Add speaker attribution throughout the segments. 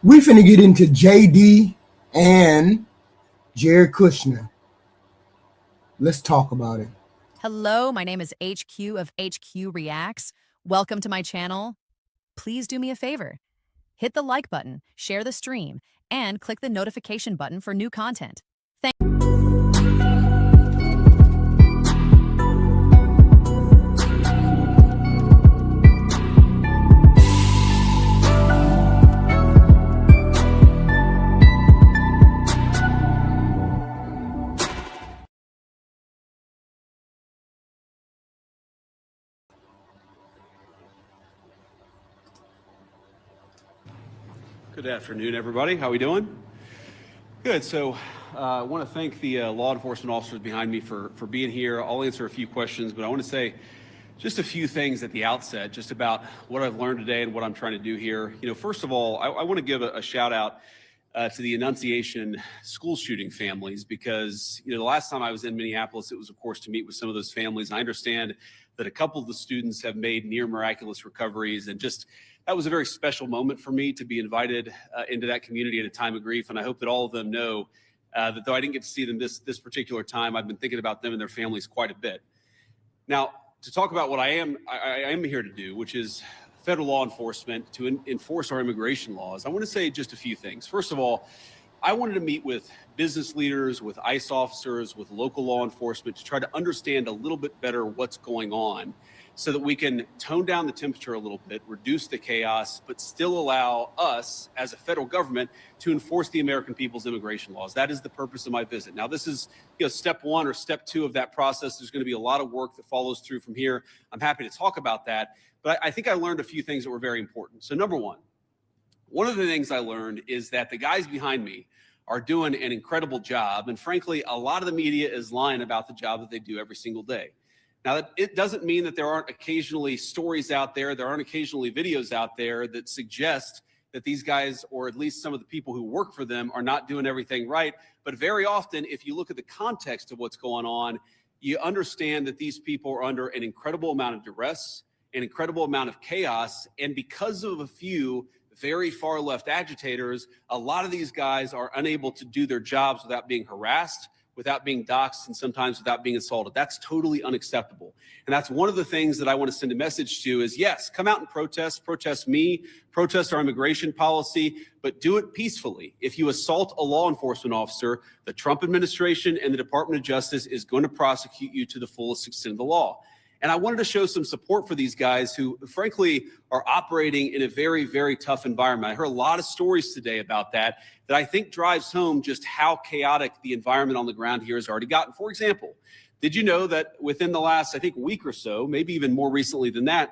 Speaker 1: We finna get into JD and Jared Kushner. Let's talk about it.
Speaker 2: Hello, my name is HQ of HQ Reacts. Welcome to my channel. Please do me a favor. Hit the like button, share the stream, and click the notification button for new content. Thank
Speaker 3: Good afternoon, everybody. How are we doing? Good. So I want to thank the law enforcement officers behind me for being here. I'll answer a few questions, but I want to say just a few things at the outset, just about what I've learned today and what I'm trying to do here. First of all, I want to give a shout out to the Annunciation school shooting families, because, the last time I was in Minneapolis, it was, of course, to meet with some of those families. I understand that a couple of the students have made near miraculous recoveries, and just that was a very special moment for me to be invited into that community at a time of grief. And I hope that all of them know that though I didn't get to see them this particular time, I've been thinking about them and their families quite a bit. Now, to talk about what I am here to do, which is federal law enforcement to enforce our immigration laws, I want to say just a few things. First of all, I wanted to meet with business leaders, with ICE officers, with local law enforcement to try to understand a little bit better what's going on, so that we can tone down the temperature a little bit, reduce the chaos, but still allow us as a federal government to enforce the American people's immigration laws. That is the purpose of my visit. Now, this is step one or step two of that process. There's going to be a lot of work that follows through from here. I'm happy to talk about that, but I think I learned a few things that were very important. So number one of the things I learned is that the guys behind me are doing an incredible job. And frankly, a lot of the media is lying about the job that they do every single day. Now, it doesn't mean that there aren't occasionally stories out there, there aren't occasionally videos out there that suggest that these guys, or at least some of the people who work for them, are not doing everything right. But very often, if you look at the context of what's going on, you understand that these people are under an incredible amount of duress, an incredible amount of chaos. And because of a few very far left agitators, a lot of these guys are unable to do their jobs without being harassed, without being doxxed, and sometimes without being assaulted. That's totally unacceptable. And that's one of the things that I want to send a message to is, yes, come out and protest me, protest our immigration policy, but do it peacefully. If you assault a law enforcement officer, the Trump administration and the Department of Justice is going to prosecute you to the fullest extent of the law. And I wanted to show some support for these guys who, frankly, are operating in a very, very tough environment. I heard a lot of stories today about that I think drives home just how chaotic the environment on the ground here has already gotten. For example, did you know that within the last, I think, week or so, maybe even more recently than that,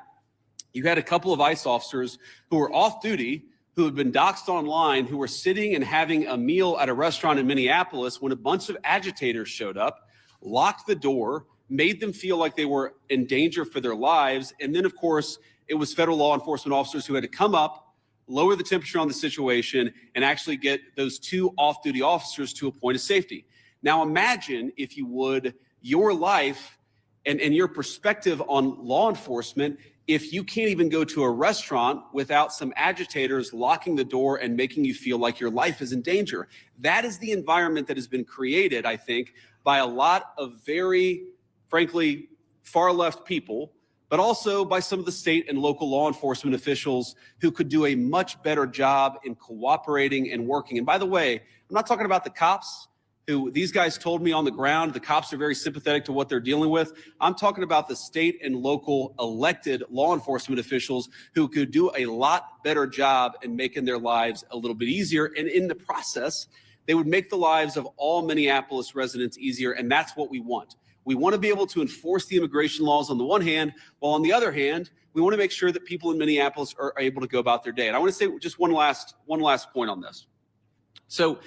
Speaker 3: you had a couple of ICE officers who were off duty, who had been doxxed online, who were sitting and having a meal at a restaurant in Minneapolis when a bunch of agitators showed up, locked the door, made them feel like they were in danger for their lives. And then, of course, it was federal law enforcement officers who had to come up, lower the temperature on the situation, and actually get those two off-duty officers to a point of safety. Now imagine, if you would, your life and your perspective on law enforcement if you can't even go to a restaurant without some agitators locking the door and making you feel like your life is in danger. That is the environment that has been created, I think, by a lot of very, frankly, far left people, but also by some of the state and local law enforcement officials who could do a much better job in cooperating and working. And by the way, I'm not talking about the cops, who these guys told me on the ground, the cops are very sympathetic to what they're dealing with. I'm talking about the state and local elected law enforcement officials who could do a lot better job in making their lives a little bit easier. And in the process, they would make the lives of all Minneapolis residents easier. And that's what we want. We want to be able to enforce the immigration laws on the one hand, while on the other hand, we want to make sure that people in Minneapolis are able to go about their day. And I want to say just one last point on this. So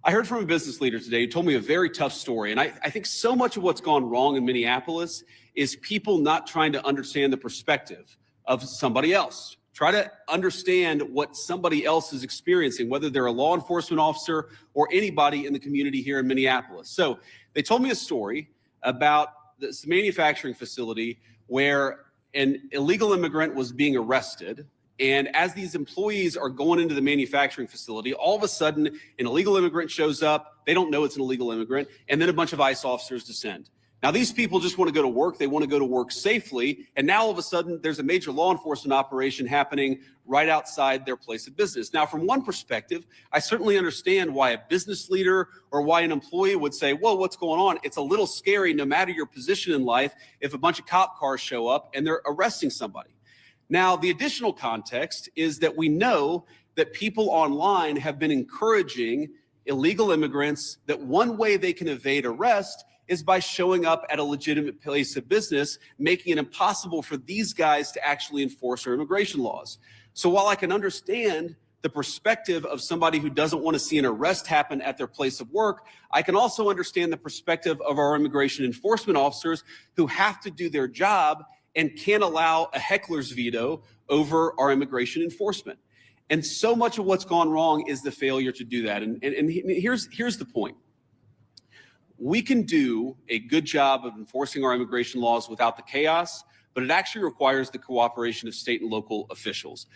Speaker 3: I heard from a business leader today who told me a very tough story. And I think so much of what's gone wrong in Minneapolis is people not trying to understand the perspective of somebody else. Try to understand what somebody else is experiencing, whether they're a law enforcement officer or anybody in the community here in Minneapolis. So they told me a story about this manufacturing facility where an illegal immigrant was being arrested And as these employees are going into the manufacturing facility, all of a sudden an illegal immigrant shows up. They don't know it's an illegal immigrant. And then a bunch of ICE officers descend. Now, these people just want to go to work. They want to go to work safely. And now all of a sudden there's a major law enforcement operation happening right outside their place of business. Now, from one perspective, I certainly understand why a business leader or why an employee would say, whoa, what's going on? It's a little scary, no matter your position in life, if a bunch of cop cars show up and they're arresting somebody. Now, the additional context is that we know that people online have been encouraging illegal immigrants that one way they can evade arrest is by showing up at a legitimate place of business, making it impossible for these guys to actually enforce our immigration laws. So while I can understand the perspective of somebody who doesn't want to see an arrest happen at their place of work, I can also understand the perspective of our immigration enforcement officers who have to do their job and can't allow a heckler's veto over our immigration enforcement. And so much of what's gone wrong is the failure to do that. And here's the point. We can do a good job of enforcing our immigration laws without the chaos, but it actually requires the cooperation of state and local officials.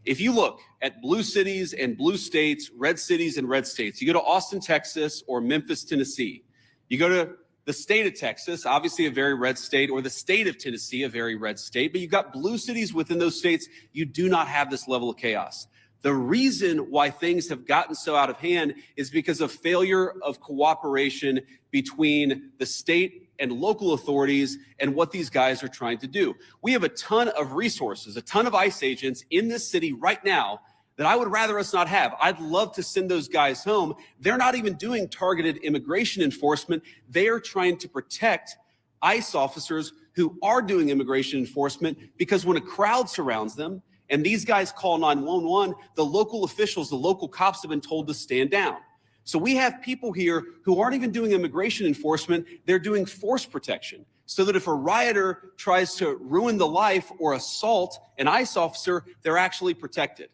Speaker 3: If you look at blue cities and blue states, red cities and red states, you go to Austin, Texas, or Memphis, Tennessee, you go to the state of Texas, obviously a very red state, or the state of Tennessee, a very red state, but you've got blue cities within those states, you do not have this level of chaos. The reason why things have gotten so out of hand is because of failure of cooperation between the state and local authorities and what these guys are trying to do. We have a ton of resources, a ton of ICE agents in this city right now that I would rather us not have. I'd love to send those guys home. They're not even doing targeted immigration enforcement. They are trying to protect ICE officers who are doing immigration enforcement, because when a crowd surrounds them and these guys call 911, the local officials, the local cops have been told to stand down. So we have people here who aren't even doing immigration enforcement, they're doing force protection. So that if a rioter tries to ruin the life or assault an ICE officer, they're actually protected.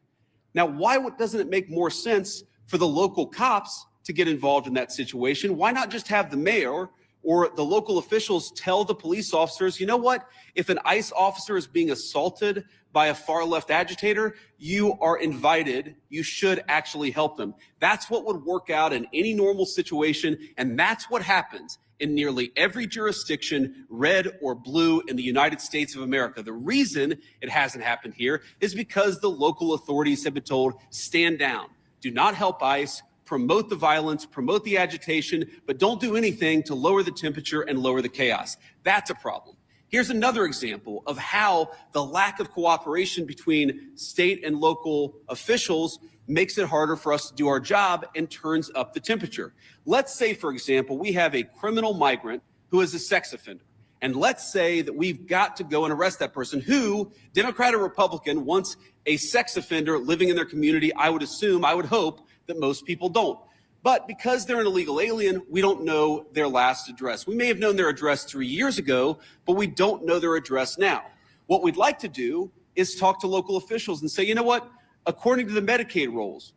Speaker 3: Now, why doesn't it make more sense for the local cops to get involved in that situation? Why not just have the mayor or the local officials tell the police officers, you know what, if an ICE officer is being assaulted by a far left agitator, you are invited, you should actually help them. That's what would work out in any normal situation, and that's what happens in nearly every jurisdiction, red or blue, in the United States of America. The reason it hasn't happened here is because the local authorities have been told, stand down, do not help ICE, promote the violence, promote the agitation, but don't do anything to lower the temperature and lower the chaos. That's a problem. Here's another example of how the lack of cooperation between state and local officials makes it harder for us to do our job and turns up the temperature. Let's say, for example, we have a criminal migrant who is a sex offender. And let's say that we've got to go and arrest that person who, Democrat or Republican, wants a sex offender living in their community. I would assume, I would hope that most people don't. But because they're an illegal alien, we don't know their last address. We may have known their address 3 years ago, but we don't know their address now. What we'd like to do is talk to local officials and say, you know what, according to the Medicaid rules,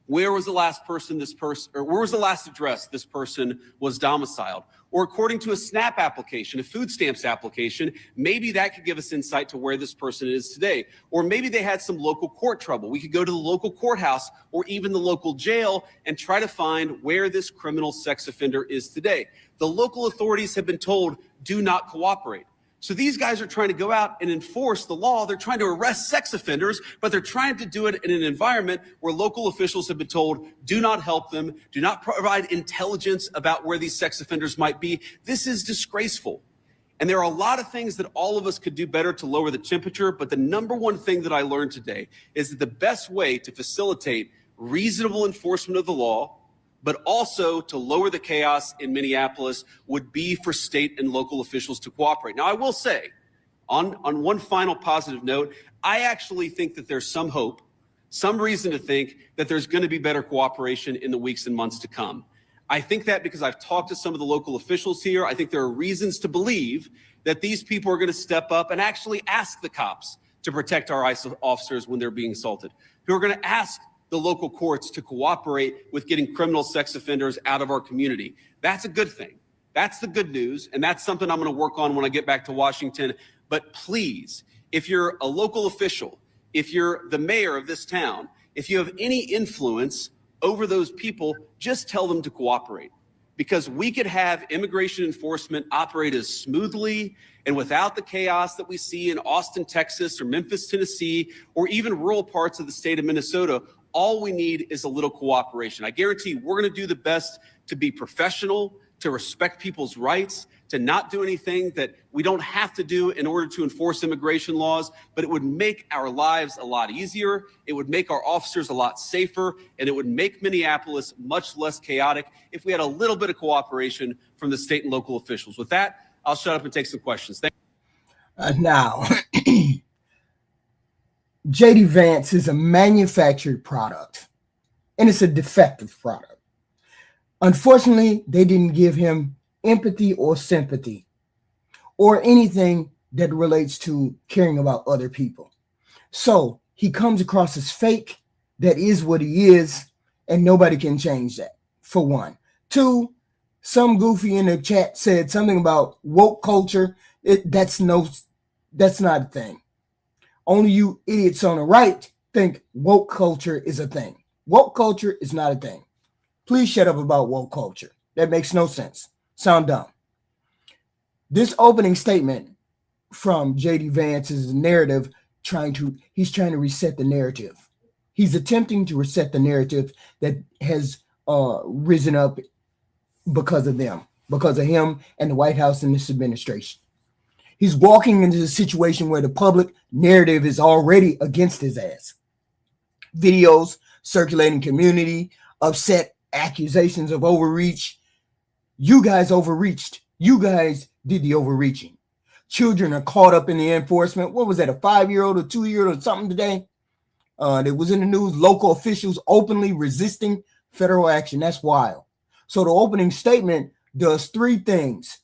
Speaker 3: where was the last address this person was domiciled? Or according to a SNAP application, a food stamps application, maybe that could give us insight to where this person is today. Or maybe they had some local court trouble. We could go to the local courthouse or even the local jail and try to find where this criminal sex offender is today. The local authorities have been told, do not cooperate. So these guys are trying to go out and enforce the law. They're trying to arrest sex offenders, but they're trying to do it in an environment where local officials have been told, do not help them, do not provide intelligence about where these sex offenders might be. This is disgraceful. And there are a lot of things that all of us could do better to lower the temperature, but the number one thing that I learned today is that the best way to facilitate reasonable enforcement of the law, but also to lower the chaos in Minneapolis, would be for state and local officials to cooperate. Now, I will say, on one final positive note, I actually think that there's some hope, some reason to think that there's going to be better cooperation in the weeks and months to come. I think that because I've talked to some of the local officials here. I think there are reasons to believe that these people are going to step up and actually ask the cops to protect our ICE officers when they're being assaulted, who are going to ask the local courts to cooperate with getting criminal sex offenders out of our community. That's a good thing. That's the good news, and that's something I'm going to work on when I get back to Washington. But please, if you're a local official, if you're the mayor of this town, if you have any influence over those people, just tell them to cooperate. Because we could have immigration enforcement operate as smoothly and without the chaos that we see in Austin, Texas, or Memphis, Tennessee, or even rural parts of the state of Minnesota. All we need is a little cooperation. I guarantee we're going to do the best to be professional, to respect people's rights, to not do anything that we don't have to do in order to enforce immigration laws, but it would make our lives a lot easier. It would make our officers a lot safer, and it would make Minneapolis much less chaotic if we had a little bit of cooperation from the state and local officials. With that, I'll shut up and take some questions. Thank you.
Speaker 1: Now, JD Vance is a manufactured product, and it's a defective product. Unfortunately, they didn't give him empathy or sympathy or anything that relates to caring about other people. So he comes across as fake. That is what he is, and nobody can change that, for one. Two, some goofy in the chat said something about woke culture. That's not a thing. Only you idiots on the right think woke culture is a thing. Woke culture is not a thing. Please shut up about woke culture. That makes no sense. Sound dumb. This opening statement from JD Vance's narrative, he's trying to reset the narrative. He's attempting to reset the narrative that has risen up because of them, because of him and the White House and this administration. He's walking into a situation where the public narrative is already against his ass. Videos circulating community, upset accusations of overreach. You guys overreached. You guys did the overreaching. Children are caught up in the enforcement. What was that, a 5-year-old or 2-year-old or something today? That was in the news. Local officials openly resisting federal action. That's wild. So the opening statement does three things.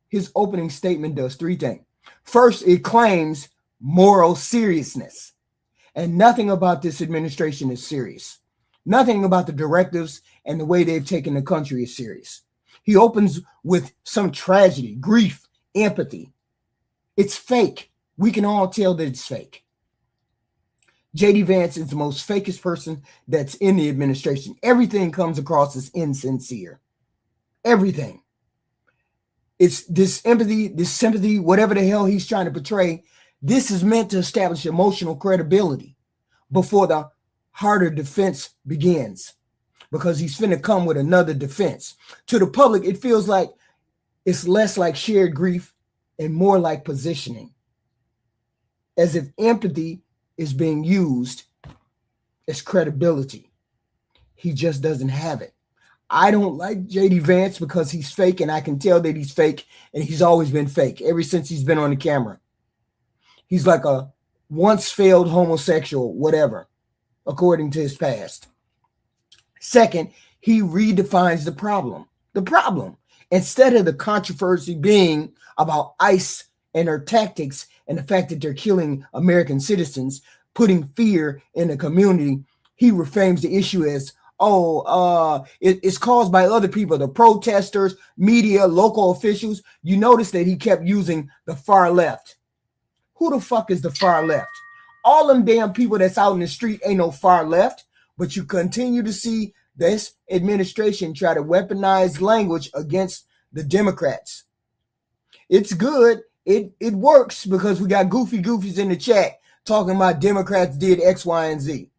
Speaker 1: His opening statement does three things. First, it claims moral seriousness. And nothing about this administration is serious. Nothing about the directives and the way they've taken the country is serious. He opens with some tragedy, grief, empathy. It's fake. We can all tell that it's fake. JD Vance is the most fakest person that's in the administration. Everything comes across as insincere. Everything. It's this empathy, this sympathy, whatever the hell he's trying to portray. This is meant to establish emotional credibility before the harder defense begins, because he's finna come with another defense. To the public, it feels like it's less like shared grief and more like positioning, as if empathy is being used as credibility. He just doesn't have it. I don't like JD Vance because he's fake, and I can tell that he's fake, and he's always been fake ever since he's been on the camera. He's like a once failed homosexual, whatever, according to his past. Second, he redefines the problem. The problem, instead of the controversy being about ICE and their tactics and the fact that they're killing American citizens, putting fear in the community, he reframes the issue as, it's caused by other people, the protesters, media, local officials. You notice that he kept using the far left. Who the fuck is the far left? All them damn people that's out in the street ain't no far left, but you continue to see this administration try to weaponize language against the Democrats. It's good. It works because we got goofy goofies in the chat talking about Democrats did X, Y, and Z.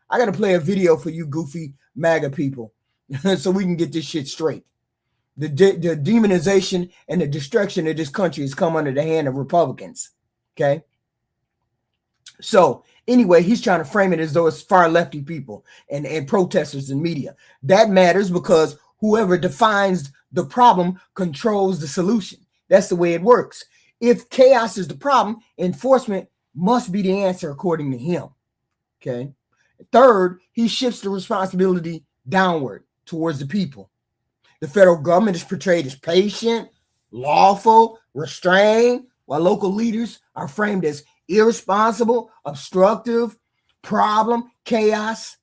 Speaker 1: I got to play a video for you goofy MAGA people so we can get this shit straight. The demonization and the destruction of this country has come under the hand of Republicans. Okay. So anyway, he's trying to frame it as though it's far lefty people and protesters and media. That matters because whoever defines the problem controls the solution. That's the way it works. If chaos is the problem, enforcement must be the answer according to him. Okay. Third, he shifts the responsibility downward towards the people. The federal government is portrayed as patient, lawful, restrained, while local leaders are framed as irresponsible, obstructive, problem, chaos.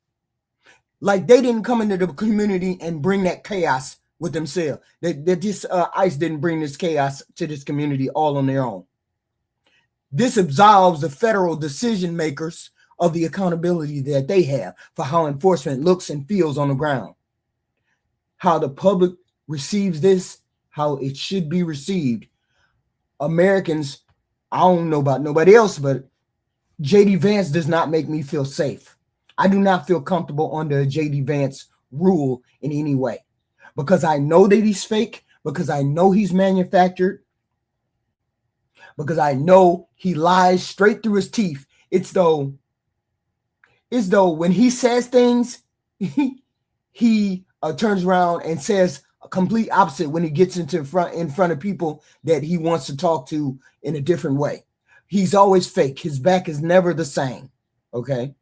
Speaker 1: Like they didn't come into the community and bring that chaos with themselves. That this ICE didn't bring this chaos to this community all on their own. This absolves the federal decision makers of the accountability that they have for how enforcement looks and feels on the ground. How the public receives this, how it should be received. Americans, I don't know about nobody else, but JD Vance does not make me feel safe. I do not feel comfortable under a JD Vance rule in any way, because I know that he's fake, because I know he's manufactured, because I know he lies straight through his teeth. It's though when he says things, he turns around and says a complete opposite when he gets in front of people that he wants to talk to in a different way. He's always fake. His back is never the same. Okay.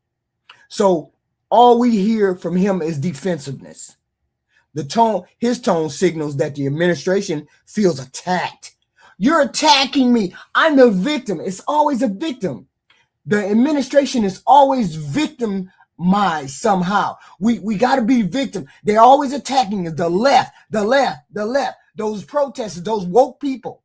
Speaker 1: So all we hear from him is defensiveness. His tone signals that the administration feels attacked. You're attacking me. I'm the victim. It's always a victim. The administration is always victimized somehow. We got to be victim. They're always attacking us. The left. Those protesters, those woke people.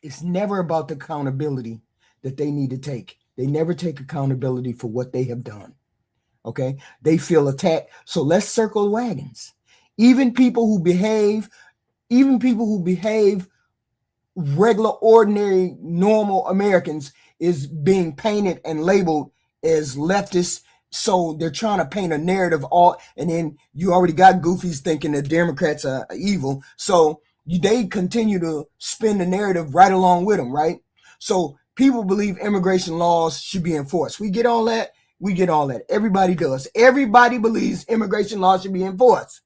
Speaker 1: It's never about the accountability that they need to take. They never take accountability for what they have done. Okay? They feel attacked. So let's circle the wagons. Even people who behave regular, ordinary, normal Americans is being painted and labeled as leftists. So they're trying to paint a narrative and then you already got goofies thinking that Democrats are evil. So they continue to spin the narrative right along with them, right? So people believe immigration laws should be enforced. We get all that. Everybody does. Everybody believes immigration laws should be enforced,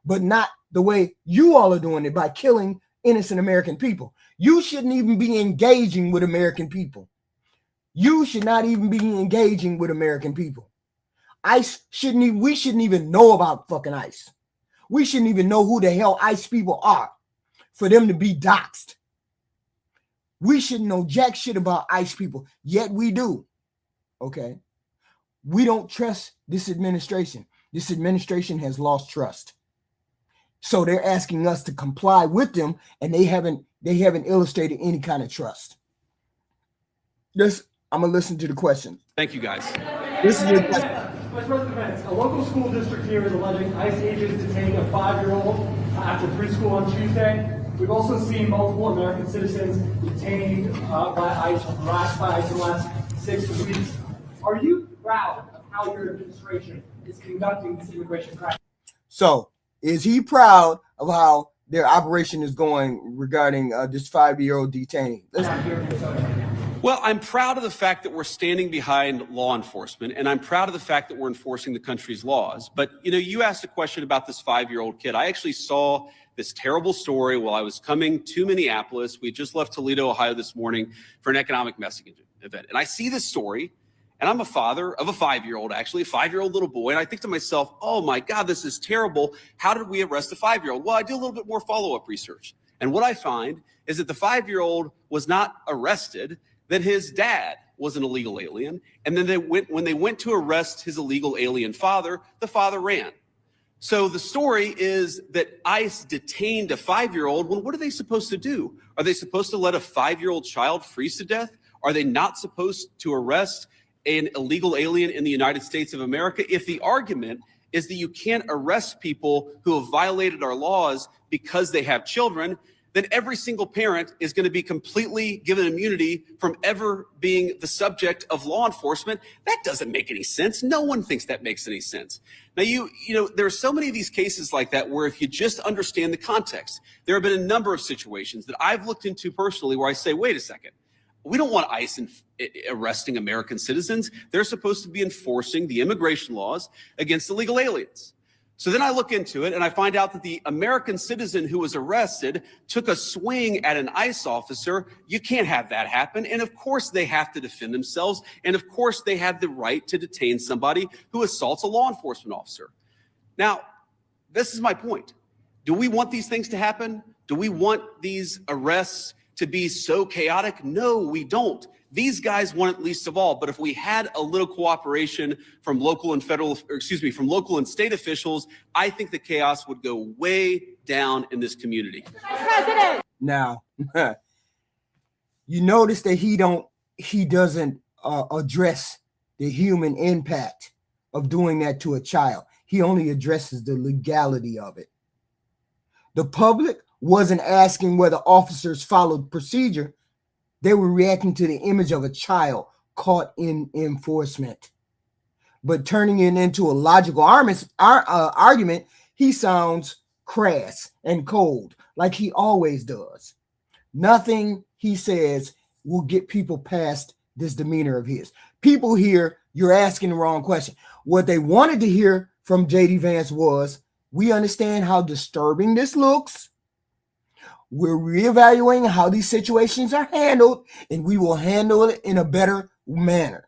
Speaker 1: but not the way you all are doing it, by killing innocent American people. You shouldn't even be engaging with American people. You should not even be engaging with American people. We shouldn't even know about fucking ICE. We shouldn't even know who the hell ICE people are for them to be doxxed. We shouldn't know jack shit about ICE people, yet we do. Okay? We don't trust this administration. This administration has lost trust. So they're asking us to comply with them, and they haven't illustrated any kind of trust. I'm gonna listen to the question.
Speaker 3: Thank you, guys.
Speaker 1: This is your question.
Speaker 4: Vice President Vance, a local school district here is alleging ICE agents detaining a 5-year-old after preschool on Tuesday. We've also seen multiple American citizens detained by ICE in the last 6 weeks. Are you proud of how your administration is conducting this immigration crisis?
Speaker 1: So, is he proud of how their operation is going regarding this 5-year-old detainee?
Speaker 3: Well, I'm proud of the fact that we're standing behind law enforcement, and I'm proud of the fact that we're enforcing the country's laws. But, you asked a question about this 5-year-old kid. I actually saw this terrible story while I was coming to Minneapolis. We just left Toledo, Ohio this morning for an economic messaging event. And I see this story, and I'm a father of a 5-year-old, actually, a 5-year-old little boy. And I think to myself, oh my God, this is terrible. How did we arrest a 5-year-old? Well, I do a little bit more follow-up research. And what I find is that the 5-year-old was not arrested, that his dad was an illegal alien. And then when they went to arrest his illegal alien father, the father ran. So the story is that ICE detained a 5-year-old. Well, what are they supposed to do? Are they supposed to let a 5-year-old child freeze to death? Are they not supposed to arrest an illegal alien in the United States of America? If the argument is that you can't arrest people who have violated our laws because they have children, then every single parent is going to be completely given immunity from ever being the subject of law enforcement. That doesn't make any sense. No one thinks that makes any sense. Now, there are so many of these cases like that where if you just understand the context, there have been a number of situations that I've looked into personally where I say, wait a second, we don't want ICE arresting American citizens. They're supposed to be enforcing the immigration laws against illegal aliens. So then I look into it and I find out that the American citizen who was arrested took a swing at an ICE officer. You can't have that happen. And of course they have to defend themselves. And of course they have the right to detain somebody who assaults a law enforcement officer. Now, this is my point. Do we want these things to happen? Do we want these arrests to be so chaotic? No, we don't. These guys want it least of all. But if we had a little cooperation from local and from local and state officials, I think the chaos would go way down in this community.
Speaker 1: Now, you notice that he doesn't address the human impact of doing that to a child. He only addresses the legality of it. The public wasn't asking whether officers followed procedure. They were reacting to the image of a child caught in enforcement. But turning it into a logical argument, he sounds crass and cold, like he always does. Nothing he says will get people past this demeanor of his. People here, you're asking the wrong question. What they wanted to hear from J.D. Vance was, we understand how disturbing this looks. We're reevaluating how these situations are handled, and we will handle it in a better manner.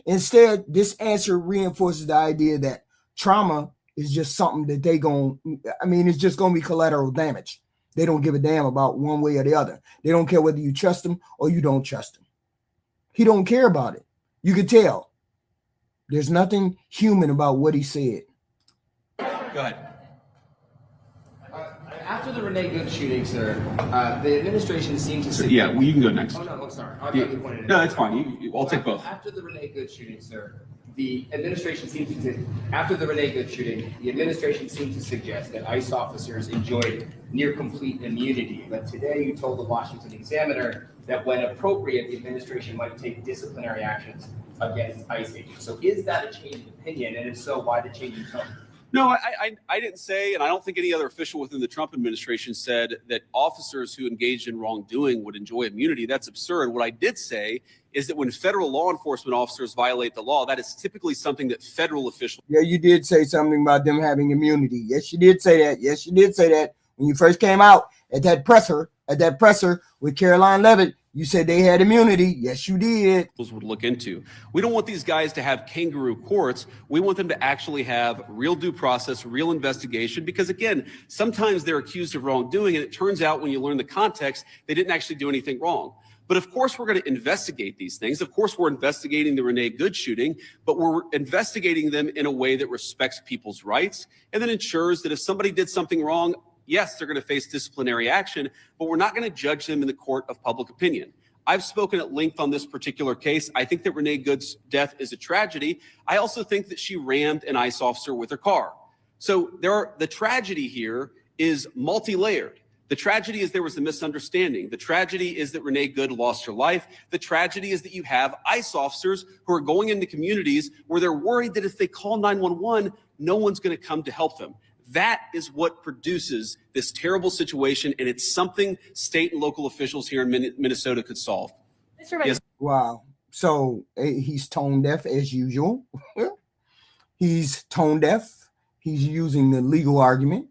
Speaker 1: Instead, this answer reinforces the idea that trauma is just something that it's just going to be collateral damage. They don't give a damn about one way or the other. They don't care whether you trust them or you don't trust them. He don't care about it. You could tell. There's nothing human about what he said.
Speaker 3: Go ahead.
Speaker 5: After the Renee Good shooting, sir, the administration seemed to...
Speaker 3: Yeah, well, you can go next.
Speaker 5: Oh, no, I'm sorry. I
Speaker 3: Yeah.
Speaker 5: thought you pointed it
Speaker 3: No,
Speaker 5: out.
Speaker 3: that's fine. I'll take both.
Speaker 5: After the Renee Good shooting, sir, the administration seemed to... After the Renee Good shooting, the administration seemed to suggest that ICE officers enjoyed near complete immunity. But today you told the Washington Examiner that when appropriate, the administration might take disciplinary actions against ICE agents. So is that a change of opinion? And if so, why the change in tone?
Speaker 3: No, I didn't say, and I don't think any other official within the Trump administration said that officers who engaged in wrongdoing would enjoy immunity. That's absurd. What I did say is that when federal law enforcement officers violate the law, that is typically something that federal officials...
Speaker 1: Yeah, you did say something about them having immunity. Yes, you did say that. Yes, you did say that. When you first came out at that presser with Caroline Levitt, you said they had immunity. Yes, you did.
Speaker 3: Would look into. We don't want these guys to have kangaroo courts. We want them to actually have real due process, real investigation, because again, sometimes they're accused of wrongdoing, and it turns out when you learn the context, they didn't actually do anything wrong. But of course, we're going to investigate these things. Of course, we're investigating the Renee Good shooting, but we're investigating them in a way that respects people's rights and then ensures that if somebody did something wrong, yes, they're going to face disciplinary action, but we're not going to judge them in the court of public opinion. I've spoken at length on this particular case. I think that Renee Good's death is a tragedy. I also think that she rammed an ICE officer with her car. So the tragedy here is multi-layered. The tragedy is there was a misunderstanding. The tragedy is that Renee Good lost her life. The tragedy is that you have ICE officers who are going into communities where they're worried that if they call 911, no one's going to come to help them. That is what produces this terrible situation, and it's something state and local officials here in Minnesota could solve.
Speaker 1: Yes. Wow. So he's tone deaf as usual. He's tone deaf. He's using the legal argument,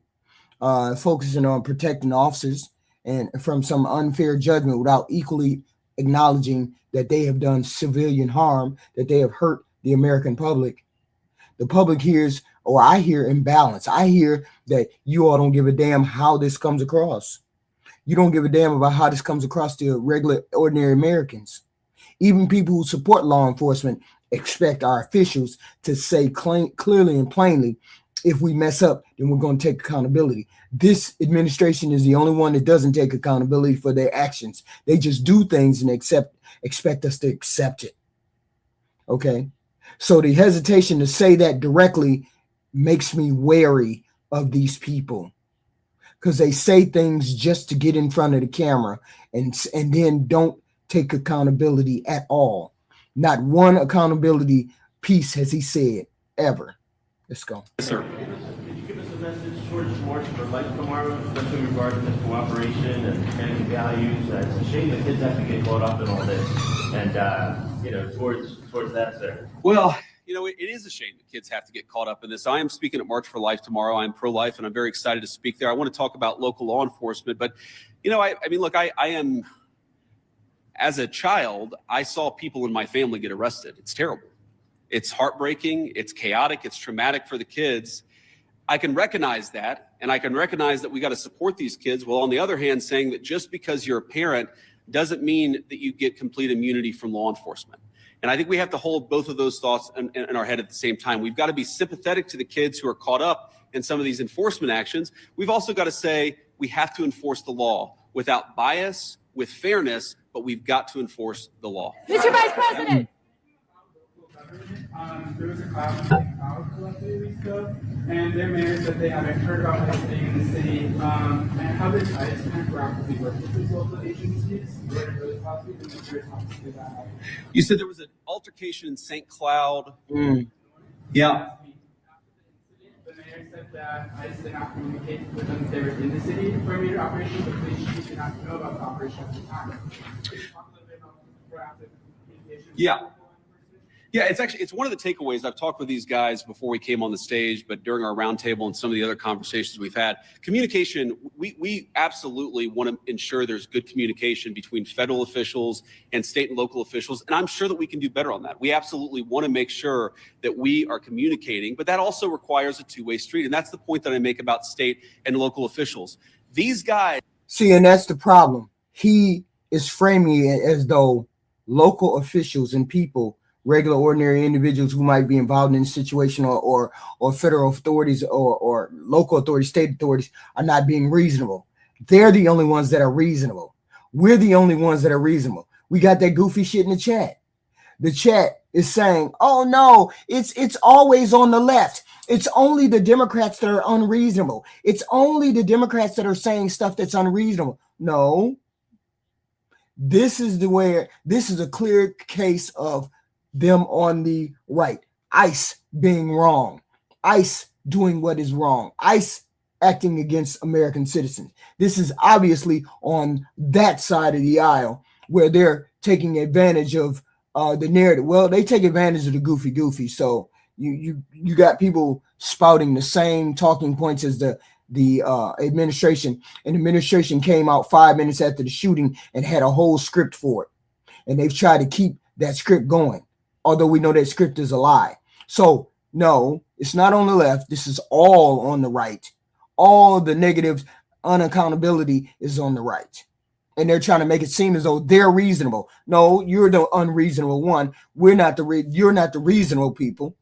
Speaker 1: focusing on protecting officers and from some unfair judgment without equally acknowledging that they have done civilian harm, that they have hurt the American public. The public hears, or I hear imbalance. I hear that you all don't give a damn how this comes across. You don't give a damn about how this comes across to regular, ordinary Americans. Even people who support law enforcement expect our officials to say clearly and plainly, if we mess up, then we're going to take accountability. This administration is the only one that doesn't take accountability for their actions. They just do things and expect us to accept it. Okay? So the hesitation to say that directly makes me wary of these people, because they say things just to get in front of the camera and then don't take accountability at all. Not one accountability piece has he said ever. Let's go.
Speaker 3: Yes, sir.
Speaker 6: Could you give us a message towards March for Life tomorrow, especially regarding the cooperation and family values? It's a shame that kids have to get caught up in all this, and towards that, sir.
Speaker 3: Well, it is a shame that kids have to get caught up in this. I am speaking at March for Life tomorrow. I'm pro-life, and I'm very excited to speak there. I want to talk about local law enforcement, but I am, as a child, I saw people in my family get arrested. It's terrible. It's heartbreaking. It's chaotic. It's traumatic for the kids. I can recognize that, and I can recognize that we got to support these kids. Well, on the other hand, saying that just because you're a parent doesn't mean that you get complete immunity from law enforcement. And I think we have to hold both of those thoughts in our head at the same time. We've got to be sympathetic to the kids who are caught up in some of these enforcement actions. We've also got to say we have to enforce the law without bias with fairness, but we've got to enforce the law.
Speaker 7: Mr. Vice President.
Speaker 8: There was a class out a few weeks ago, and their mayor said they haven't heard about this thing in the city, and how this ICE kind of proactively work with these local agencies. Really possibly, and I'm curious how to do that.
Speaker 3: You said there was an altercation in St. Cloud. Yeah.
Speaker 8: The mayor said that ICE did not communicate with them if they were in the city for immediate operation, but police chiefs did not know about the operation at the time. Could you talk a little bit about proactive communication?
Speaker 3: Yeah. Yeah, it's one of the takeaways. I've talked with these guys before we came on the stage, but during our roundtable and some of the other conversations we've had, communication, we absolutely want to ensure there's good communication between federal officials and state and local officials. And I'm sure that we can do better on that. We absolutely want to make sure that we are communicating, but that also requires a two-way street. And that's the point that I make about state and local officials. These guys.
Speaker 1: See, and that's the problem. He is framing it as though local officials and people, regular ordinary individuals who might be involved in a situation or federal authorities or local authorities, state authorities are not being reasonable. They're the only ones that are reasonable. We're the only ones that are reasonable. We got that goofy shit in the chat. The chat is saying, oh no, it's always on the left. It's only the Democrats that are unreasonable. It's only the Democrats that are saying stuff that's unreasonable. No, this is a clear case of them on the right, ICE being wrong, ICE doing what is wrong, ICE acting against American citizens. This is obviously on that side of the aisle where they're taking advantage of the narrative. Well, they take advantage of the goofy. So you got people spouting the same talking points as the administration, and the administration came out 5 minutes after the shooting and had a whole script for it, and they've tried to keep that script going, although we know that script is a lie. So no, it's not on the left. This is all on the right. All the negative unaccountability is on the right. And they're trying to make it seem as though they're reasonable. No, you're the unreasonable one. You're not the reasonable people.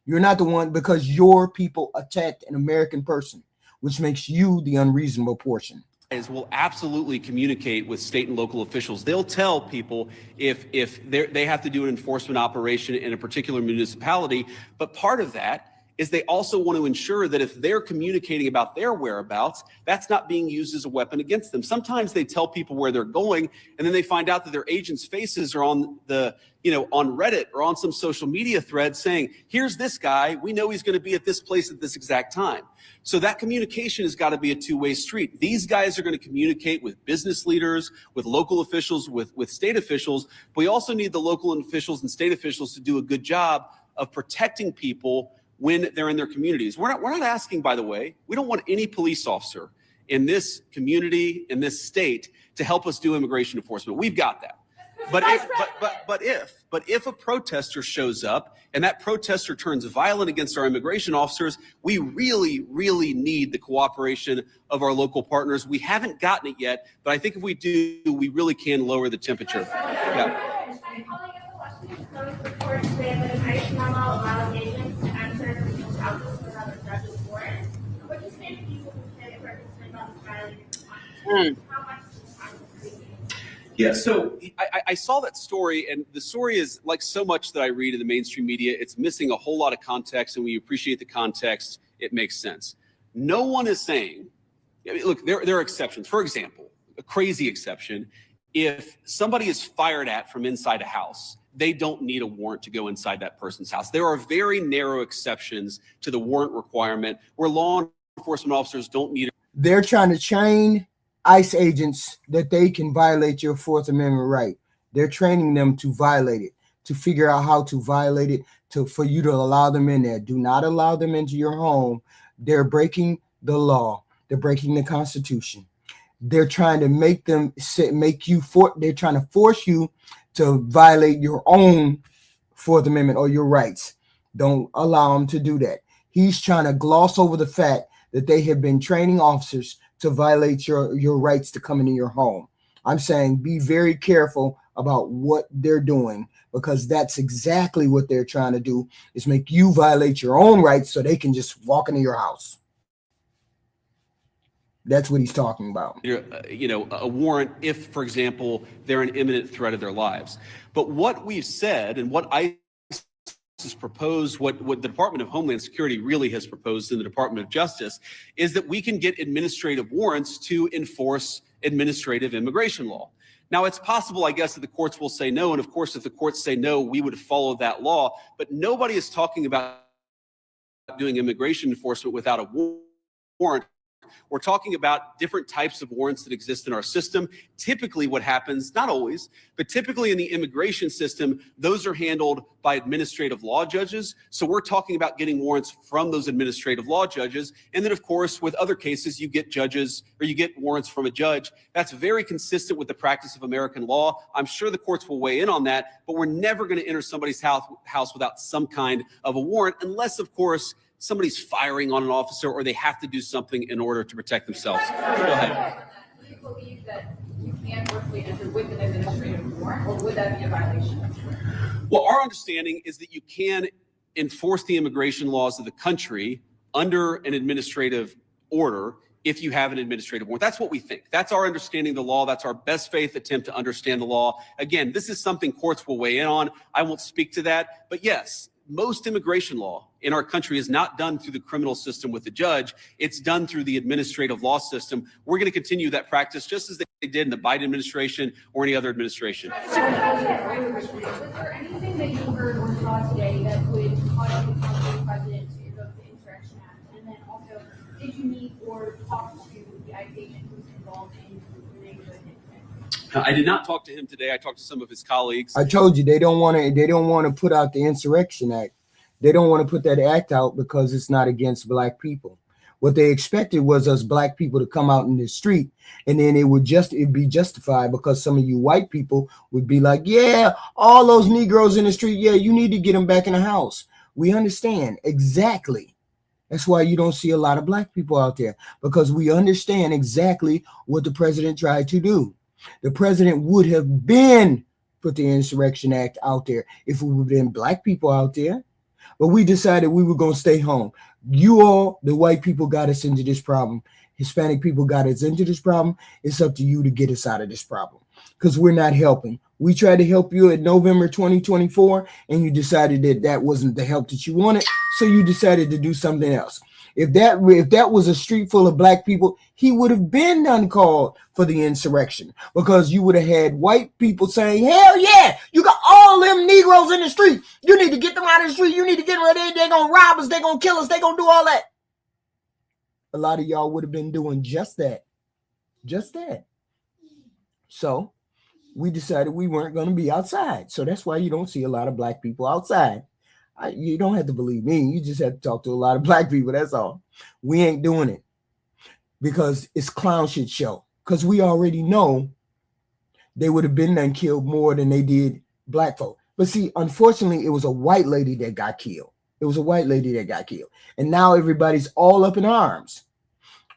Speaker 1: You're not the one, because your people attacked an American person, which makes you the unreasonable portion.
Speaker 3: Will absolutely communicate with state and local officials. They'll tell people if they have to do an enforcement operation in a particular municipality, but part of that is they also want to ensure that if they're communicating about their whereabouts, that's not being used as a weapon against them. Sometimes they tell people where they're going, and then they find out that their agents' faces are on on Reddit or on some social media thread saying, here's this guy, we know he's going to be at this place at this exact time. So that communication has got to be a two-way street. These guys are going to communicate with business leaders, with local officials, with state officials, but we also need the local officials and state officials to do a good job of protecting people when they're in their communities. We're not asking, by the way, we don't want any police officer in this community, in this state, to help us do immigration enforcement. We've got that. But if a protester shows up and that protester turns violent against our immigration officers, we really, really need the cooperation of our local partners. We haven't gotten it yet, but I think if we do, we really can lower the temperature. Yeah.
Speaker 9: Reports say that an ICE memo allowed agents to enter people's houses without a judge's warrant. What do you say to people who say they're concerned about violating the law? How much is this?
Speaker 3: Yeah, so I saw that story, and the story is like so much that I read in the mainstream media. It's missing a whole lot of context, and when you appreciate the context, it makes sense. No one is saying, look, there are exceptions. For example, a crazy exception, if somebody is fired at from inside a house, they don't need a warrant to go inside that person's house. There are very narrow exceptions to the warrant requirement where law enforcement officers don't need it.
Speaker 1: They're trying to train ICE agents that they can violate your Fourth Amendment right. They're training them to violate it, to figure out how to violate it, for you to allow them in there. Do not allow them into your home. They're breaking the law. They're breaking the Constitution. They're trying to they're trying to force you to violate your own Fourth Amendment or your rights. Don't allow them to do that. He's trying to gloss over the fact that they have been training officers to violate your rights to come into your home. I'm saying be very careful about what they're doing, because that's exactly what they're trying to do, is make you violate your own rights so they can just walk into your house. That's what he's talking about.
Speaker 3: A warrant if, for example, they're an imminent threat of their lives. But what we've said and what ICE has proposed, what the Department of Homeland Security really has proposed in the Department of Justice, is that we can get administrative warrants to enforce administrative immigration law. Now, it's possible, I guess, that the courts will say no. And of course, if the courts say no, we would follow that law. But nobody is talking about doing immigration enforcement without a warrant. We're talking about different types of warrants that exist in our system. Typically what happens, not always, but typically in the immigration system, those are handled by administrative law judges. So we're talking about getting warrants from those administrative law judges. And then of course, with other cases, you get judges or you get warrants from a judge. That's very consistent with the practice of American law. I'm sure the courts will weigh in on that, but we're never going to enter somebody's house without some kind of a warrant, unless of course, somebody's firing on an officer or they have to do something in order to protect themselves. Go ahead.
Speaker 7: Do you believe that you can forcibly enter with an administrative warrant, or would that be a violation?
Speaker 3: Well, our understanding is that you can enforce the immigration laws of the country under an administrative order if you have an administrative warrant. That's what we think. That's our understanding of the law. That's our best faith attempt to understand the law. Again, this is something courts will weigh in on. I won't speak to that, but yes, most immigration law in our country is not done through the criminal system with the judge. It's done through the administrative law system. We're going to continue that practice just as they did in the Biden administration or any other administration.
Speaker 7: Was there anything that you heard or saw today that would cause the president to invoke the Insurrection Act? And then also, did you meet or talk to the ICE agent who's involved in the neighborhood incident?
Speaker 3: I did not talk to him today. I talked to some of his colleagues.
Speaker 1: I told you they don't want to put out the Insurrection Act. They don't want to put that act out because it's not against black people. What they expected was us black people to come out in the street, and then it'd be justified because some of you white people would be like, yeah, all those Negroes in the street, yeah, you need to get them back in the house. We understand exactly. That's why you don't see a lot of black people out there, because we understand exactly what the president tried to do. The president would have been put the Insurrection Act out there if it would have been black people out there. But we decided we were going to stay home. You all, the white people, got us into this problem. Hispanic people got us into this problem. It's up to you to get us out of this problem, because we're not helping. We tried to help you in November 2024, and you decided that that wasn't the help that you wanted, so you decided to do something else. If that was a street full of black people, he would have been uncalled for the insurrection, because you would have had white people saying, hell yeah, you got all them Negroes in the street. You need to get them out of the street. You need to get them right there. They're going to rob us. They're going to kill us. They're going to do all that. A lot of y'all would have been doing just that. Just that. So we decided we weren't going to be outside. So that's why you don't see a lot of black people outside. You don't have to believe me. You just have to talk to a lot of black people. That's all. We ain't doing it because it's clown shit show. Because we already know they would have been done killed more than they did black folk. But see, unfortunately, it was a white lady that got killed. It was a white lady that got killed. And now everybody's all up in arms.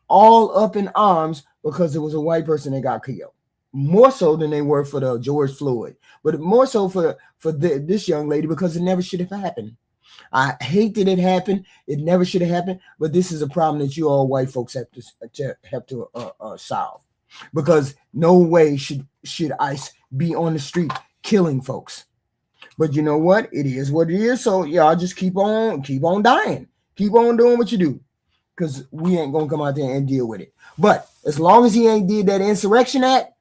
Speaker 1: All up in arms because it was a white person that got killed. More so than they were for the George Floyd, but more so for this young lady, because it never should have happened. I hate that it happened. It never should have happened. But this is a problem that you all white folks have to solve, because no way should ICE be on the street killing folks. But you know what? It is what it is. So y'all just keep on dying. Keep on doing what you do, because we ain't gonna come out there and deal with it. But as long as he ain't did that Insurrection Act,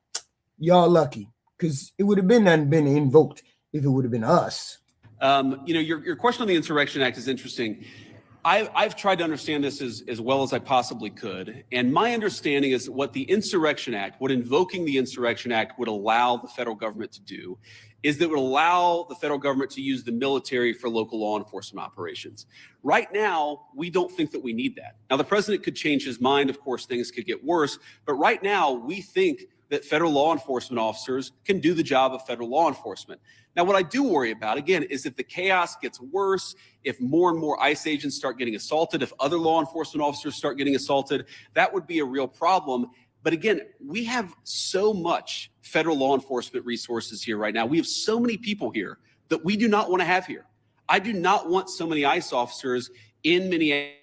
Speaker 1: y'all lucky, because it would have been invoked if it would have been us.
Speaker 3: Your question on the Insurrection Act is interesting. I've tried to understand this as well as I possibly could. And my understanding is what the Insurrection Act, what invoking the Insurrection Act would allow the federal government to do is that it would allow the federal government to use the military for local law enforcement operations. Right now, we don't think that we need that. Now, the president could change his mind. Of course, things could get worse. But right now, we think that federal law enforcement officers can do the job of federal law enforcement. Now, what I do worry about, again, is if the chaos gets worse, if more and more ICE agents start getting assaulted, if other law enforcement officers start getting assaulted, that would be a real problem. But again, we have so much federal law enforcement resources here right now. We have so many people here that we do not want to have here. I do not want so many ICE officers in Minneapolis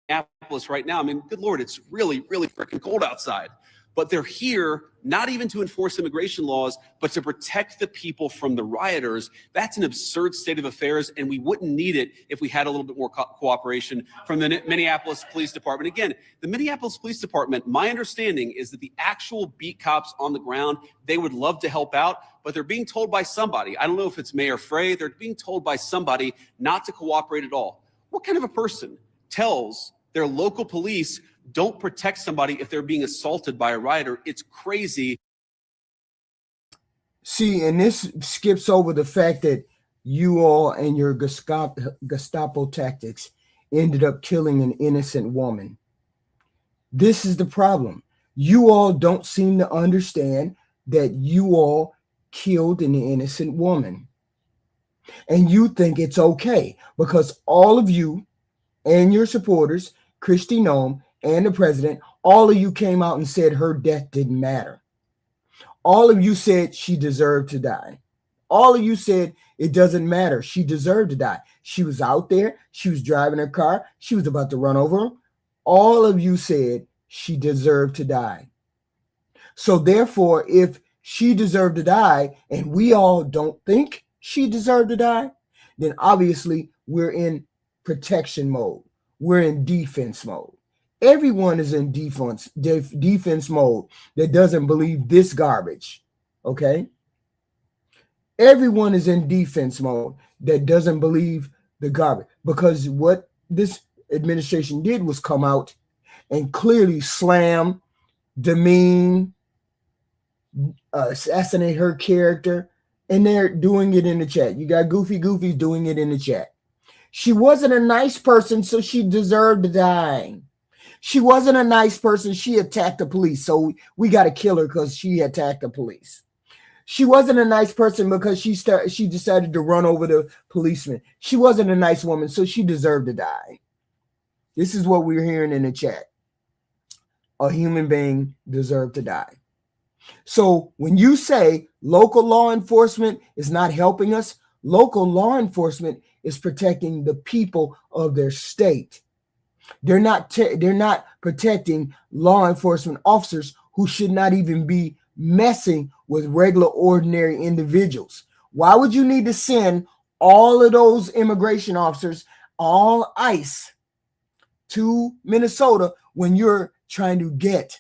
Speaker 3: Minneapolis right now. I mean, good Lord, it's really, really freaking cold outside. But they're here not even to enforce immigration laws, but to protect the people from the rioters. That's an absurd state of affairs, and we wouldn't need it if we had a little bit more cooperation from the Minneapolis Police Department. Again, the Minneapolis Police Department, my understanding is that the actual beat cops on the ground, they would love to help out, but they're being told by somebody, I don't know if it's Mayor Frey, they're being told by somebody not to cooperate at all. What kind of a person tells their local police don't protect somebody if they're being assaulted by a rioter? It's crazy.
Speaker 1: See, and this skips over the fact that you all and your Gestapo tactics ended up killing an innocent woman. This is the problem. You all don't seem to understand that you all killed an innocent woman. And you think it's okay because all of you and your supporters, Kristi Noem and the president, all of you came out and said her death didn't matter. All of you said she deserved to die. All of you said it doesn't matter. She deserved to die. She was out there. She was driving her car. She was about to run over him. All of you said she deserved to die. So therefore, if she deserved to die and we all don't think she deserved to die, then obviously we're in protection mode. We're in defense mode. Everyone is in defense mode that doesn't believe this garbage, okay? Everyone is in defense mode that doesn't believe the garbage, because what this administration did was come out and clearly slam, demean, assassinate her character, and they're doing it in the chat. You got Goofy doing it in the chat. She wasn't a nice person, so she deserved to die. She wasn't a nice person. She attacked the police, so we got to kill her because she attacked the police. She wasn't a nice person because she decided to run over the policeman. She wasn't a nice woman, so she deserved to die. This is what we're hearing in the chat. A human being deserved to die. So when you say local law enforcement is not helping us, local law enforcement is protecting the people of their state. They're not protecting law enforcement officers who should not even be messing with regular, ordinary individuals. Why would you need to send all of those immigration officers, all ICE, to Minnesota when you're trying to get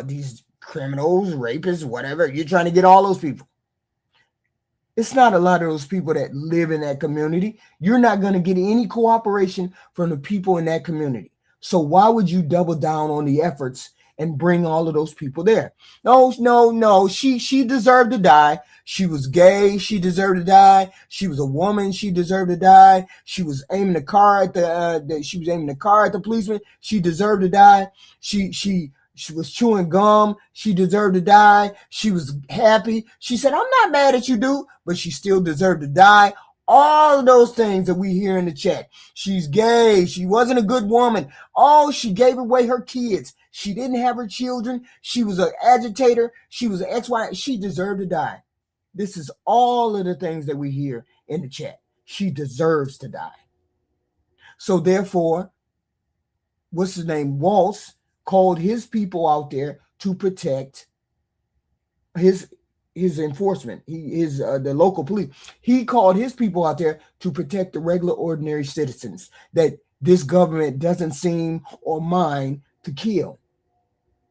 Speaker 1: these criminals, rapists, whatever? You're trying to get all those people. It's not a lot of those people that live in that community. You're not going to get any cooperation from the people in that community. So why would you double down on the efforts and bring all of those people there? No. She deserved to die. She was gay. She deserved to die. She was a woman. She deserved to die. She was aiming the car at the policeman. She deserved to die. She was chewing gum. She deserved to die. She was happy. She said, I'm not mad at you, dude, but she still deserved to die. All of those things that we hear in the chat. She's gay. She wasn't a good woman. Oh, she gave away her kids. She didn't have her children. She was an agitator. She was an ex-wife. She deserved to die. This is all of the things that we hear in the chat. She deserves to die. So therefore, what's his name? Waltz called his people out there to protect his enforcement, the local police. He called his people out there to protect the regular, ordinary citizens that this government doesn't seem or mind to kill.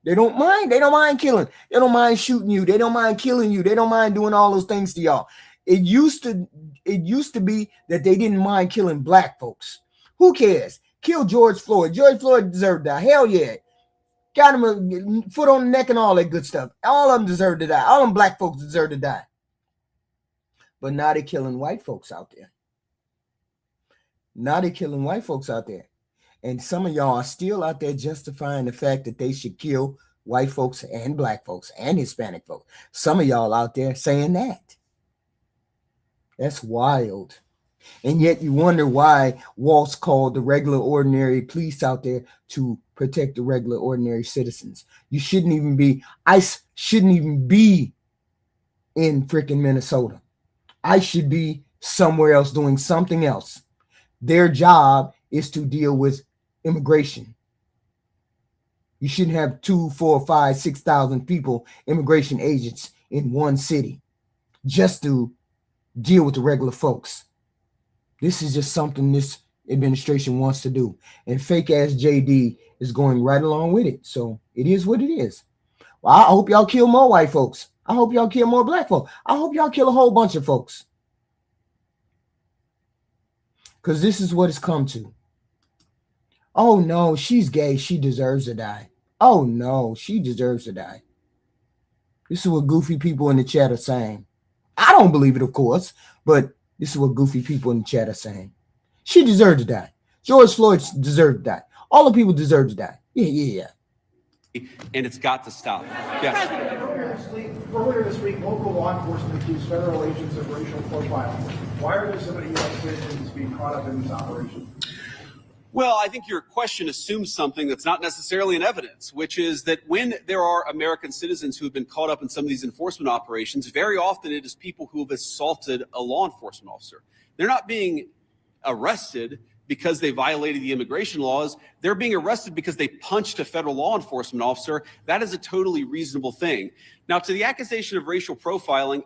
Speaker 1: They don't mind. They don't mind killing. They don't mind shooting you. They don't mind killing you. They don't mind doing all those things to y'all. It used to be that they didn't mind killing black folks. Who cares? Kill George Floyd. George Floyd deserved to die. Hell yeah. Got him a foot on the neck and all that good stuff. All of them deserve to die. All them black folks deserve to die. But now they're killing white folks out there. Now they're killing white folks out there. And some of y'all are still out there justifying the fact that they should kill white folks and black folks and Hispanic folks. Some of y'all out there saying that. That's wild. And yet you wonder why Waltz called the regular, ordinary police out there to protect the regular, ordinary citizens. You shouldn't even be, ICE shouldn't even be in freaking Minnesota. ICE should be somewhere else doing something else. Their job is to deal with immigration. You shouldn't have 2, 4, 5, 6,000 people, immigration agents in one city just to deal with the regular folks. This is just something this administration wants to do. And fake ass JD is going right along with it. So it is what it is. Well, I hope y'all kill more white folks. I hope y'all kill more black folks. I hope y'all kill a whole bunch of folks. Because this is what it's come to. Oh no, she's gay. She deserves to die. Oh no, she deserves to die. This is what goofy people in the chat are saying. I don't believe it, of course, but this is what goofy people in the chat are saying. She deserved to die. George Floyd deserved to die. All the people deserve to die. Yeah.
Speaker 3: And it's got to stop. Yes.
Speaker 10: Earlier this week, local law enforcement accused federal agents of racial profiling. Why are there so many U.S. citizens being caught up in this operation?
Speaker 3: Well, I think your question assumes something that's not necessarily in evidence, which is that when there are American citizens who have been caught up in some of these enforcement operations, very often it is people who have assaulted a law enforcement officer. They're not being arrested because they violated the immigration laws. They're being arrested because they punched a federal law enforcement officer. That is a totally reasonable thing. Now, to the accusation of racial profiling,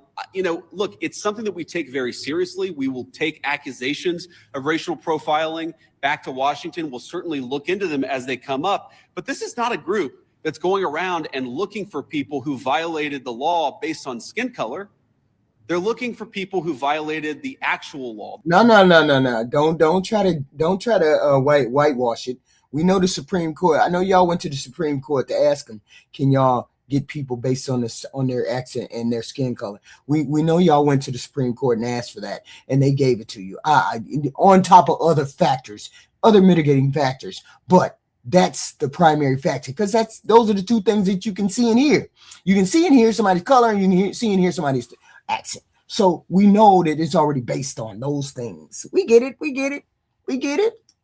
Speaker 3: look, it's something that we take very seriously. We will take accusations of racial profiling back to Washington. We'll certainly look into them as they come up. But this is not a group that's going around and looking for people who violated the law based on skin color. They're looking for people who violated the actual law.
Speaker 1: No. Don't try to whitewash it. We know the Supreme Court. I know y'all went to the Supreme Court to ask them, can y'all get people based on their accent and their skin color? We know y'all went to the Supreme Court and asked for that, and they gave it to you. On top of other factors, other mitigating factors, but that's the primary factor, because those are the two things that you can see and hear. You can see and hear somebody's color, and you can see and hear somebody's accent. So we know that it's already based on those things. We get it.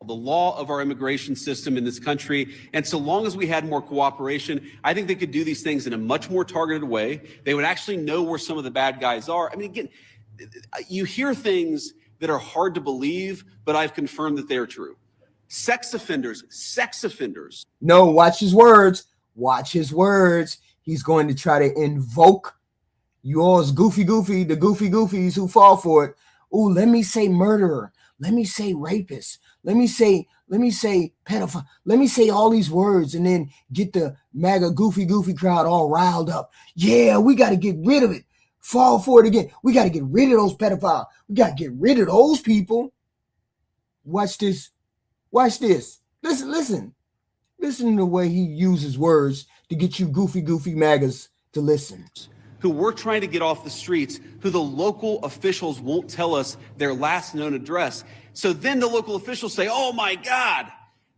Speaker 3: The law of our immigration system in this country. And so long as we had more cooperation, I think they could do these things in a much more targeted way. They would actually know where some of the bad guys are. I mean, again, you hear things that are hard to believe, but I've confirmed that they are true. Sex offenders.
Speaker 1: No, watch his words. He's going to try to invoke yours, the goofy goofies who fall for it. Oh, let me say murderer. Let me say rapist. Let me say pedophile. Let me say all these words and then get the MAGA goofy crowd all riled up. Yeah, we got to get rid of it. Fall for it again. We got to get rid of those pedophiles. We got to get rid of those people. Watch this. Listen to the way he uses words to get you goofy MAGAs to listen.
Speaker 3: Who we're trying to get off the streets, who the local officials won't tell us their last known address. So then the local officials say, oh my God,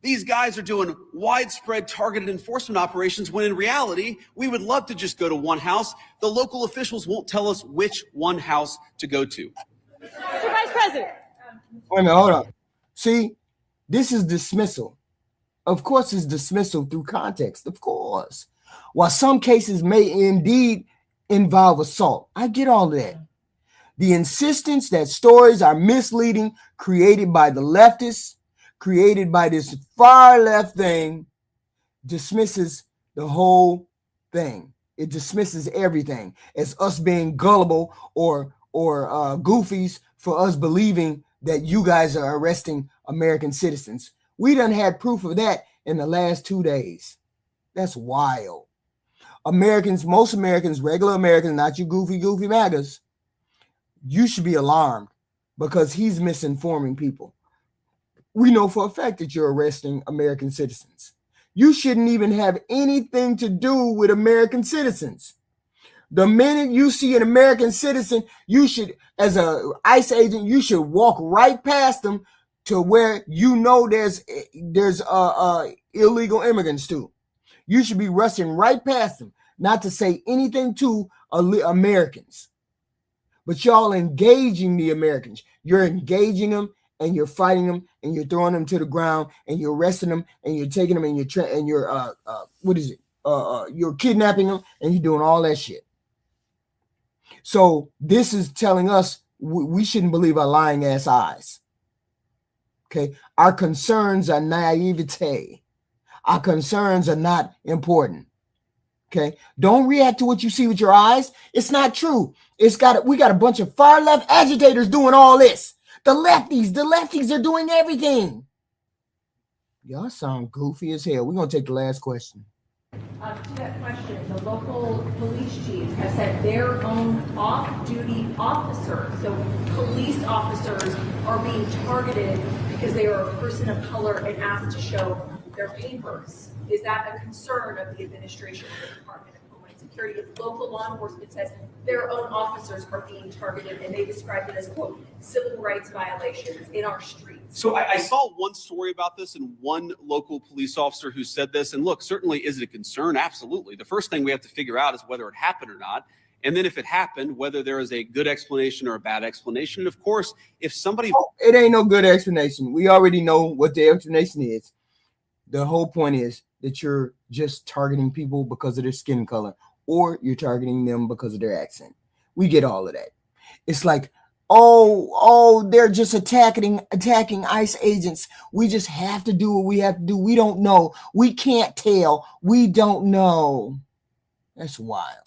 Speaker 3: these guys are doing widespread targeted enforcement operations, when in reality, we would love to just go to one house. The local officials won't tell us which one house to go to.
Speaker 11: Mr. Vice President.
Speaker 1: Wait a minute, hold on. See, this is dismissal. Of course, it's dismissal through context, of course. While some cases may indeed involve assault, I get all that. The insistence that stories are misleading, created by the leftists, created by this far left thing, dismisses the whole thing. It dismisses everything as us being gullible or goofies for us believing that you guys are arresting American citizens. We done had proof of that in the last 2 days. That's wild. Most Americans, regular Americans, not you goofy MAGAs, you should be alarmed because he's misinforming people. We know for a fact that you're arresting American citizens. You shouldn't even have anything to do with American citizens. The minute you see an American citizen, you should, as an ICE agent, you should walk right past them to where you know there's illegal immigrants too. You should be rushing right past them, not to say anything to Americans. But y'all engaging the Americans. You're engaging them, and you're fighting them, and you're throwing them to the ground, and you're arresting them, and you're taking them, and you're kidnapping them, and you're doing all that shit. So this is telling us we shouldn't believe our lying ass eyes. Okay. Our concerns are naivete. Our concerns are not important. Okay. Don't react to what you see with your eyes. It's not true. We got a bunch of far left agitators doing all this. The lefties are doing everything. Y'all sound goofy as hell. We're going to take the last question.
Speaker 12: To that question, the local police chiefs have said their own off-duty officers, so police officers, are being targeted because they are a person of color and asked to show their papers. Is that a concern of the administration of the Department of Homeland Security? If local law enforcement says their own officers are being targeted and they describe it as, quote, civil rights violations in our streets.
Speaker 3: So I saw one story about this and one local police officer who said this. And look, certainly is it a concern? Absolutely. The first thing we have to figure out is whether it happened or not. And then if it happened, whether there is a good explanation or a bad explanation. And of course, if somebody...
Speaker 1: It ain't no good explanation. We already know what the explanation is. The whole point is that you're just targeting people because of their skin color, or you're targeting them because of their accent. We get all of that. It's like, oh, they're just attacking ICE agents. We just have to do what we have to do. We don't know. We can't tell. We don't know. That's wild.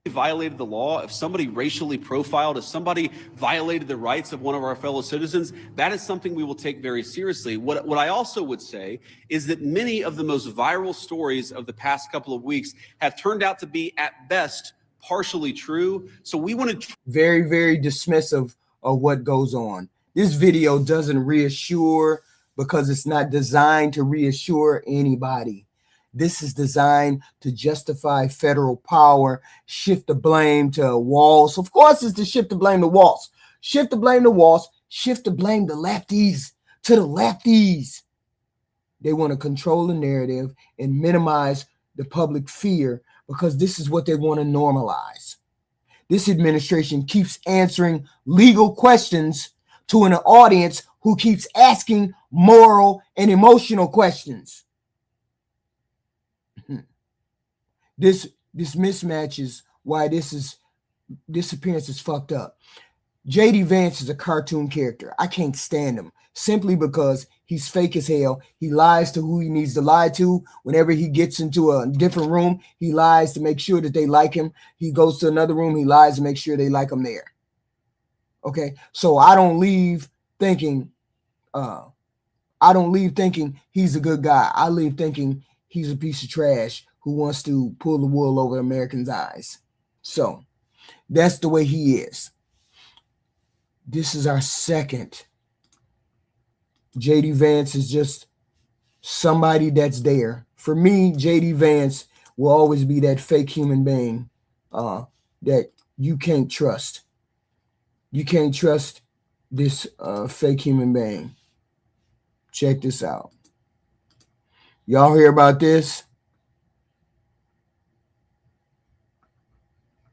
Speaker 3: Violated the law, if somebody racially profiled, if somebody violated the rights of one of our fellow citizens, that is something we will take very seriously. What I also would say is that many of the most viral stories of the past couple of weeks have turned out to be, at best, partially true. So we want to...
Speaker 1: Very, very dismissive of what goes on. This video doesn't reassure because it's not designed to reassure anybody. This is designed to justify federal power, shift the blame to walls. Of course, it's to shift the blame to walls. Shift the blame to walls, shift the blame to lefties, to the lefties. They want to control the narrative and minimize the public fear because this is what they want to normalize. This administration keeps answering legal questions to an audience who keeps asking moral and emotional questions. This mismatch is why this appearance is fucked up. JD Vance is a cartoon character. I can't stand him simply because he's fake as hell. He lies to who he needs to lie to. Whenever he gets into a different room, he lies to make sure that they like him. He goes to another room, he lies to make sure they like him there. Okay, so I don't leave thinking he's a good guy. I leave thinking he's a piece of trash who wants to pull the wool over Americans' eyes. So that's the way he is. This is our second. JD Vance is just somebody that's there. For me, JD Vance will always be that fake human being that you can't trust. You can't trust this fake human being. Check this out. Y'all hear about this?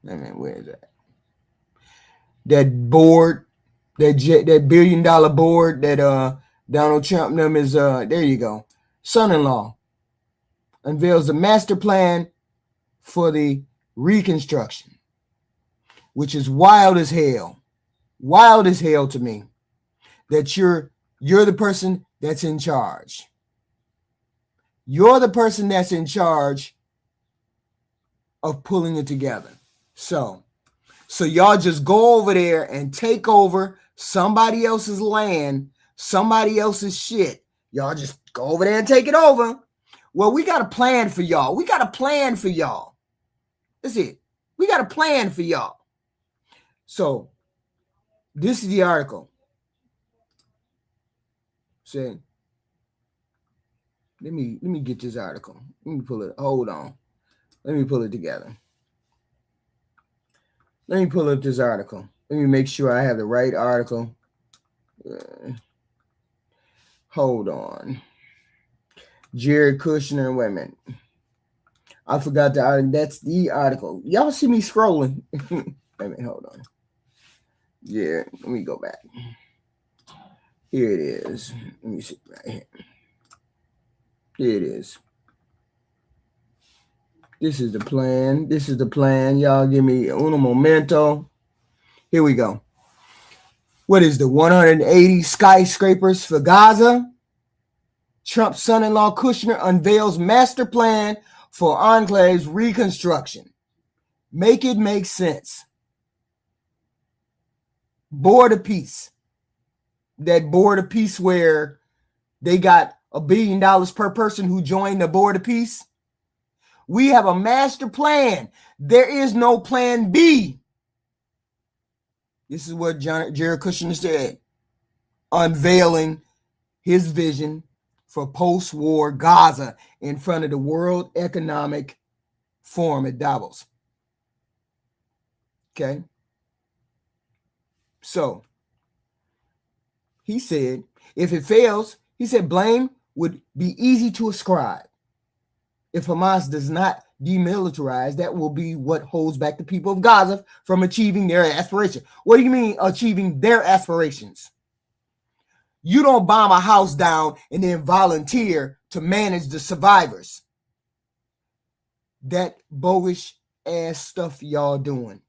Speaker 1: Where is that? That board, that $1 billion board that Donald Trump them is there you go. Son-in-law unveils a master plan for the reconstruction, which is wild as hell. Wild as hell to me. That you're the person that's in charge. You're the person that's in charge of pulling it together. So y'all just go over there and take over somebody else's land, somebody else's shit. Y'all just go over there and take it over. Well, we got a plan for y'all. We got a plan for y'all. That's it. We got a plan for y'all. So this is the article. See, let me get this article. Let me pull it. Hold on. Let me pull it together. Let me pull up this article. Let me make sure I have the right article. Hold on. Jared Kushner. Wait a minute. I forgot the article. That's the article. Y'all see me scrolling. Wait a minute. Hold on. Yeah. Let me go back. Here it is. Let me see right here. Here it is. This is the plan. This is the plan. Y'all give me uno momento. Here we go. What is the 180 skyscrapers for Gaza? Trump's son-in-law Kushner unveils master plan for enclave's reconstruction. Make it make sense. Board of Peace. That Board of Peace where they got $1 billion per person who joined the Board of Peace. We have a master plan. There is no plan B. This is what Jared Kushner said, unveiling his vision for post-war Gaza in front of the World Economic Forum at Davos. Okay. So he said, if it fails, he said blame would be easy to ascribe. If Hamas does not demilitarize, that will be what holds back the people of Gaza from achieving their aspirations. What do you mean achieving their aspirations? You don't bomb a house down and then volunteer to manage the survivors. That bogus ass stuff y'all doing.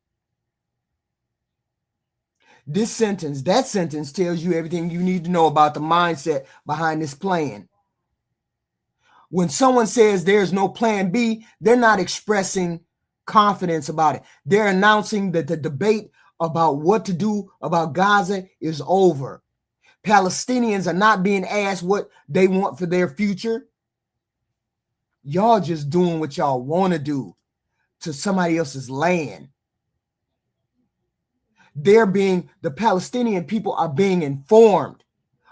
Speaker 1: That sentence tells you everything you need to know about the mindset behind this plan. When someone says there's no plan B, they're not expressing confidence about it. They're announcing that the debate about what to do about Gaza is over. Palestinians are not being asked what they want for their future. Y'all just doing what y'all want to do to somebody else's land. The Palestinian people are being informed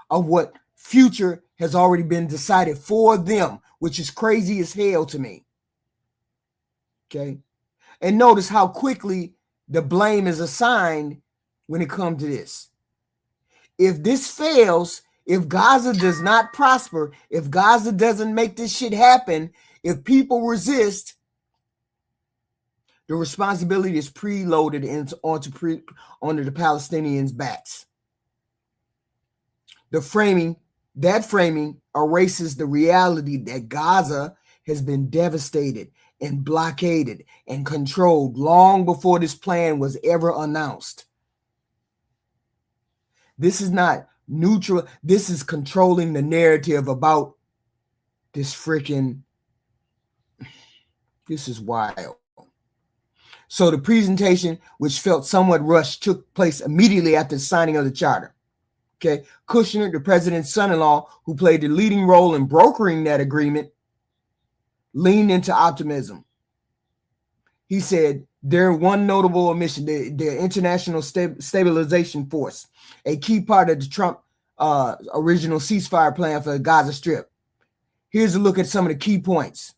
Speaker 1: of what future has already been decided for them, which is crazy as hell to me. Okay. And notice how quickly the blame is assigned when it comes to this. If this fails, if Gaza does not prosper, if Gaza doesn't make this shit happen, if people resist, the responsibility is preloaded onto the Palestinians' backs. That framing erases the reality that Gaza has been devastated and blockaded and controlled long before this plan was ever announced. This is not neutral. This is controlling the narrative about this freaking. This is wild. So the presentation, which felt somewhat rushed, took place immediately after the signing of the charter. Okay, Kushner, the president's son-in-law, who played the leading role in brokering that agreement, leaned into optimism. He said, "There's one notable omission: the International Stabilization Force, a key part of the Trump original ceasefire plan for the Gaza Strip. Here's a look at some of the key points."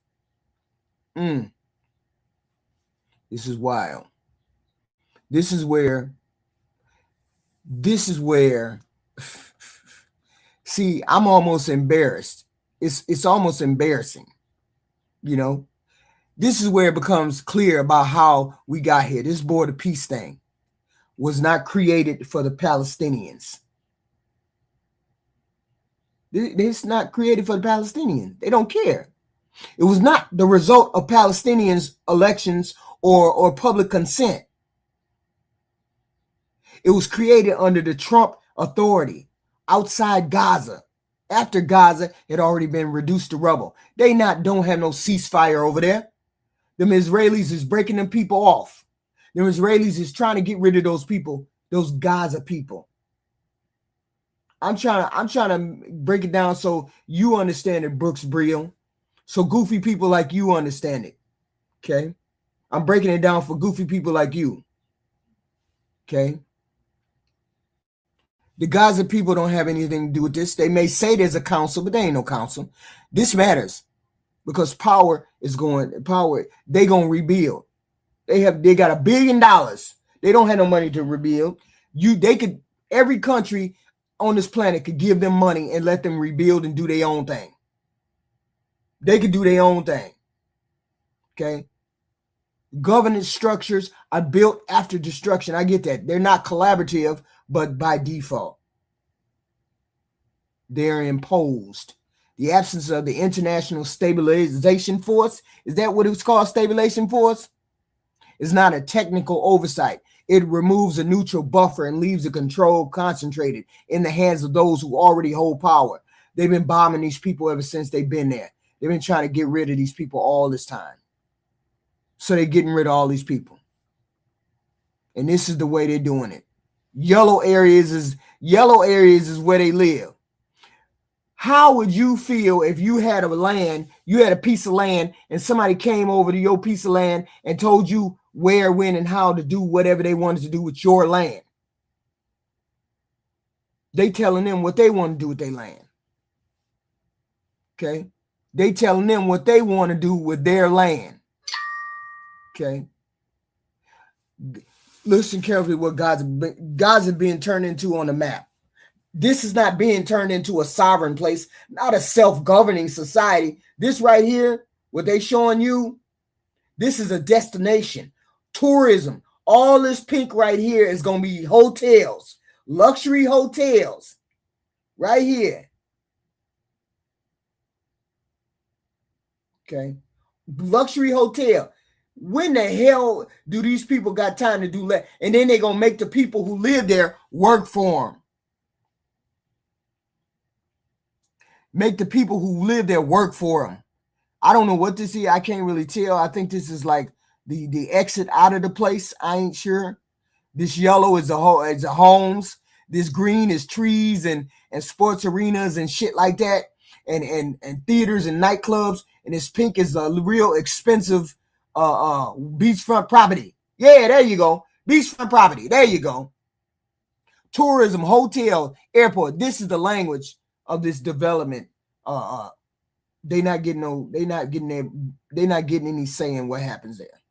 Speaker 1: This is wild. This is where see, I'm almost embarrassed. It's almost embarrassing. You know, this is where it becomes clear about how we got here. This Board of Peace thing was not created for the Palestinians. It's not created for the Palestinians. They don't care. It was not the result of Palestinians' elections or public consent. It was created under the Trump authority outside Gaza, after Gaza had already been reduced to rubble. They don't have no ceasefire over there. Them Israelis is breaking them people off. Them Israelis is trying to get rid of those people, those Gaza people. I'm trying to break it down so you understand it, Brooks Briel. So goofy people like you understand it. Okay? I'm breaking it down for goofy people like you. Okay? The Gaza people don't have anything to do with this. They may say there's a council, but there ain't no council. This matters because they gonna rebuild. They got $1 billion. They don't have no money to rebuild. Every country on this planet could give them money and let them rebuild and do their own thing. They could do their own thing. Okay? Governance structures are built after destruction. I get that. They're not collaborative, but by default. They're imposed. The absence of the International Stabilization Force, is that what it's called, Stabilization Force? It's not a technical oversight. It removes a neutral buffer and leaves the control concentrated in the hands of those who already hold power. They've been bombing these people ever since they've been there. They've been trying to get rid of these people all this time. So they're getting rid of all these people. And this is the way they're doing it. Yellow areas is where they live. How would you feel if you had a piece of land, and somebody came over to your piece of land and told you where, when, and how to do whatever they wanted to do with your land? They telling them what they want to do with their land. Okay? They telling them what they want to do with their land. Okay? Listen carefully what Gaza being turned into on the map. This is not being turned into a sovereign place, not a self-governing society. This right here, what they showing you, this is a destination. Tourism. All this pink right here is going to be hotels, luxury hotels, right here. Okay. Luxury hotel. When the hell do these people got time to do that? And then they're going to make the people who live there work for them. Make the people who live there work for them. I don't know what this is. I can't really tell. I think this is like the exit out of the place. I ain't sure. This yellow is the homes. This green is trees and sports arenas and shit like that. And theaters and nightclubs. And this pink is a real expensive beachfront property. Yeah, there you go. Beachfront property. There you go. Tourism, hotel, airport. This is the language of this development. They're not getting any say in what happens there.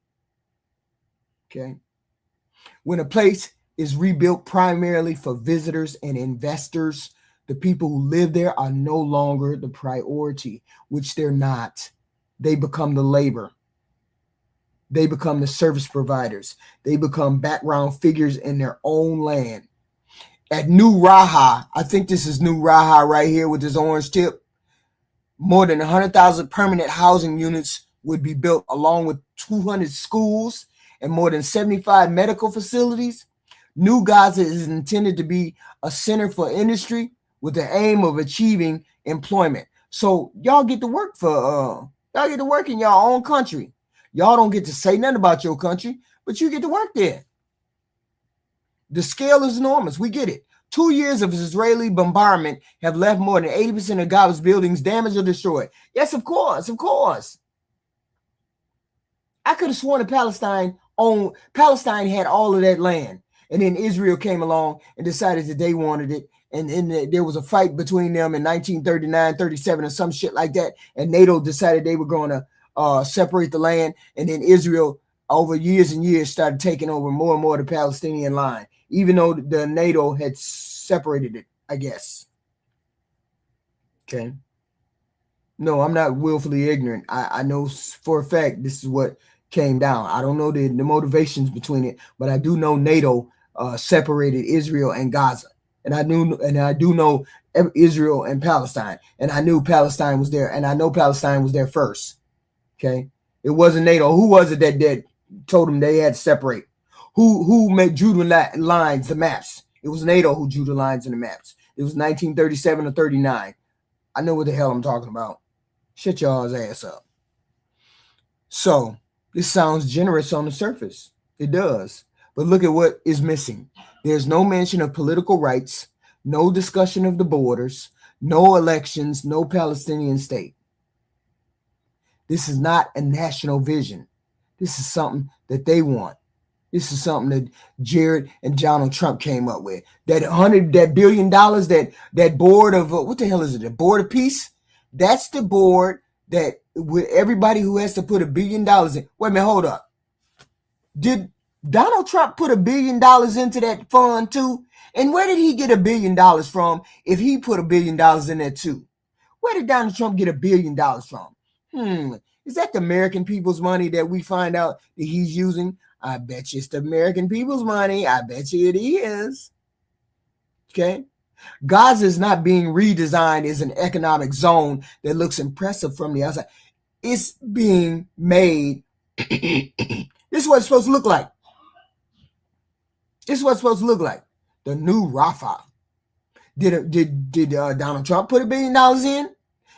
Speaker 1: Okay. When a place is rebuilt primarily for visitors and investors, the people who live there are no longer the priority, which they're not. They become the labor. They become the service providers. They become background figures in their own land. At New Raha, I think this is New Raha right here with this orange tip, more than 100,000 permanent housing units would be built, along with 200 schools and more than 75 medical facilities. New Gaza is intended to be a center for industry with the aim of achieving employment. So y'all get to work in your own country. Y'all don't get to say nothing about your country, but you get to work there. The scale is enormous. We get it. 2 years of Israeli bombardment have left more than 80% of Gaza's buildings damaged or destroyed. Yes, of course, of course. I could have sworn that Palestine had all of that land, and then Israel came along and decided that they wanted it, and there was a fight between them in 1939, 37, or some shit like that, and NATO decided they were going to separate the land, and then Israel, over years and years, started taking over more and more of the Palestinian line, even though the NATO had separated it, I guess. Okay. No, I'm not willfully ignorant. I know for a fact this is what came down. I don't know the motivations between it, but I do know NATO separated Israel and Gaza. And I do know Israel and Palestine. And I knew Palestine was there. And I know Palestine was there first. Okay. It wasn't NATO. Who was it that told them they had to separate? Who drew the lines, the maps? It was NATO who drew the lines and the maps. It was 1937 or 39. I know what the hell I'm talking about. Shut y'all's ass up. So this sounds generous on the surface. It does. But look at what is missing. There's no mention of political rights, no discussion of the borders, no elections, no Palestinian state. This is not a national vision. This is something that they want. This is something that Jared and Donald Trump came up with. That $100 billion, that board of what the hell is it? The board of peace. That's the board that with everybody who has to put $1 billion in. Wait a minute, hold up. Did Donald Trump put $1 billion into that fund too? And where did he get $1 billion from if he put $1 billion in there too? Where did Donald Trump get $1 billion from? Is that the American people's money that we find out that he's using? I bet you it's the American people's money. I bet you it is. Okay. Gaza is not being redesigned as an economic zone that looks impressive from the outside. It's being made. This is what it's supposed to look like. This is what it's supposed to look like. The new Rafah. Did Donald Trump put $1 billion in?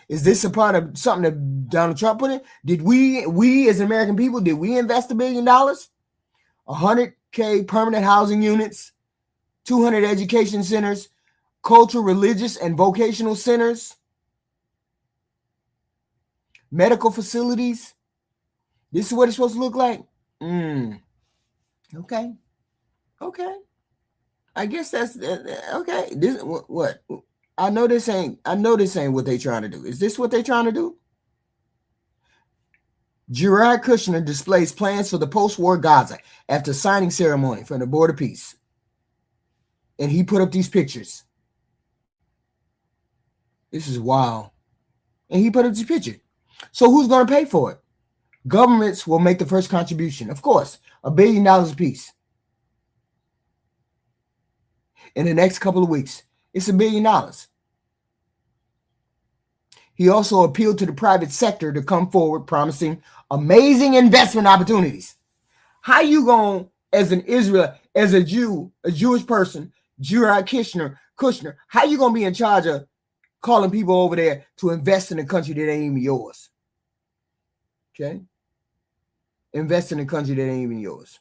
Speaker 1: Is this a part of something that Donald Trump put in? Did we as American people, did we invest $1 billion? 100K permanent housing units, 200 education centers, cultural, religious, and vocational centers, medical facilities. This is what it's supposed to look like. Okay. I guess that's okay. This what I know. This ain't what they trying to do. Is this what they trying to do? Jared Kushner displays plans for the post-war Gaza after signing ceremony for the Board of Peace, and he put up these pictures. This is wild, and he put up this picture. So who's going to pay for it? Governments will make the first contribution, of course, $1 billion apiece. In the next couple of weeks, it's $1 billion. He also appealed to the private sector to come forward, promising amazing investment opportunities. How you going, as an Israel, as a Jew, a Jewish person, Jared Kushner, how you going to be in charge of calling people over there to invest in a country that ain't even yours? Okay? Invest in a country that ain't even yours.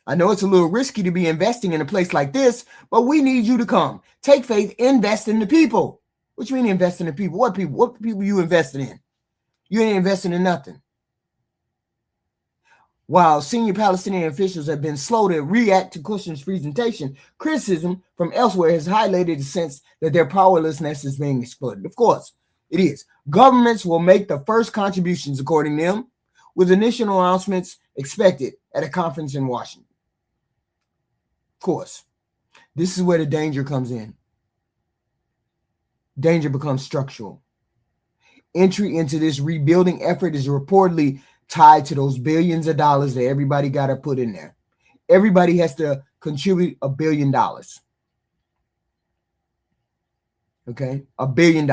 Speaker 1: I know it's a little risky to be investing in a place like this, but we need you to come. Take faith, invest in the people. What you mean invest in the people? What people? What people you investing in? You ain't investing in nothing. While senior Palestinian officials have been slow to react to Kushner's presentation, criticism from elsewhere has highlighted the sense that their powerlessness is being exploited. Of course, it is. Governments will make the first contributions, according to them, with initial announcements expected at a conference in Washington. Of course, this is where the danger comes in. Danger becomes structural. Entry into this rebuilding effort is reportedly tied to those billions of dollars that everybody got to put in there. Everybody has to contribute $1 billion. Okay, $1 billion.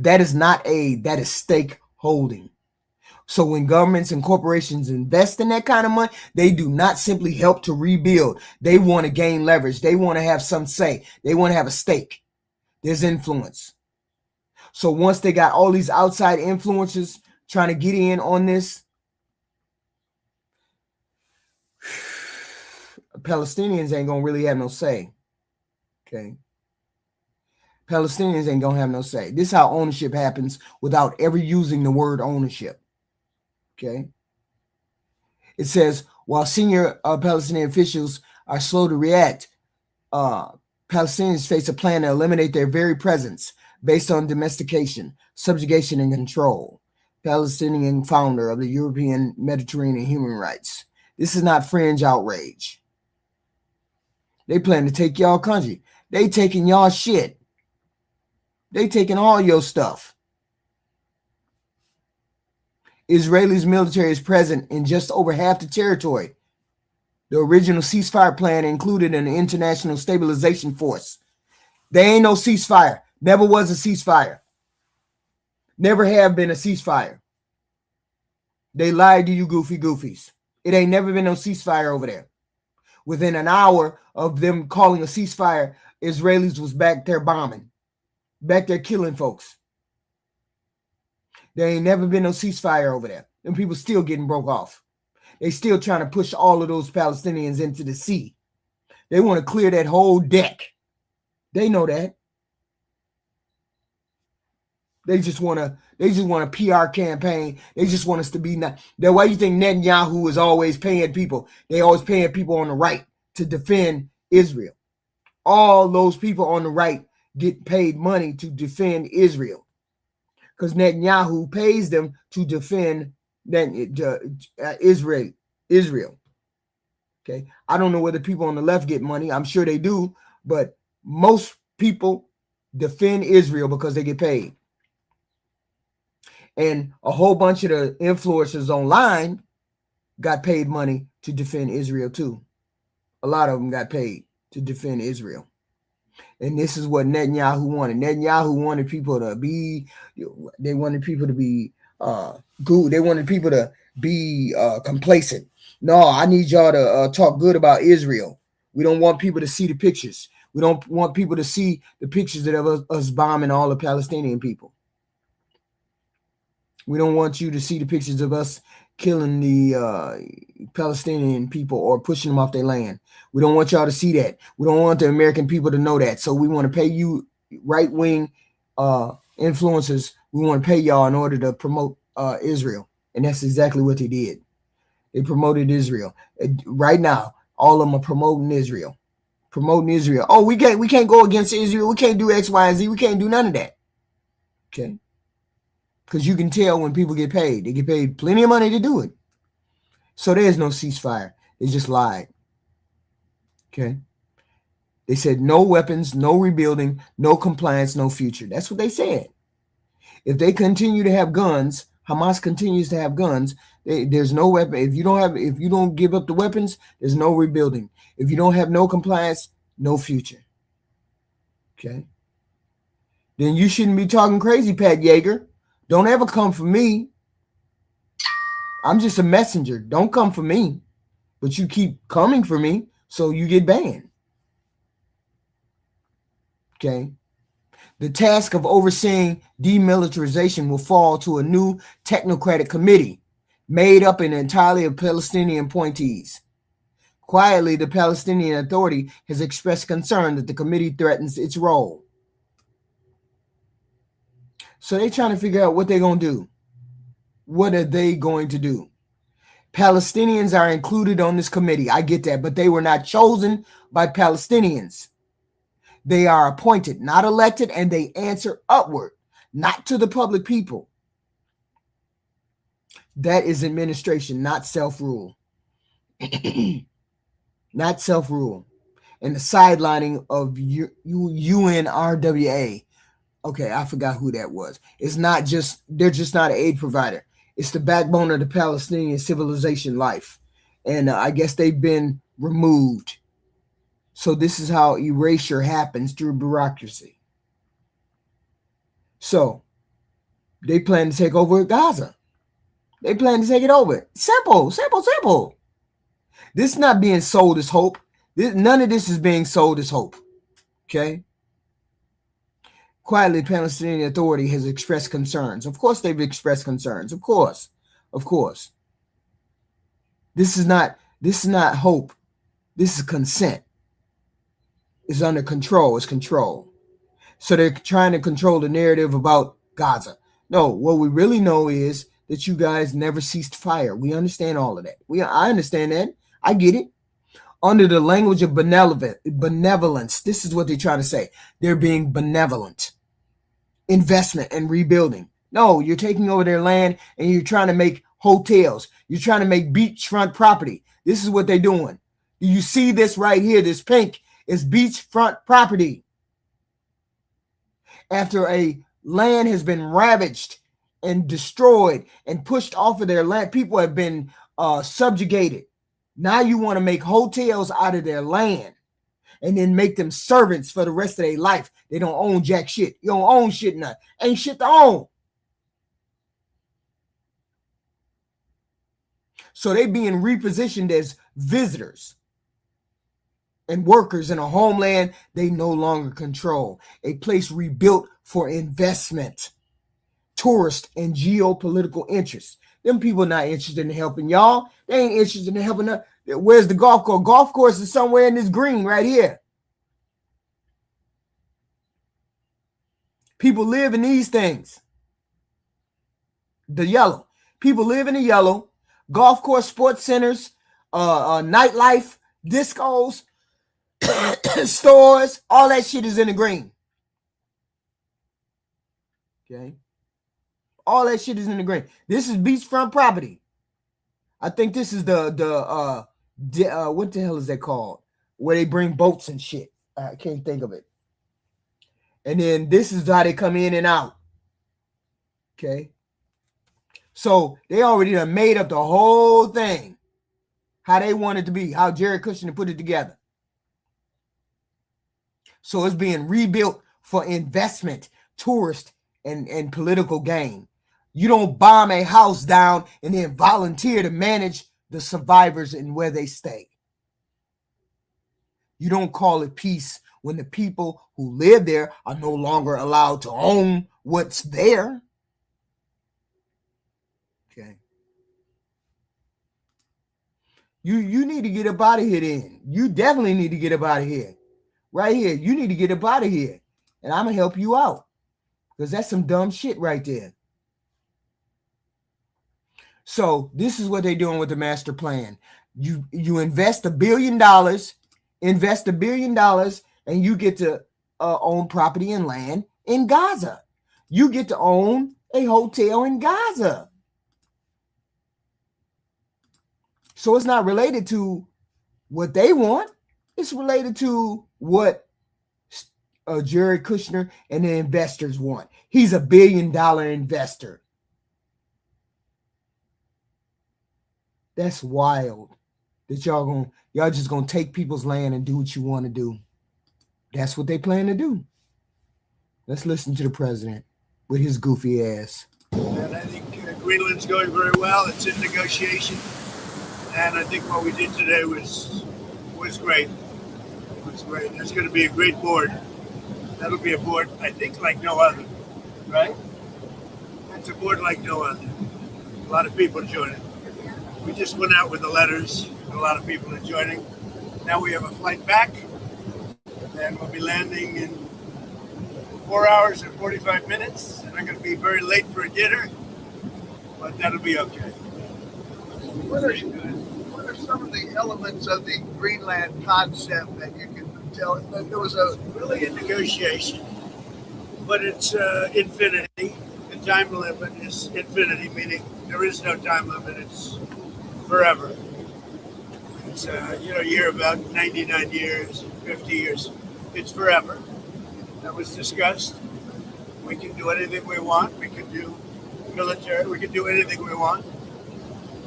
Speaker 1: That is not aid, that is stakeholding. So when governments and corporations invest in that kind of money, they do not simply help to rebuild. They want to gain leverage. They want to have some say. They want to have a stake. There's influence. So once they got all these outside influencers trying to get in on this, Palestinians ain't going to really have no say. Okay. Palestinians ain't going to have no say. This is how ownership happens without ever using the word ownership. Okay. It says, while senior Palestinian officials are slow to react, Palestinians face a plan to eliminate their very presence based on domestication, subjugation, and control. Palestinian founder of the European Mediterranean Human Rights. This is not fringe outrage. They plan to take y'all country. They taking y'all shit. They taking all your stuff. Israel's military is present in just over half the territory. The original ceasefire plan included an international stabilization force. There ain't no ceasefire. Never was a ceasefire. Never have been a ceasefire. They lied to you goofy goofies. It ain't never been no ceasefire over there. Within an hour of them calling a ceasefire, Israelis was back there bombing. Back there killing folks. There ain't never been no ceasefire over there. And people still getting broke off. They still trying to push all of those Palestinians into the sea. They want to clear that whole deck. They know that. They just want a PR campaign. They just want us to be not. That's why you think Netanyahu is always paying people. They always paying people on the right to defend Israel. All those people on the right get paid money to defend Israel. Because Netanyahu pays them to defend Israel. Okay. I don't know whether people on the left get money. I'm sure they do. But most people defend Israel because they get paid. And a whole bunch of the influencers online got paid money to defend Israel too. A lot of them got paid to defend Israel. And this is what Netanyahu wanted. Netanyahu wanted people to be, they wanted people to be good. They wanted people to be complacent. No, I need y'all to talk good about Israel. We don't want people to see the pictures. We don't want people to see the pictures of us bombing all the Palestinian people. We don't want you to see the pictures of us killing the Palestinian people or pushing them off their land. We don't want y'all to see that. We don't want the American people to know that. So we want to pay you right-wing influencers. We want to pay y'all in order to promote Israel. And that's exactly what they did. They promoted Israel. Right now, all of them are promoting Israel. Promoting Israel. Oh, we can't go against Israel. We can't do X, Y, and Z. We can't do none of that. Okay. Because you can tell when people get paid. They get paid plenty of money to do it. So there's no ceasefire. They just lied. Okay. They said no weapons, no rebuilding, no compliance, no future. That's what they said. If they continue to have guns, Hamas continues to have guns, there's no weapon. If you don't give up the weapons, there's no rebuilding. If you don't have no compliance, no future. Okay. Then you shouldn't be talking crazy, Pat Yeager. Don't ever come for me. I'm just a messenger. Don't come for me. But you keep coming for me, so you get banned. Okay. The task of overseeing demilitarization will fall to a new technocratic committee made up entirely of Palestinian appointees. Quietly, the Palestinian Authority has expressed concern that the committee threatens its role. So they're trying to figure out what they're going to do. What are they going to do? Palestinians are included on this committee. I get that, but they were not chosen by Palestinians. They are appointed, not elected, and they answer upward, not to the public people. That is administration, not self-rule. Not self-rule. And the sidelining of UNRWA. Okay, I forgot who that was. It's not just, they're just not an aid provider. It's the backbone of the Palestinian civilization life. And I guess they've been removed. So this is how erasure happens through bureaucracy. So they plan to take over Gaza. They plan to take it over. Simple, simple, simple. This is not being sold as hope. None of this is being sold as hope. Okay? Quietly, Palestinian Authority has expressed concerns. Of course, they've expressed concerns. Of course. Of course. This is not hope. This is consent. It's under control. It's control. So they're trying to control the narrative about Gaza. No, what we really know is that you guys never ceased fire. We understand all of that. I understand that. I get it. Under the language of benevolence, this is what they're trying to say. They're being benevolent. Investment and rebuilding. No, you're taking over their land and you're trying to make hotels. You're trying to make beachfront property. This is what they're doing. You see this right here, this pink is beachfront property. After a land has been ravaged and destroyed and pushed off of their land, people have been subjugated. Now you want to make hotels out of their land and then make them servants for the rest of their life. They don't own jack shit. You don't own shit nothing. Ain't shit to own. So they being repositioned as visitors and workers in a homeland they no longer control. A place rebuilt for investment, tourist, and geopolitical interests. Them people not interested in helping y'all. They ain't interested in helping us. Where's the golf course? Golf course is somewhere in this green right here. People live in these things. The yellow. People live in the yellow. Golf course, sports centers, nightlife, discos, stores, all that shit is in the green. Okay. All that shit is in the green. This is beachfront property. I think this is the what the hell is that called? Where they bring boats and shit. I can't think of it. And then this is how they come in and out. Okay. So they already done made up the whole thing. How they want it to be. How Jared Kushner put it together. So it's being rebuilt for investment, tourist, and political gain. You don't bomb a house down and then volunteer to manage the survivors and where they stay. You don't call it peace when the people who live there are no longer allowed to own what's there. Okay. You need to get up out of here then. You definitely need to get up out of here. Right here. You need to get up out of here. And I'm going to help you out. Because that's some dumb shit right there. So this is what they're doing with the master plan. You invest $1 billion, and you get to own property and land in Gaza. You get to own a hotel in Gaza. So it's not related to what they want. It's related to what Jared Kushner and the investors want. He's $1 billion investor. That's wild. That y'all just gonna take people's land and do what you want to do. That's what they plan to do. Let's listen to the president with his goofy ass.
Speaker 13: And I think Greenland's going very well. It's in negotiation. And I think what we did today was great. It was great. It's going to be a great board. That'll be a board, I think, like no other, right? It's a board like no other. A lot of people joining. We just went out with the letters, and a lot of people are joining. Now we have a flight back, and we'll be landing in 4 hours and 45 minutes. And I'm going to be very late for a dinner, but that'll be okay.
Speaker 14: What are some of the elements of the Greenland concept that you can tell? There was
Speaker 13: really a negotiation, but it's infinity. The time limit is infinity, meaning there is no time limit. It's forever. It's you hear about 99 years, 50 years. It's forever. That was discussed. We can do anything we want. We can do military. We can do anything we want.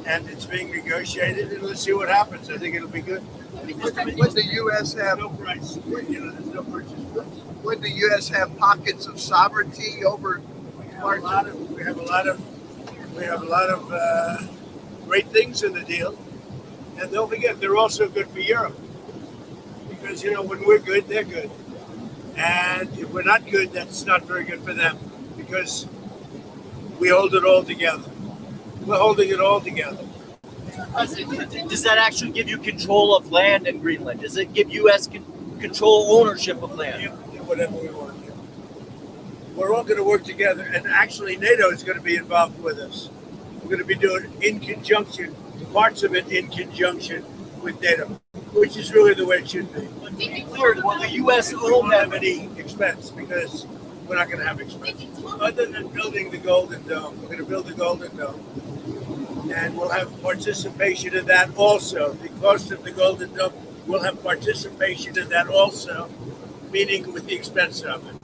Speaker 13: And it's being negotiated, and let's see what happens. I think it'll be good.
Speaker 14: Would the U.S. have
Speaker 13: no price? There's no purchase price.
Speaker 14: Would the U.S. have pockets of sovereignty over parts?
Speaker 13: We have a lot of great things in the deal, and don't forget they're also good for Europe because when we're good, they're good, and if we're not good, that's not very good for them because we hold it all together. We're holding it all together.
Speaker 15: Does that actually give you control of land in Greenland? Does it give U.S. control ownership of land?
Speaker 13: Yeah, whatever we want. Yeah. We're all going to work together, and actually NATO is going to be involved with us. We're going to be doing in conjunction, parts of it in conjunction with NATO, which is really the way it should be.
Speaker 15: To be clear, will the U.S.
Speaker 13: We won't have any expense because we're not going to have expense. Other than building the Golden Dome, we're going to build the Golden Dome. And we'll have participation in that also. The cost of the Golden Dome, we'll have participation in that also, meaning with the expense of it.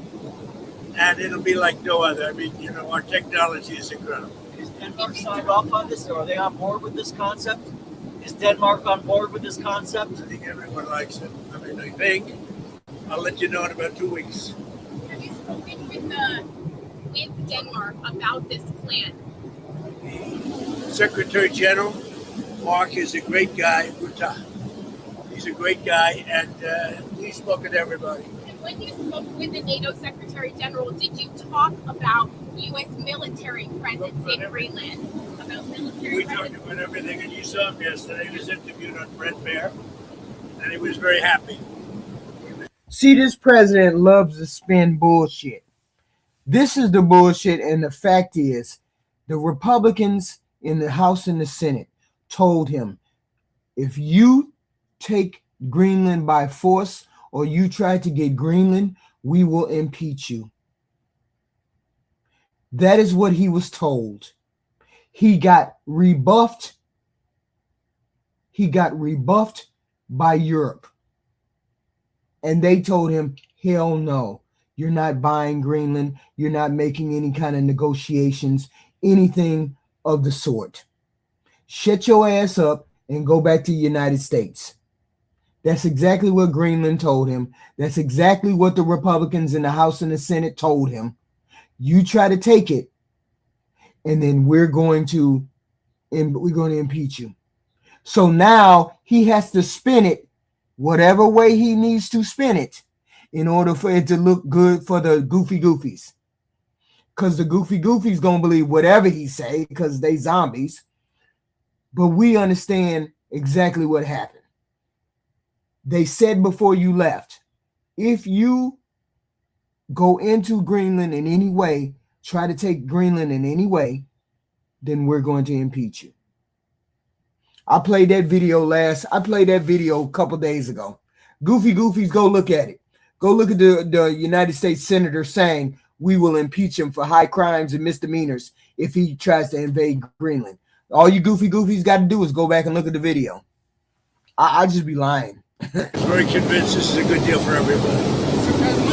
Speaker 13: And it'll be like no other. I mean, our technology is incredible.
Speaker 15: Is Denmark signed off on this, or are they on board with this concept? Is Denmark on board with this concept?
Speaker 13: I think everyone likes it. I mean, I think. I'll let you know in about 2 weeks.
Speaker 9: Have you spoken with Denmark about this plan?
Speaker 13: Secretary General Mark is a great guy. He's a great guy, and he's spoken to everybody.
Speaker 9: And when you spoke with the NATO Secretary General, did you talk about U.S. military presence in Greenland? About military
Speaker 13: We
Speaker 9: presence?
Speaker 13: talked about everything, and you saw him yesterday. He was interviewed on Brett Bear, and he was very happy.
Speaker 1: See, this president loves to spin bullshit. This is the bullshit, and the fact is, the Republicans in the House and the Senate told him, if you take Greenland by force or you try to get Greenland, we will impeach you. That is what he was told. He got rebuffed. He got rebuffed by Europe. And they told him, hell no. You're not buying Greenland. You're not making any kind of negotiations, anything of the sort. Shut your ass up and go back to the United States. That's exactly what Greenland told him. That's exactly what the Republicans in the House and the Senate told him. You try to take it, and then we're going to impeach you. So now he has to spin it whatever way he needs to spin it in order for it to look good for the goofy goofies. Because the goofy goofies gonna believe whatever he say because they zombies. But we understand exactly what happened. They said before you left, if you go into Greenland in any way, try to take Greenland in any way, then we're going to impeach you. I played that video a couple days ago. Goofy goofies, go look at it. Go look at the United States Senator saying we will impeach him for high crimes and misdemeanors if he tries to invade Greenland. All you goofy goofies got to do is go back and look at the video. I just be lying.
Speaker 13: Very convinced this is a good deal for everybody.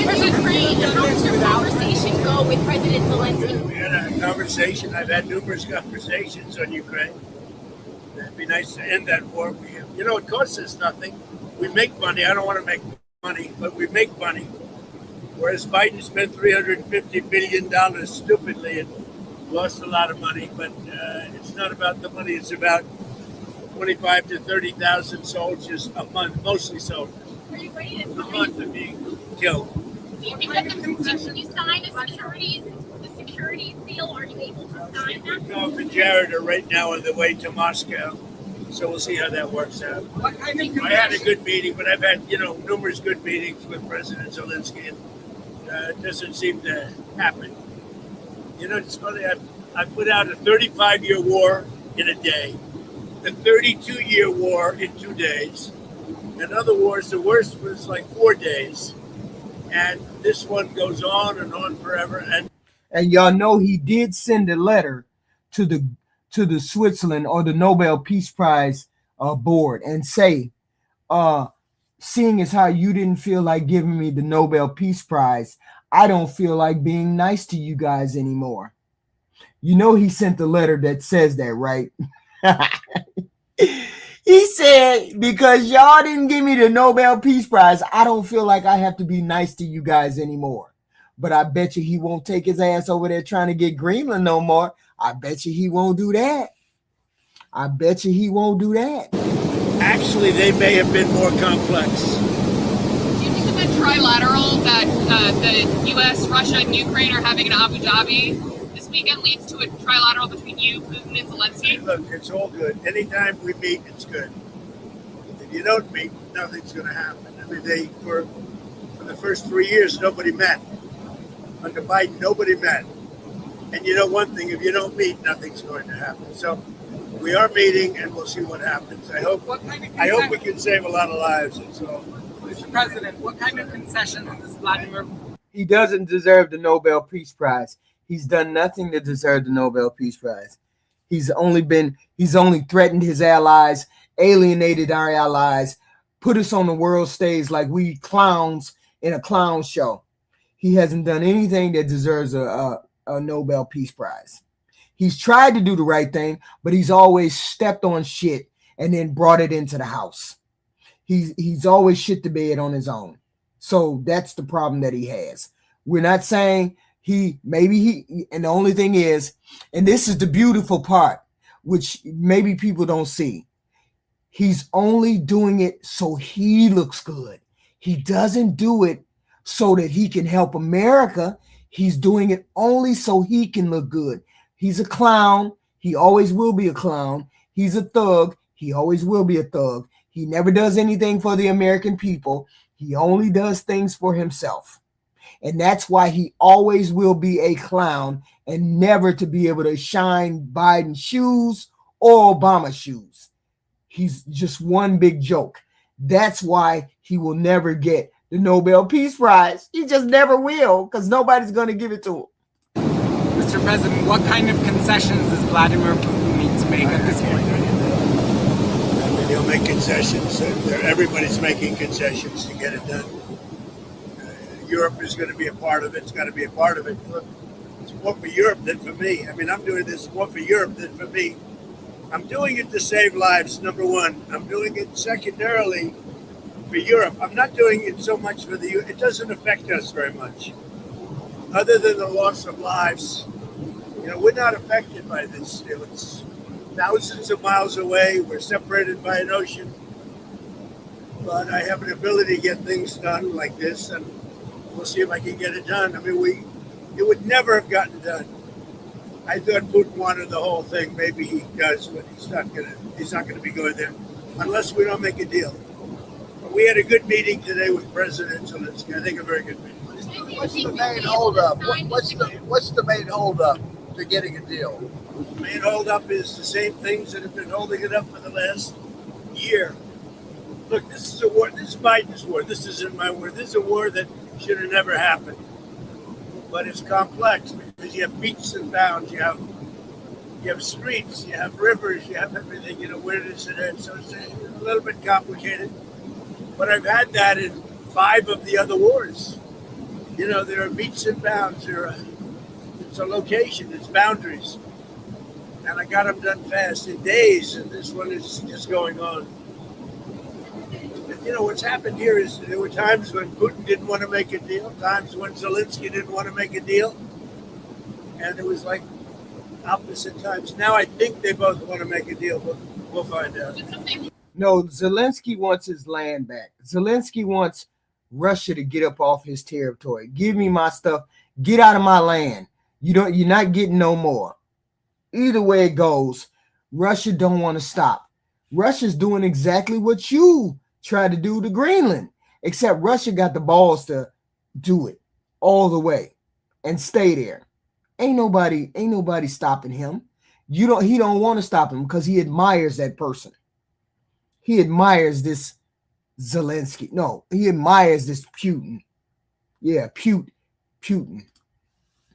Speaker 9: With Ukraine, how does your conversation go with President Zelensky?
Speaker 13: We had a conversation. I've had numerous conversations on Ukraine. It'd be nice to end that war. You know, it costs us nothing. We make money. I don't want to make money, but we make money. Whereas Biden spent $350 billion stupidly and lost a lot of money. But it's not about the money. It's about 25 to 30,000 soldiers a month, mostly soldiers.
Speaker 9: Are you ready to
Speaker 13: A month of being killed.
Speaker 9: Do you think that can you sign the securities deal? Are you able to sign that?
Speaker 13: Golf and Jared are right now on the way to Moscow, so we'll see how that works out.
Speaker 9: What kind of
Speaker 13: I had a good meeting, but I've had numerous good meetings with President Zelensky, and it doesn't seem to happen. You know, it's funny. I put out a 35-year war in a day, a 32-year war in 2 days, and other wars. The worst was like 4 days, and this one goes on and on forever.
Speaker 1: And y'all know he did send a letter to the Switzerland or the Nobel Peace Prize board and say, seeing as how you didn't feel like giving me the Nobel Peace Prize, I don't feel like being nice to you guys anymore. You know he sent the letter that says that, right? He said, because y'all didn't give me the Nobel Peace Prize, I don't feel like I have to be nice to you guys anymore. But I bet you he won't take his ass over there trying to get Greenland no more. I bet you he won't do that. I bet you he won't do that.
Speaker 13: Actually, they may have been more complex.
Speaker 16: Do you think that the trilateral that the U.S., Russia, and Ukraine are having in Abu Dhabi this weekend leads to a trilateral between you, Putin, and Zelensky?
Speaker 13: Look, it's all good. Anytime we meet, it's good. If you don't meet, nothing's going to happen. I mean, for the first 3 years, nobody met. Under Biden, nobody met. And you know one thing, if you don't meet, nothing's going to happen. So we are meeting, and we'll see what happens. I hope we can save a lot of lives. So,
Speaker 17: Mr. President, what kind of concessions does Vladimir?
Speaker 1: He doesn't deserve the Nobel Peace Prize. He's done nothing to deserve the Nobel Peace Prize. He's only threatened his allies, alienated our allies, put us on the world stage like we clowns in a clown show. He hasn't done anything that deserves a Nobel Peace Prize. He's tried to do the right thing, but he's always stepped on shit and then brought it into the house. He's always shit the bed on his own. So that's the problem that he has. We're not saying and the only thing is, and this is the beautiful part, which maybe people don't see. He's only doing it so he looks good. He doesn't do it so that he can help America. He's doing it only so he can look good. He's a clown. He always will be a clown. He's a thug. He always will be a thug. He never does anything for the American people. He only does things for himself. And that's why he always will be a clown and never to be able to shine Biden's shoes or Obama's shoes. He's just one big joke. That's why he will never get the Nobel Peace Prize. He just never will, because nobody's going to give it to him.
Speaker 17: Mr. President, what kind of concessions does Vladimir Putin need to make at this point?
Speaker 13: I mean, he'll make concessions. Everybody's making concessions to get it done. Europe is going to be a part of it. It's got to be a part of it. Look, it's more for Europe than for me. I mean, I'm doing this more for Europe than for me. I'm doing it to save lives, number one. I'm doing it secondarily for Europe. I'm not doing it so much for the U.S. It doesn't affect us very much. Other than the loss of lives, we're not affected by this. thousands of miles away. We're separated by an ocean. But I have an ability to get things done like this, and we'll see if I can get it done. I mean, it would never have gotten done. I thought Putin wanted the whole thing. Maybe he does, but he's not gonna be going there unless we don't make a deal. But we had a good meeting today with President Zelensky. I think a very good meeting.
Speaker 14: What's the main holdup? What's the main holdup to getting a deal?
Speaker 13: The main holdup is the same things that have been holding it up for the last year. Look, this is a war. This is Biden's war. This isn't my war. This is a war that should have never happened. But it's complex because you have beaches and bounds, you have streets, you have rivers, you have everything. You know, where does it end? So it's a little bit complicated. But I've had that in 5 of the other wars. You know, there are beaches and bounds. It's a location. It's boundaries. And I got them done fast in days, and this one is just going on. You know, what's happened here is there were times when Putin didn't want to make a deal, times when Zelensky didn't want to make a deal, and it was like opposite times. Now I think they both want to make a deal, but we'll find out.
Speaker 1: No, Zelensky wants his land back. Zelensky wants Russia to get up off his territory. Give me my stuff. Get out of my land. You're not getting no more. Either way it goes, Russia don't want to stop. Russia's doing exactly what you tried to do to Greenland, except Russia got the balls to do it all the way and stay there. Ain't nobody stopping him. He don't want to stop him because he admires that person. He admires this Zelensky. No, he admires this Putin. Yeah, Putin.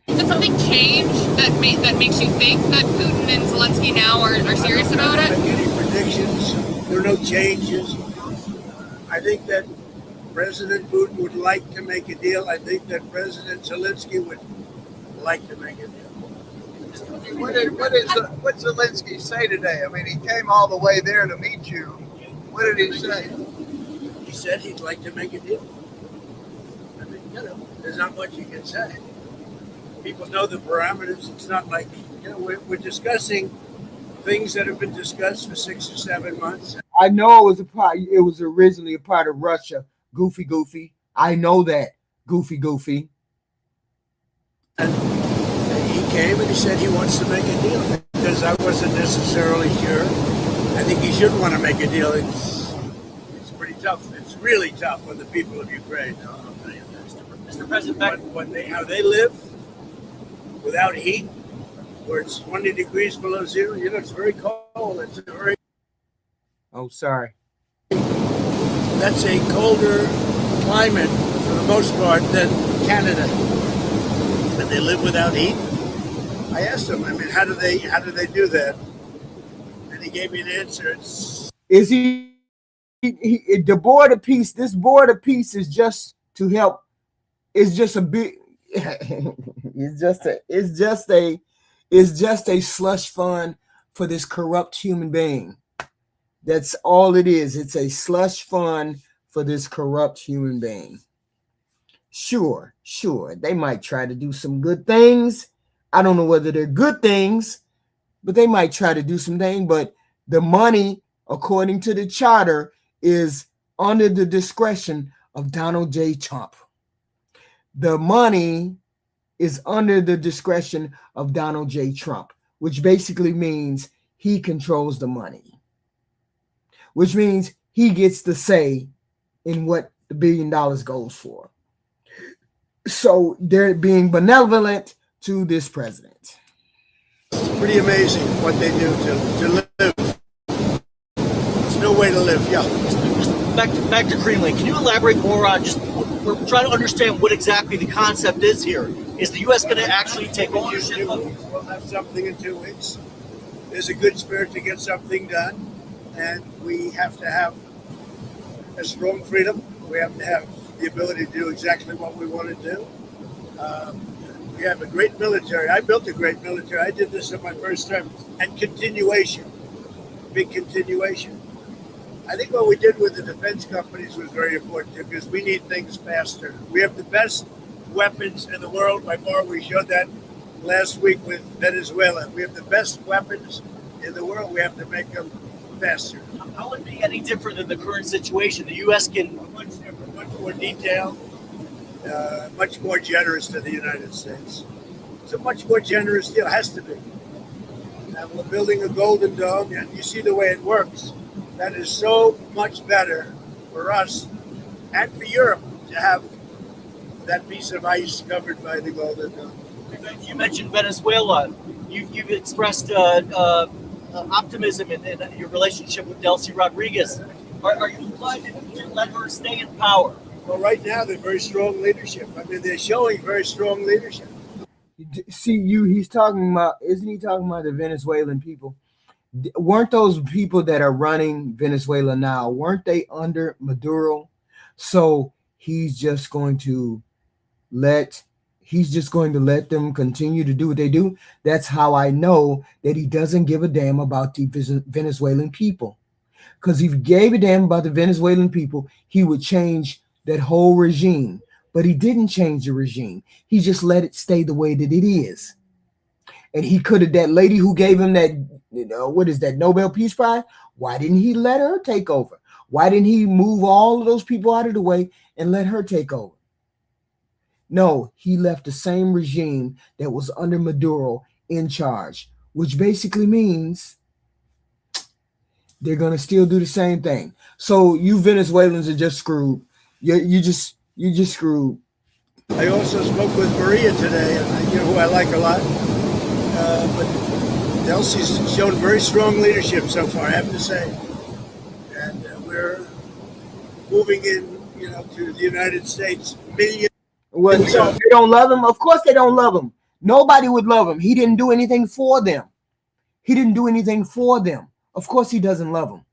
Speaker 16: Did something change that makes you think that Putin and Zelensky now are serious about it?
Speaker 13: I don't make any predictions. There are no changes. I think that President Putin would like to make a deal. I think that President Zelensky would like to make a deal.
Speaker 14: What did Zelensky say today? I mean, he came all the way there to meet you. What did he say?
Speaker 13: He said he'd like to make a deal. I mean, you know, there's not much you can say. People know the parameters. It's not like, you know, we're discussing things that have been discussed for 6 or 7 months.
Speaker 1: I know it was originally a part of Russia. Goofy. I know that. Goofy.
Speaker 13: And he came and he said he wants to make a deal because I wasn't necessarily sure. I think he should want to make a deal. It's pretty tough. It's really tough on the people of Ukraine.
Speaker 15: Mr. President,
Speaker 13: how they live without heat, where it's 20 degrees below zero. You know, it's very cold. It's a very...
Speaker 1: Oh, sorry.
Speaker 13: That's a colder climate for the most part than Canada. But they live without heat. I asked him, I mean, how do they do that? And he gave me an answer.
Speaker 1: Is the board of peace? This board of peace is just to help. It's just a big. It's just a slush fund for this corrupt human being. That's all it is. It's a slush fund for this corrupt human being. Sure. They might try to do some good things. I don't know whether they're good things, but they might try to do something. But the money, according to the charter, is under the discretion of Donald J. Trump. The money is under the discretion of Donald J. Trump, which basically means he controls the money, which means he gets to say in what the $1 billion goes for. So they're being benevolent to this president.
Speaker 13: It's pretty amazing what they do to live. There's no way to live. Yeah.
Speaker 15: Back to Greenland. Can you elaborate more on just, we're trying to understand what exactly the concept is here. Is the U.S. going to actually take ownership of it?
Speaker 13: We'll have something in 2 weeks. There's a good spirit to get something done, and we have to have a strong freedom. We have to have the ability to do exactly what we want to do. We have a great military. I built a great military. I did this in my first term. And continuation, big continuation. I think what we did with the defense companies was very important too, because we need things faster. We have the best weapons in the world by far. We showed that last week with Venezuela. We have the best weapons in the world. We have to make them faster.
Speaker 15: How would it be any different than the current situation? The U.S. can
Speaker 13: much different, much more detailed, much more generous to the United States. It's a much more generous deal. Has to be. And we're building a Golden Dome, and you see the way it works. That is so much better for us and for Europe to have that piece of ice covered by the Golden Dome.
Speaker 15: You mentioned Venezuela. You've expressed optimism in your relationship with Delcy Rodriguez. Are you inclined to let her stay in power?
Speaker 13: Well, right now they're very strong leadership. I mean, they're showing very strong leadership.
Speaker 1: See, he's talking about, isn't he talking about the Venezuelan people? Weren't those people that are running Venezuela now, weren't they under Maduro? So he's just going to let them continue to do what they do. That's how I know that he doesn't give a damn about the Venezuelan people. Because if he gave a damn about the Venezuelan people, he would change that whole regime. But he didn't change the regime. He just let it stay the way that it is. And he could have, that lady who gave him that, what is that, Nobel Peace Prize? Why didn't he let her take over? Why didn't he move all of those people out of the way and let her take over? No, he left the same regime that was under Maduro in charge, which basically means they're going to still do the same thing. So you Venezuelans are just screwed. You just screwed.
Speaker 13: I also spoke with Maria today, who I like a lot. But Delcy's shown very strong leadership so far, I have to say. And we're moving in, to the United States.
Speaker 1: Well, they don't love him. Of course they don't love him. Nobody would love him. He didn't do anything for them. Of course he doesn't love them.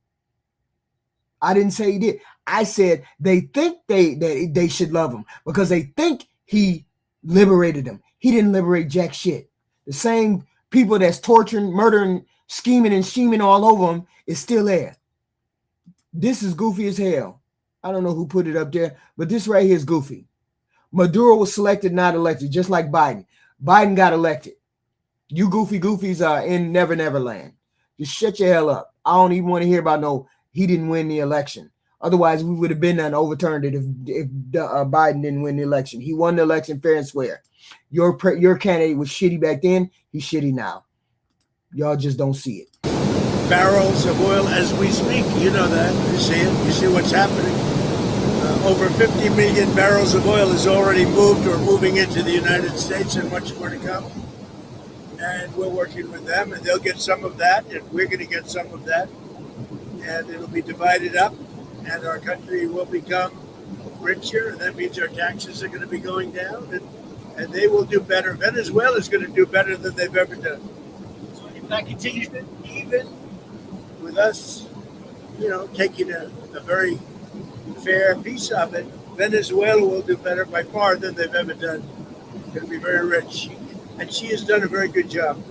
Speaker 1: I didn't say he did. I said they think they should love him because they think he liberated them. He didn't liberate jack shit. The same people that's torturing, murdering, scheming and scheming all over him is still there. This is goofy as hell. I don't know who put it up there, but this right here is goofy. Maduro was selected, not elected, just like Biden. Biden got elected. You goofies are in Never Never Land. Just shut your hell up. I don't even want to hear about he didn't win the election. Otherwise, we would have been done overturned it if Biden didn't win the election. He won the election fair and square. Your candidate was shitty back then. He's shitty now. Y'all just don't see it.
Speaker 13: Barrels of oil as we speak. You know that. You see it. You see what's happening. Over 50 million barrels of oil is already moved or moving into the United States, and much more to come. And we're working with them, and they'll get some of that, and we're going to get some of that. And it'll be divided up, and our country will become richer, and that means our taxes are going to be going down, and they will do better. Venezuela is going to do better than they've ever done.
Speaker 15: So if that continues,
Speaker 13: even with us, taking a very fair piece of it, Venezuela will do better by far than they've ever done. Going to be very rich. And she has done a very good job.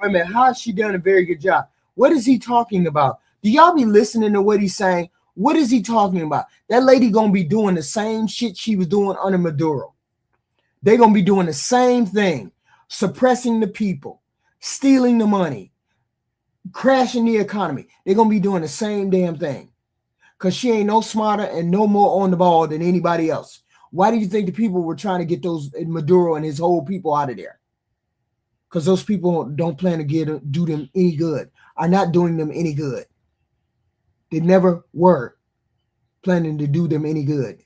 Speaker 1: Wait a minute, how has she done a very good job? What is he talking about? Do y'all be listening to what he's saying? What is he talking about? That lady gonna be doing the same shit she was doing under Maduro. They're gonna be doing the same thing, suppressing the people, stealing the money, crashing the economy. They're gonna be doing the same damn thing. Because she ain't no smarter and no more on the ball than anybody else. Why do you think the people were trying to get those Maduro and his whole people out of there? Because those people don't plan to do them any good, are not doing them any good. They never were planning to do them any good.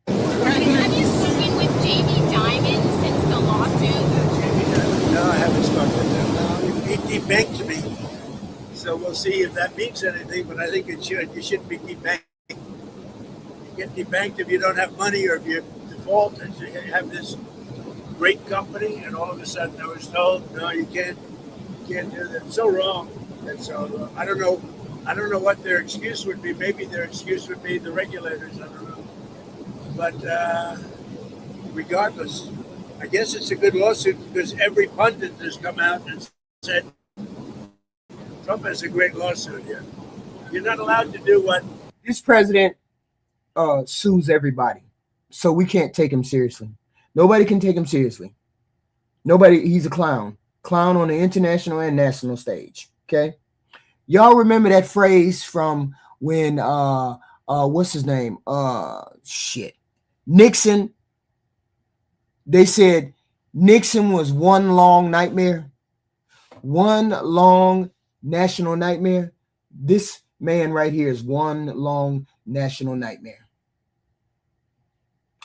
Speaker 9: Have you spoken with Jamie Dimon since the lawsuit?
Speaker 13: No, I haven't spoken with him. No, he debanked me. So we'll see if that means anything, but I think it should. You shouldn't be debanked. You get debanked if you don't have money or if you default and you have this great company, and all of a sudden I was told, no, you can't do that. It's so wrong. And so I don't know what their excuse would be. Maybe their excuse would be the regulators. I don't know. But regardless, I guess it's a good lawsuit because every pundit has come out and said Trump has a great lawsuit here. You're not allowed to do what
Speaker 1: this president sues everybody, so we can't take him seriously. Nobody can take him seriously. Nobody. He's a clown on the international and national stage. Okay, Y'all remember that phrase from when what's his name? Nixon. They said Nixon was one long nightmare, one long national nightmare. This man right here is one long national nightmare.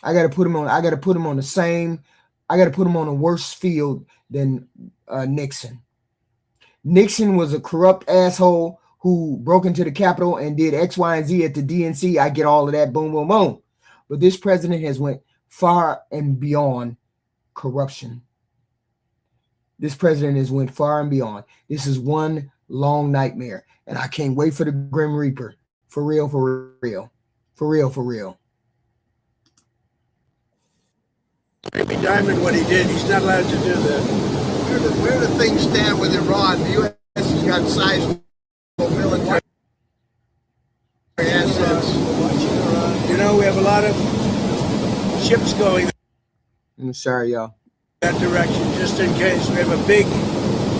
Speaker 1: I got to put him on. I got to put him on the same. I got to put him on a worse field than Nixon. Nixon was a corrupt asshole who broke into the Capitol and did X, Y, and Z at the DNC. I get all of that. Boom, boom, boom. But this president has went far and beyond corruption. This president has went far and beyond. This is one long nightmare, and I can't wait for the Grim Reaper. For real, for real, for real, for real.
Speaker 14: Maybe Diamond what he did. He's not allowed to do that. Where do things stand with Iran? The U.S. has got sizable military assets.
Speaker 13: You know, we have a lot of ships going
Speaker 1: I'm sorry, y'all.
Speaker 13: that direction, just in case. We have a big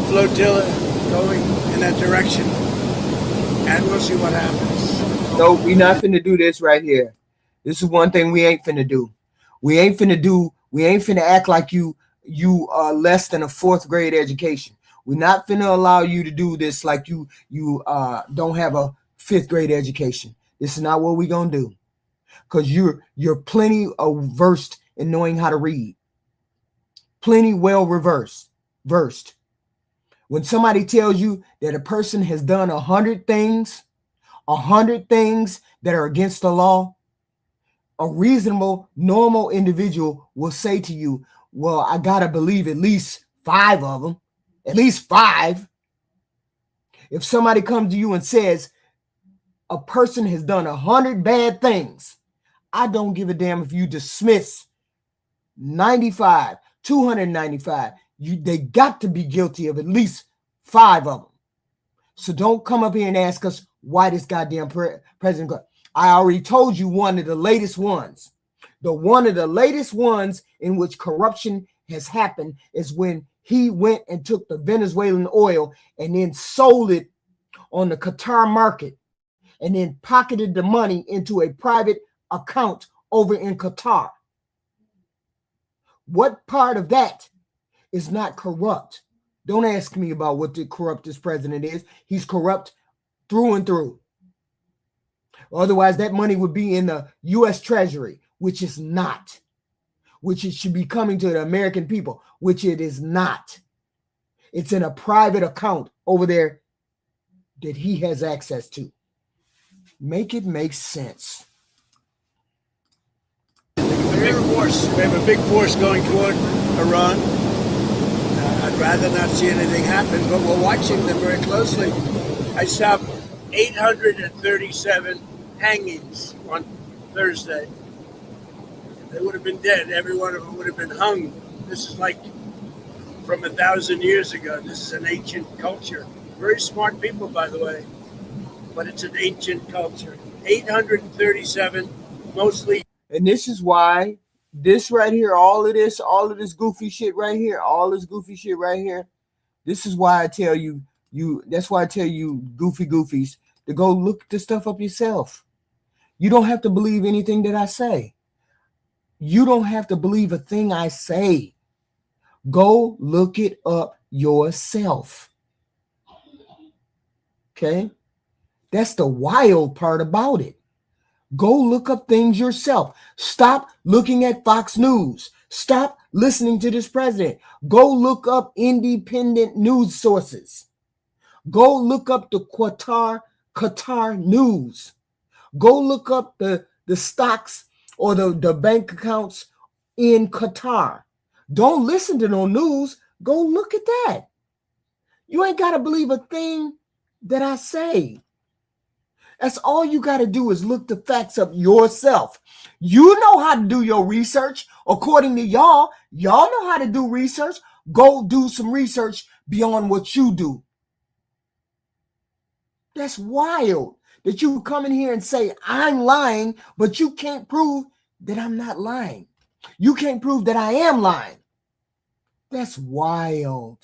Speaker 13: flotilla going in that direction, and we'll see what happens.
Speaker 1: No, we not finna do this right here. This is one thing we ain't finna do. We ain't finna act like you are less than a 4th grade education. We're not finna allow you to do this like you don't have a 5th grade education. This is not what we're gonna do. Because you're plenty versed in knowing how to read. Plenty well versed. When somebody tells you that a person has done 100 things that are against the law, a reasonable, normal individual will say to you, well, I got to believe at least 5 of them, at least 5. If somebody comes to you and says a person has done 100 bad things, I don't give a damn if you dismiss 95, 295. They got to be guilty of at least 5 of them. So don't come up here and ask us why this goddamn president. I already told you one of the latest ones. One of the latest ones in which corruption has happened is when he went and took the Venezuelan oil and then sold it on the Qatar market and then pocketed the money into a private account over in Qatar. What part of that is not corrupt? Don't ask me about what the corrupt this president is. He's corrupt through and through. Otherwise, that money would be in the U.S. Treasury, which is not. Which it should be coming to the American people, which it is not. It's in a private account over there that he has access to. Make it make sense.
Speaker 13: We have a big force going toward Iran. I'd rather not see anything happen, but we're watching them very closely. I saw 837 hangings on Thursday. They would have been dead. Every one of them would have been hung. This is like from 1,000 years ago. This is an ancient culture. Very smart people, by the way, but it's an ancient culture. 837, mostly.
Speaker 1: And this is why this right here, all of this goofy shit right here, this is why I tell you, that's why I tell you goofy goofies to go look this stuff up yourself. You don't have to believe anything that I say. You don't have to believe a thing I say. Go look it up yourself. Okay? That's the wild part about it. Go look up things yourself. Stop looking at Fox News. Stop listening to this president. Go look up independent news sources. Go look up the Qatar news. Go look up the stocks or the bank accounts in Qatar. Don't listen to no news. Go look at that. You ain't got to believe a thing that I say. That's all you got to do is look the facts up yourself. You know how to do your research. According to y'all know how to do research. Go do some research beyond what you do. That's wild that you come in here and say, I'm lying, but you can't prove that I'm not lying. You can't prove that I am lying. That's wild.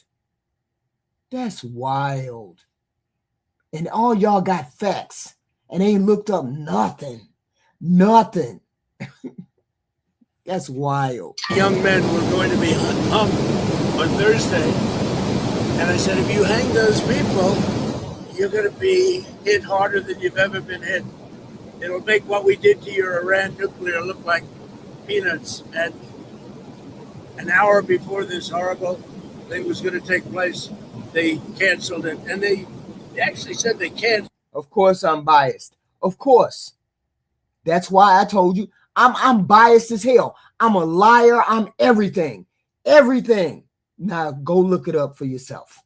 Speaker 1: That's wild. And all y'all got facts and ain't looked up nothing. Nothing. That's wild.
Speaker 14: Young men were going to be hung on Thursday. And I said, if you hang those people, you're going to be hit harder than you've ever been hit. It'll make what we did to your Iran nuclear look like peanuts. And an hour before this horrible thing was going to take place, they canceled it. And they actually said they canceled.
Speaker 1: Of course I'm biased. Of course. That's why I told you I'm biased as hell. I'm a liar. I'm everything. Everything. Now go look it up for yourself.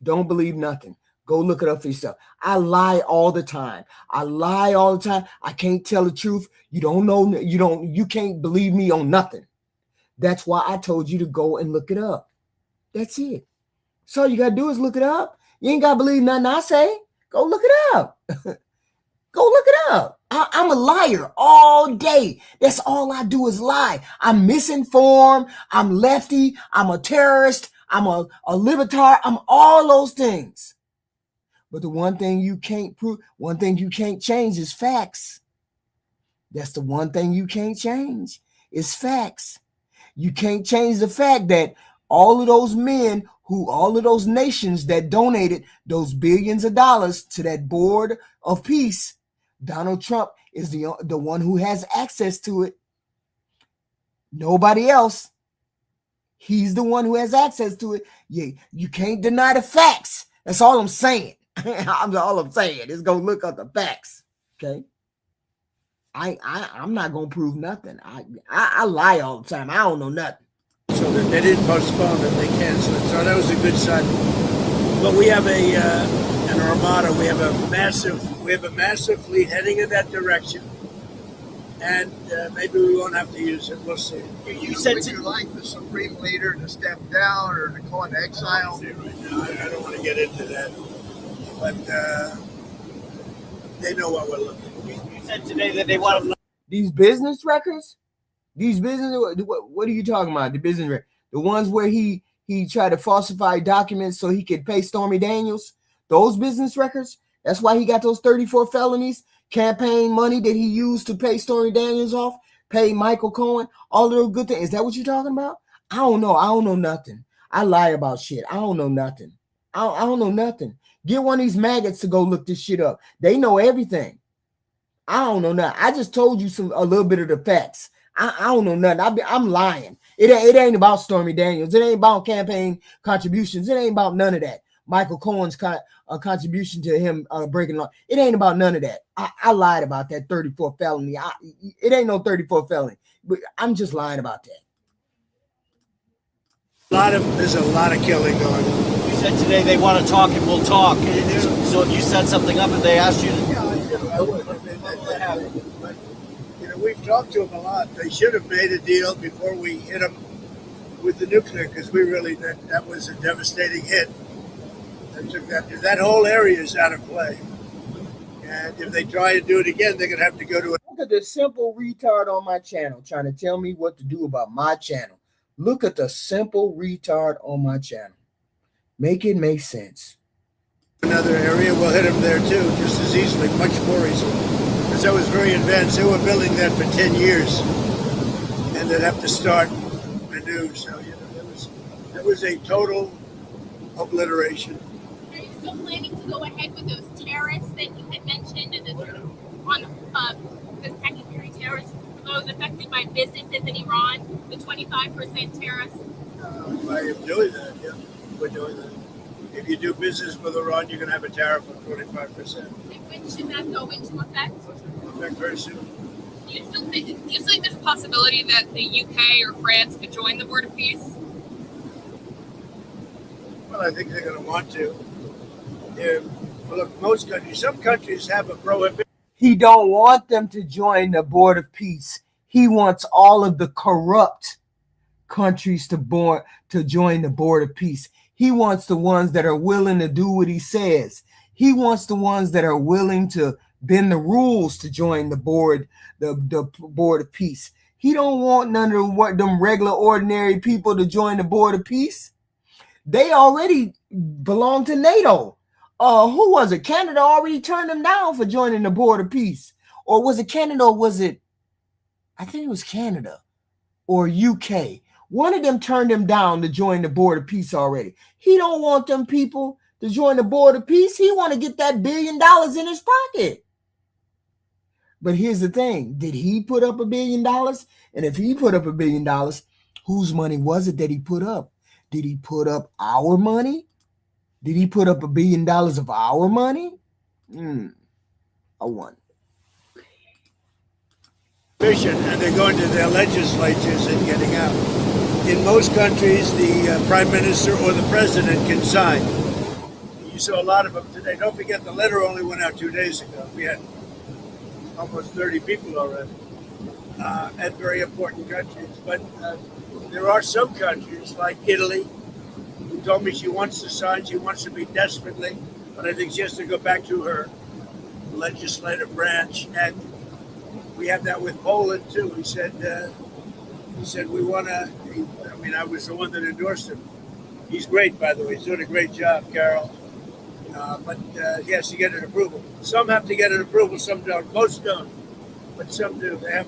Speaker 1: Don't believe nothing. Go look it up for yourself. I lie all the time. I lie all the time. I can't tell the truth. You don't know. You can't believe me on nothing. That's why I told you to go and look it up. That's it. So all you got to do is look it up. You ain't got to believe nothing I say. Go look it up. Go look it up. I'm a liar all day. That's all I do is lie. I'm misinformed. I'm lefty. I'm a terrorist. I'm a libertarian. I'm all those things. But the one thing you can't prove, one thing you can't change is facts. That's the one thing you can't change is facts. You can't change the fact that all of those men all of those nations that donated those billions of dollars to that board of peace, Donald Trump is the one who has access to it. Nobody else. He's the one who has access to it. You can't deny the facts. That's all I'm saying. All I'm saying is go look up the facts. Okay. I'm not gonna prove nothing. I lie all the time. I don't know nothing.
Speaker 14: So that they didn't postpone it, they canceled it. So that was a good sign. But we have an armada. We have a massive fleet heading in that direction, and maybe we won't have to use it. We'll see.
Speaker 13: You said would you like the supreme leader to step down or to go into exile?
Speaker 14: Right now, I don't want to get into that, but they know what we're looking for.
Speaker 15: You said today that they want to.
Speaker 1: These business records. These business, what are you talking about? The business record, the ones where he tried to falsify documents so he could pay Stormy Daniels. Those business records. That's why he got those 34 felonies, campaign money that he used to pay Stormy Daniels off, pay Michael Cohen, all of those good things. Is that what you're talking about? I don't know. I don't know nothing. I lie about shit. I don't know nothing. I don't know nothing. Get one of these maggots to go look this shit up. They know everything. I don't know nothing. I just told you a little bit of the facts. I don't know nothing. I'm lying. It ain't about Stormy Daniels. It ain't about campaign contributions. It ain't about none of that. Michael Cohen's contribution to him breaking law. It ain't about none of that. I lied about that 34 felony. It ain't no 34 felony. But I'm just lying about that.
Speaker 14: There's a lot of killing going on.
Speaker 15: You said today they want to talk and we'll talk. So if you set something up and they asked you to.
Speaker 14: Yeah, I do. I would. But, we've talked to them a lot. They should have made a deal before we hit them with the nuclear, because that was a devastating hit. That whole area is out of play. And if they try to do it again, they're going to have to go to
Speaker 1: Look at the simple retard on my channel trying to tell me what to do about my channel. Look at the simple retard on my channel. Make it make sense.
Speaker 14: Another area, we'll hit them there too, just as easily, much more easily. Because that was very advanced. They were building that for 10 years. And they'd have to start anew. So, it was a total obliteration.
Speaker 9: Are you still planning to go ahead with those tariffs that you had mentioned and the secondary tariffs for those affected by businesses in Iran, the 25% tariffs?
Speaker 14: I am doing that, yeah. We're doing that. If you do business with Iran, you're going to have a tariff of 25%.
Speaker 9: And when should that go into effect?
Speaker 14: Effect very soon.
Speaker 16: Do you think there's a possibility that the UK or France could join the Board of Peace?
Speaker 14: Well, I think they're going to want to. Look, most countries, some countries have a prohibition.
Speaker 1: He don't want them to join the Board of Peace. He wants all of the corrupt countries to join the Board of Peace. He wants the ones that are willing to do what he says. He wants the ones that are willing to bend the rules to join the board of peace. He don't want none of them regular, ordinary people to join the Board of Peace. They already belong to NATO. who was it? Canada already turned him down for joining the Board of Peace. Or was it Canada or was it, I think it was Canada or UK. One of them turned him down to join the Board of Peace already. He don't want them people to join the Board of Peace. He want to get that $1 billion in his pocket. But here's the thing. Did he put up $1 billion? And if he put up $1 billion, whose money was it that he put up? Did he put up our money? Did he put up $1 billion of our money? I wonder.
Speaker 14: And they're going to their legislatures and getting out. In most countries, the prime minister or the president can sign. You saw a lot of them today. Don't forget, the letter only went out 2 days ago. We had almost 30 people already at very important countries. But there are some countries like Italy who told me she wants to sign. She wants to be desperately, but I think she has to go back to her legislative branch. And we have that with Poland too. He said we want to. I mean, I was the one that endorsed him. He's great, by the way. He's doing a great job, Carol. But he has to get an approval. Some have to get an approval, some don't. Most don't, but some do. They have,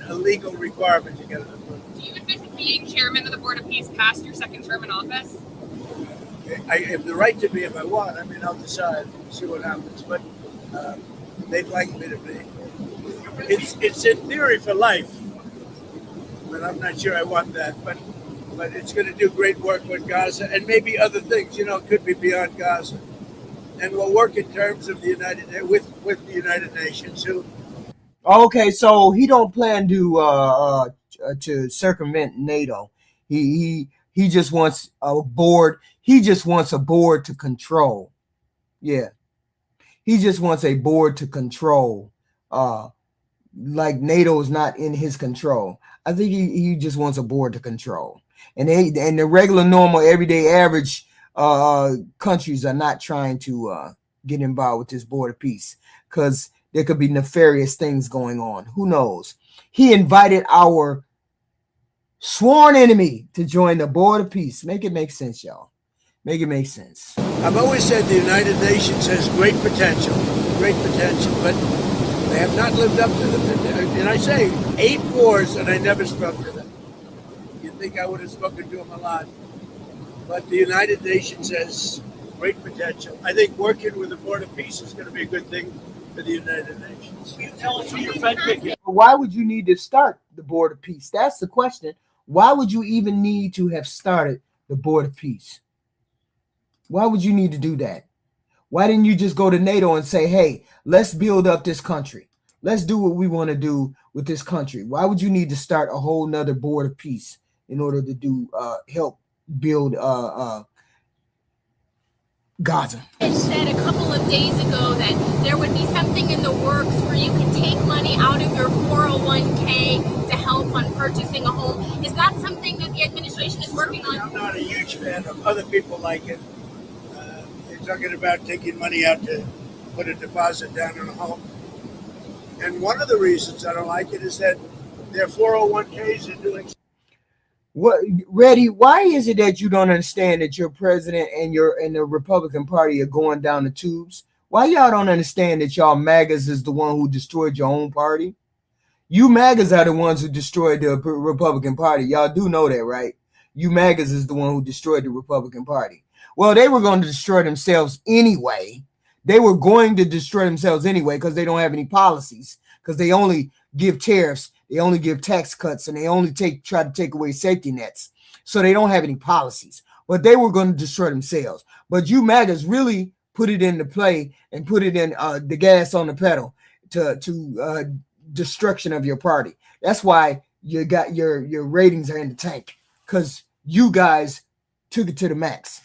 Speaker 14: a legal requirement to get an approval.
Speaker 16: Do you envision being chairman of the Board of Peace past your second term in office?
Speaker 14: I have the right to be if I want. I'll decide, see what happens. But they'd like me to be. It's in theory for life, but I'm not sure I want that. But it's going to do great work with Gaza and maybe other things. It could be beyond Gaza. And we'll work in terms of the with the United Nations.
Speaker 1: Okay, so he don't plan to circumvent NATO. He just wants a board. He just wants a board to control. Yeah, he just wants a board to control. Like NATO is not in his control. I think he just wants a board to control. And the regular, normal, everyday, average countries are not trying to get involved with this Board of Peace because there could be nefarious things going on. Who knows? He invited our sworn enemy to join the Board of Peace. Make it make sense, y'all. Make it make sense.
Speaker 14: I've always said the United Nations has great potential, but they have not lived up to the potential. And I say 8 wars and I never spoke to them. You'd think I would have spoken to them a lot. But the United Nations has great potential. I think working with the Board of Peace is going to be a good thing for the United Nations.
Speaker 15: Tell us who your friend pick is.
Speaker 1: Why would you need to start the Board of Peace? That's the question. Why would you even need to have started the Board of Peace? Why would you need to do that? Why didn't you just go to NATO and say, hey, let's build up this country. Let's do what we want to do with this country. Why would you need to start a whole nother Board of Peace in order to do help build Gaza?
Speaker 9: It said a couple of days ago that there would be something in the works where you can take money out of your 401k to help on purchasing a home. Is that something that the administration is working on?
Speaker 14: I'm not a huge fan of other people like it. They're talking about taking money out to put a deposit down in a home. And one of the reasons I don't like it is that their 401ks are doing.
Speaker 1: What, Reddy? Why is it that you don't understand that your president and the Republican Party are going down the tubes? Why y'all don't understand that y'all MAGAs is the one who destroyed your own party? You MAGAs are the ones who destroyed the Republican Party. Y'all do know that, right? You MAGAs is the one who destroyed the Republican Party. Well, they were going to destroy themselves anyway. They were going to destroy themselves anyway because they don't have any policies, because they only give tariffs, they only give tax cuts, and they only try to take away safety nets. So they don't have any policies, but they were going to destroy themselves. But you MAGAs really put it into play and put it in the gas on the pedal to destruction of your party. That's why you got your ratings are in the tank, because you guys took it to the max.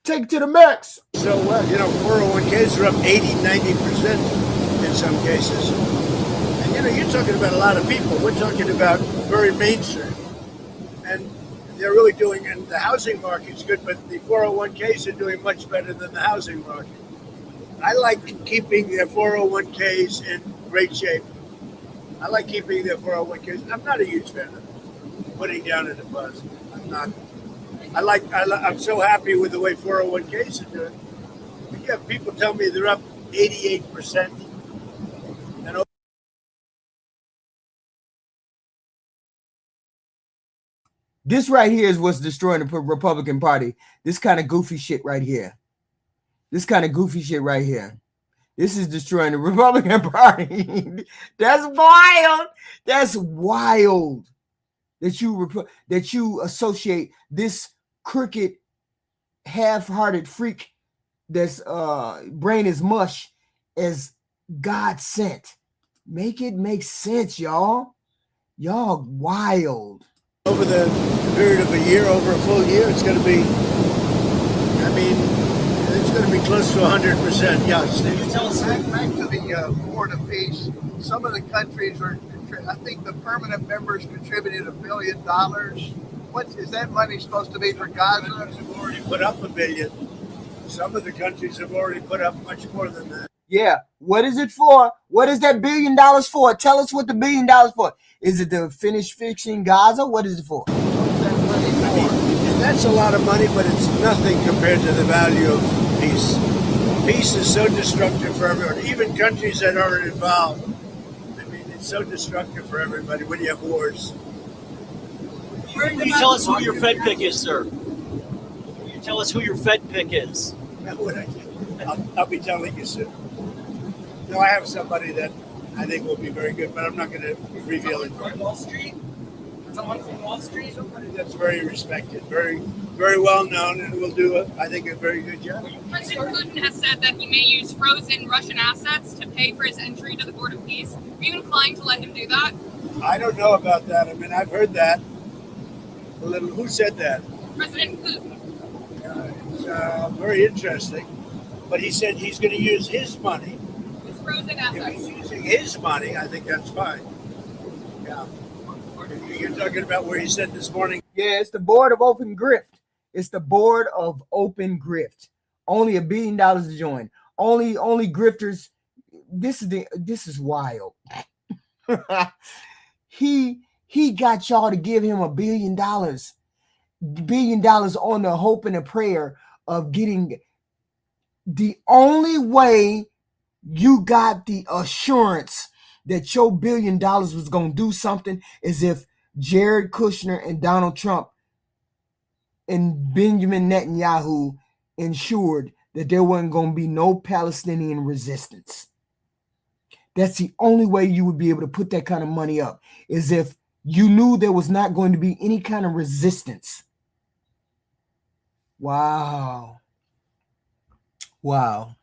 Speaker 1: Take it to the max.
Speaker 14: So, 401ks are up 80, 90% in some cases. And, you're talking about a lot of people. We're talking about very mainstream. And they're really doing, and the housing market's good, but the 401ks are doing much better than the housing market. I like keeping their 401ks in great shape. I like keeping their 401ks. I'm not a huge fan of putting down a deposit. I'm not. I'm so happy with the way 401ks are doing. We have people tell me they're up 88%. And
Speaker 1: this right here is what's destroying the Republican Party. This kind of goofy shit right here. This kind of goofy shit right here. This is destroying the Republican Party. That's wild. That's wild that you associate this crooked, half-hearted freak that's brain is mush as God sent. Make it make sense, y'all. Y'all wild.
Speaker 14: over the period of a year, over a full year, it's going to be, I mean, it's going to be close to 100%. Yes.
Speaker 13: Can you tell us back to the Board of Peace? Some of the countries are, I think the permanent members contributed $1 billion. What is that money supposed to be for Gaza?
Speaker 14: Have already put up $1 billion. Some of the countries have already put up much more than that.
Speaker 1: Yeah. What is it for? What is that $1 billion for? Tell us what the $1 billion for. Is it to finish fixing Gaza? What is it for?
Speaker 14: That's a lot of money, but it's nothing compared to the value of peace. Peace is so destructive for everyone, even countries that aren't involved. I mean, it's so destructive for everybody when you have wars.
Speaker 15: Can you tell us who your Fed pick is, sir? Can you tell us who your Fed pick is?
Speaker 14: I'll be telling you soon. No, I have somebody that I think will be very good, but I'm not going to reveal it.
Speaker 15: Wall Street? Someone from Wall Street?
Speaker 14: Somebody that's very respected, very, very well known, and will do, I think, a very good job.
Speaker 16: President Putin has said that he may use frozen Russian assets to pay for his entry to the Board of Peace. Are you inclined to let him do that?
Speaker 14: I don't know about that. I mean, I've heard that. A little. Who said that?
Speaker 16: President Putin.
Speaker 14: It's very interesting. But he said he's going to use his money.
Speaker 16: His frozen
Speaker 14: If
Speaker 16: assets.
Speaker 14: he's using his money, I think that's fine. Yeah. You're talking about where he said this morning.
Speaker 1: Yeah, it's the Board of Open Grift. It's the Board of Open Grift. Only $1 billion to join. Only grifters. This is wild. He got y'all to give him $1 billion. $1 billion on the hope and the prayer of getting. The only way you got the assurance that your $1 billion was going to do something is if Jared Kushner and Donald Trump and Benjamin Netanyahu ensured that there wasn't going to be no Palestinian resistance. That's the only way you would be able to put that kind of money up, is if you knew there was not going to be any kind of resistance. Wow. Wow.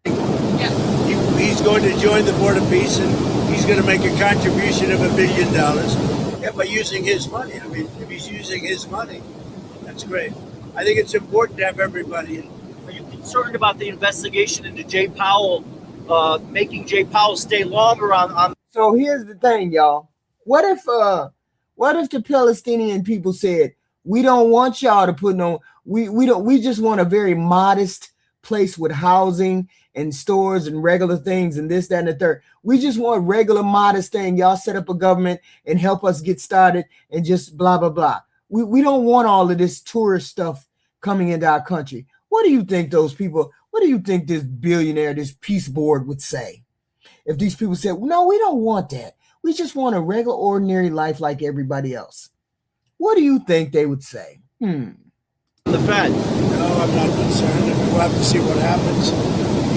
Speaker 14: He's going to join the Board of Peace, and he's going to make a contribution of $1 billion. Yeah, by using his money. I mean, if he's using his money, that's great. I think it's important to have everybody in.
Speaker 15: Are you concerned about the investigation into Jay Powell, making Jay Powell stay longer on?
Speaker 1: So here's the thing, y'all. What if the Palestinian people said, we don't want y'all to put no, we just want a very modest place with housing and stores and regular things and this, that, and the third. We just want regular, modest thing. Y'all set up a government and help us get started and just blah, blah, blah. We don't want all of this tourist stuff coming into our country. What do you think those people, what do you think this billionaire, this peace board would say? If these people said, no, we don't want that. We just want a regular, ordinary life like everybody else. What do you think they would say?
Speaker 15: The Fed.
Speaker 14: No, I'm not concerned. We'll have to see what happens.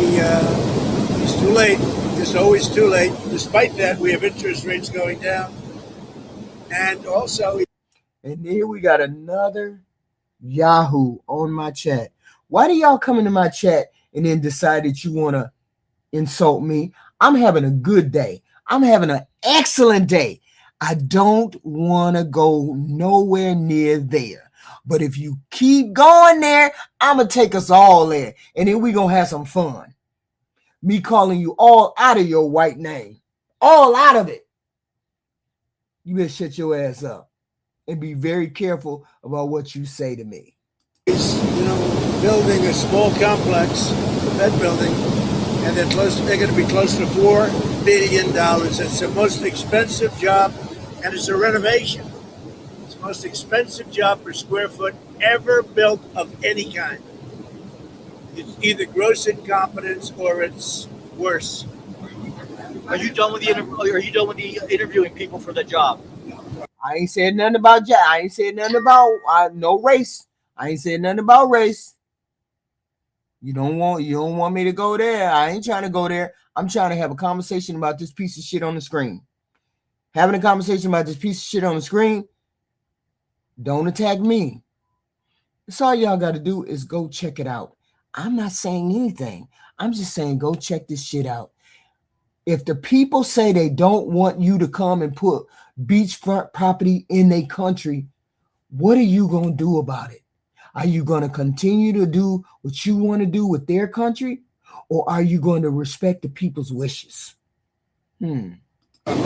Speaker 14: He's too late. It's always too late. Despite that, we have interest rates going down. And also...
Speaker 1: And here we got another Yahoo on my chat. Why do y'all come into my chat and then decide that you want to insult me? I'm having a good day. I'm having an excellent day. I don't want to go nowhere near there. But if you keep going there, I'm going to take us all there. And then we're going to have some fun. Me calling you all out of your white name. All out of it. You better shut your ass up. And be very careful about what you say to me.
Speaker 14: He's, building a small complex, the Fed building, and they're going to be close to $4 billion. It's the most expensive job, and it's a renovation. It's the most expensive job per square foot ever built of any kind. It's either gross incompetence or it's worse.
Speaker 15: Are you done with the interviewing people for the job?
Speaker 1: I ain't said nothing about I ain't said nothing about no race. I ain't said nothing about race. You don't want me to go there. I ain't trying to go there. I'm trying to have a conversation about this piece of shit on the screen. Having a conversation about this piece of shit on the screen, don't attack me. That's all y'all got to do is go check it out. I'm not saying anything. I'm just saying go check this shit out. If the people say they don't want you to come and put beachfront property in their country, what are you going to do about it? Are you going to continue to do what you want to do with their country? Or are you going to respect the people's wishes?
Speaker 17: Were you worried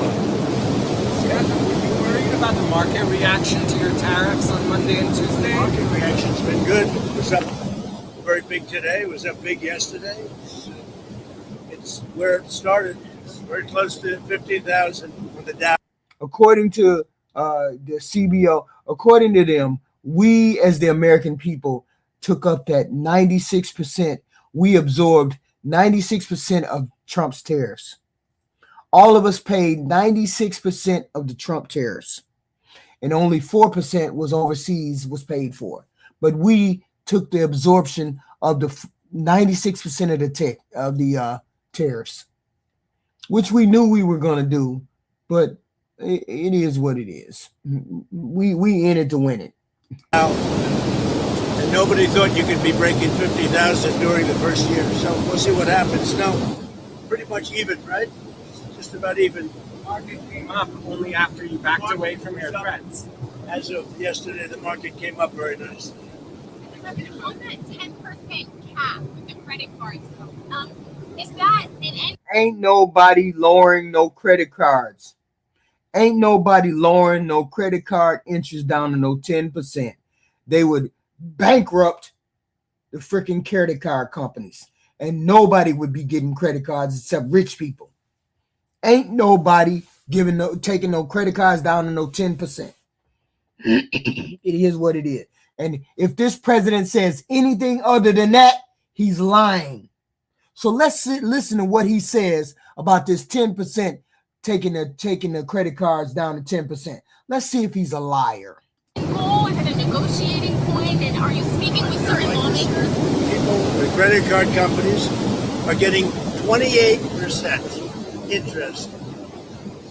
Speaker 17: about the market reaction to your tariffs on Monday and Tuesday?
Speaker 14: Market reaction's been good. It was up very big today. It was up big yesterday. It's where it started. It's very close to 15,000 on the Dow.
Speaker 1: According to the CBO, according to them, we as the American people took up that 96%. We absorbed 96% of Trump's tariffs. All of us paid 96% of the Trump tariffs, and only 4% was overseas was paid for. But we took the absorption of the 96% of the tariffs, which we knew we were going to do, but it is what it is. We in it to win it.
Speaker 14: And nobody thought you could be breaking 50,000 during the first year. So we'll see what happens. No, pretty much even, right? Just about even.
Speaker 17: Market came up only after you backed away from your threats.
Speaker 14: As of yesterday, the market came up very nicely.
Speaker 9: On that 10% cap with the credit cards, is that an end?
Speaker 1: Ain't nobody lowering no credit cards. Ain't nobody lowering no credit card interest down to no 10%. They would bankrupt the freaking credit card companies, and nobody would be getting credit cards except rich people. Ain't nobody taking no credit cards down to no 10%. It is what it is. And if this president says anything other than that, he's lying. So let's listen to what he says about this 10% taking the credit cards down to 10%. Let's see if he's a liar.
Speaker 9: Goal, is it a negotiating point, and are you speaking with certain lawmakers?
Speaker 14: People, the credit card companies are getting 28% interest.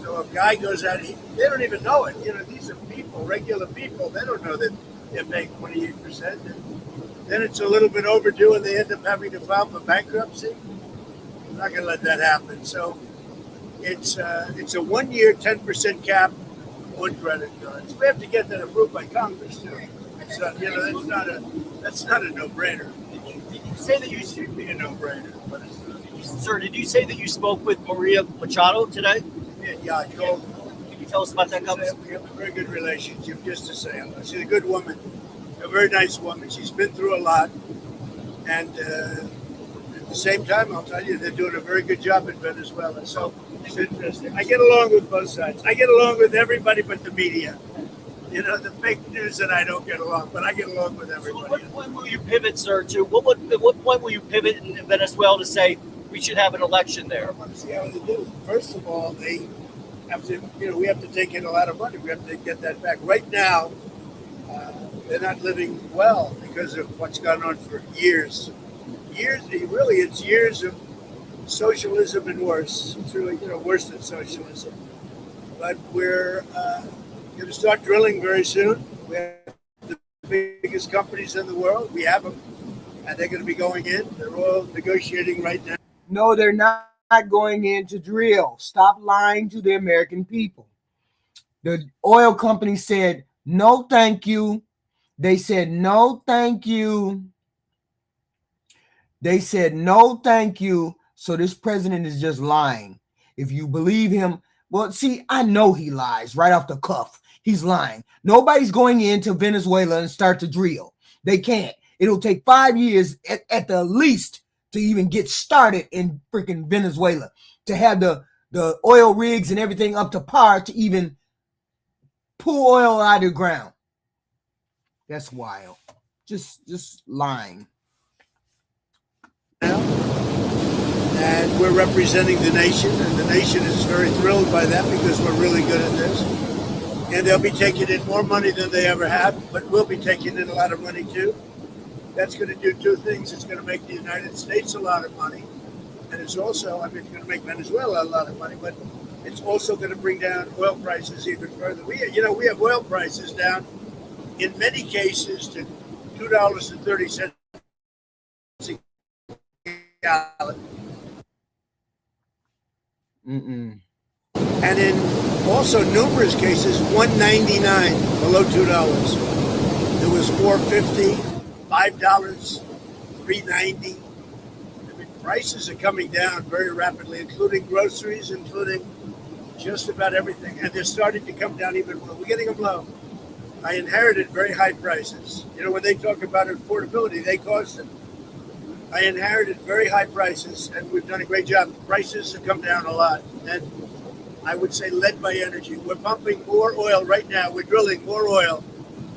Speaker 14: So a guy goes out, they don't even know it. You know, these are people, regular people. They don't know that they're paying 28%. And then it's a little bit overdue, and they end up having to file for bankruptcy. I'm not going to let that happen. So it's a 1 year 10% cap on credit cards. We have to get that approved by Congress too. So that's not a no-brainer.
Speaker 15: Did you say that you
Speaker 14: should be a no-brainer?
Speaker 15: Sir, did you say that you spoke with Maria Machado today?
Speaker 14: Yeah, I called.
Speaker 15: Can you tell us about that?
Speaker 14: We have a very good relationship, just to say. She's a good woman, a very nice woman. She's been through a lot, and at the same time, I'll tell you, they're doing a very good job in Venezuela. So it's interesting. I get along with both sides. I get along with everybody but the media. You know, the fake news that I don't get along, but I get along with everybody.
Speaker 15: So when will you pivot, sir, to at what point will you pivot in Venezuela to say we should have an election there?
Speaker 14: I want to see how they do. First of all, they have to, we have to take in a lot of money. We have to get that back. Right now, they're not living well because of what's gone on for years. Really, it's years of socialism and worse. It's really, worse than socialism. But we're going to start drilling very soon. We have the biggest companies in the world. We have them, and they're going to be going in. They're all negotiating right now.
Speaker 1: No, they're not going in to drill. Stop lying to the American people. The oil company said, no, thank you. They said, no, thank you. They said, no, thank you. So this president is just lying. If you believe him, well, see, I know he lies right off the cuff. He's lying. Nobody's going into Venezuela and start to drill. They can't. It'll take 5 years at the least to even get started in freaking Venezuela, to have the oil rigs and everything up to par to even pull oil out of the ground. That's wild. Just lying.
Speaker 14: And we're representing the nation, and the nation is very thrilled by that because we're really good at this. And they'll be taking in more money than they ever have, but we'll be taking in a lot of money too. That's going to do two things. It's going to make the United States a lot of money. And it's also, I mean, it's going to make Venezuela a lot of money, but it's also going to bring down oil prices even further. We have oil prices down in many cases to $2.30 a gallon. And in also numerous cases, $1.99 below $2. It was $4.50, $5, $3.90. I mean, prices are coming down very rapidly, including groceries, including just about everything. And they're starting to come down even more. We're getting them low. I inherited very high prices. You know, when they talk about affordability, they caused it. I inherited very high prices, and we've done a great job. Prices have come down a lot, and I would say led by energy. We're pumping more oil right now. We're drilling more oil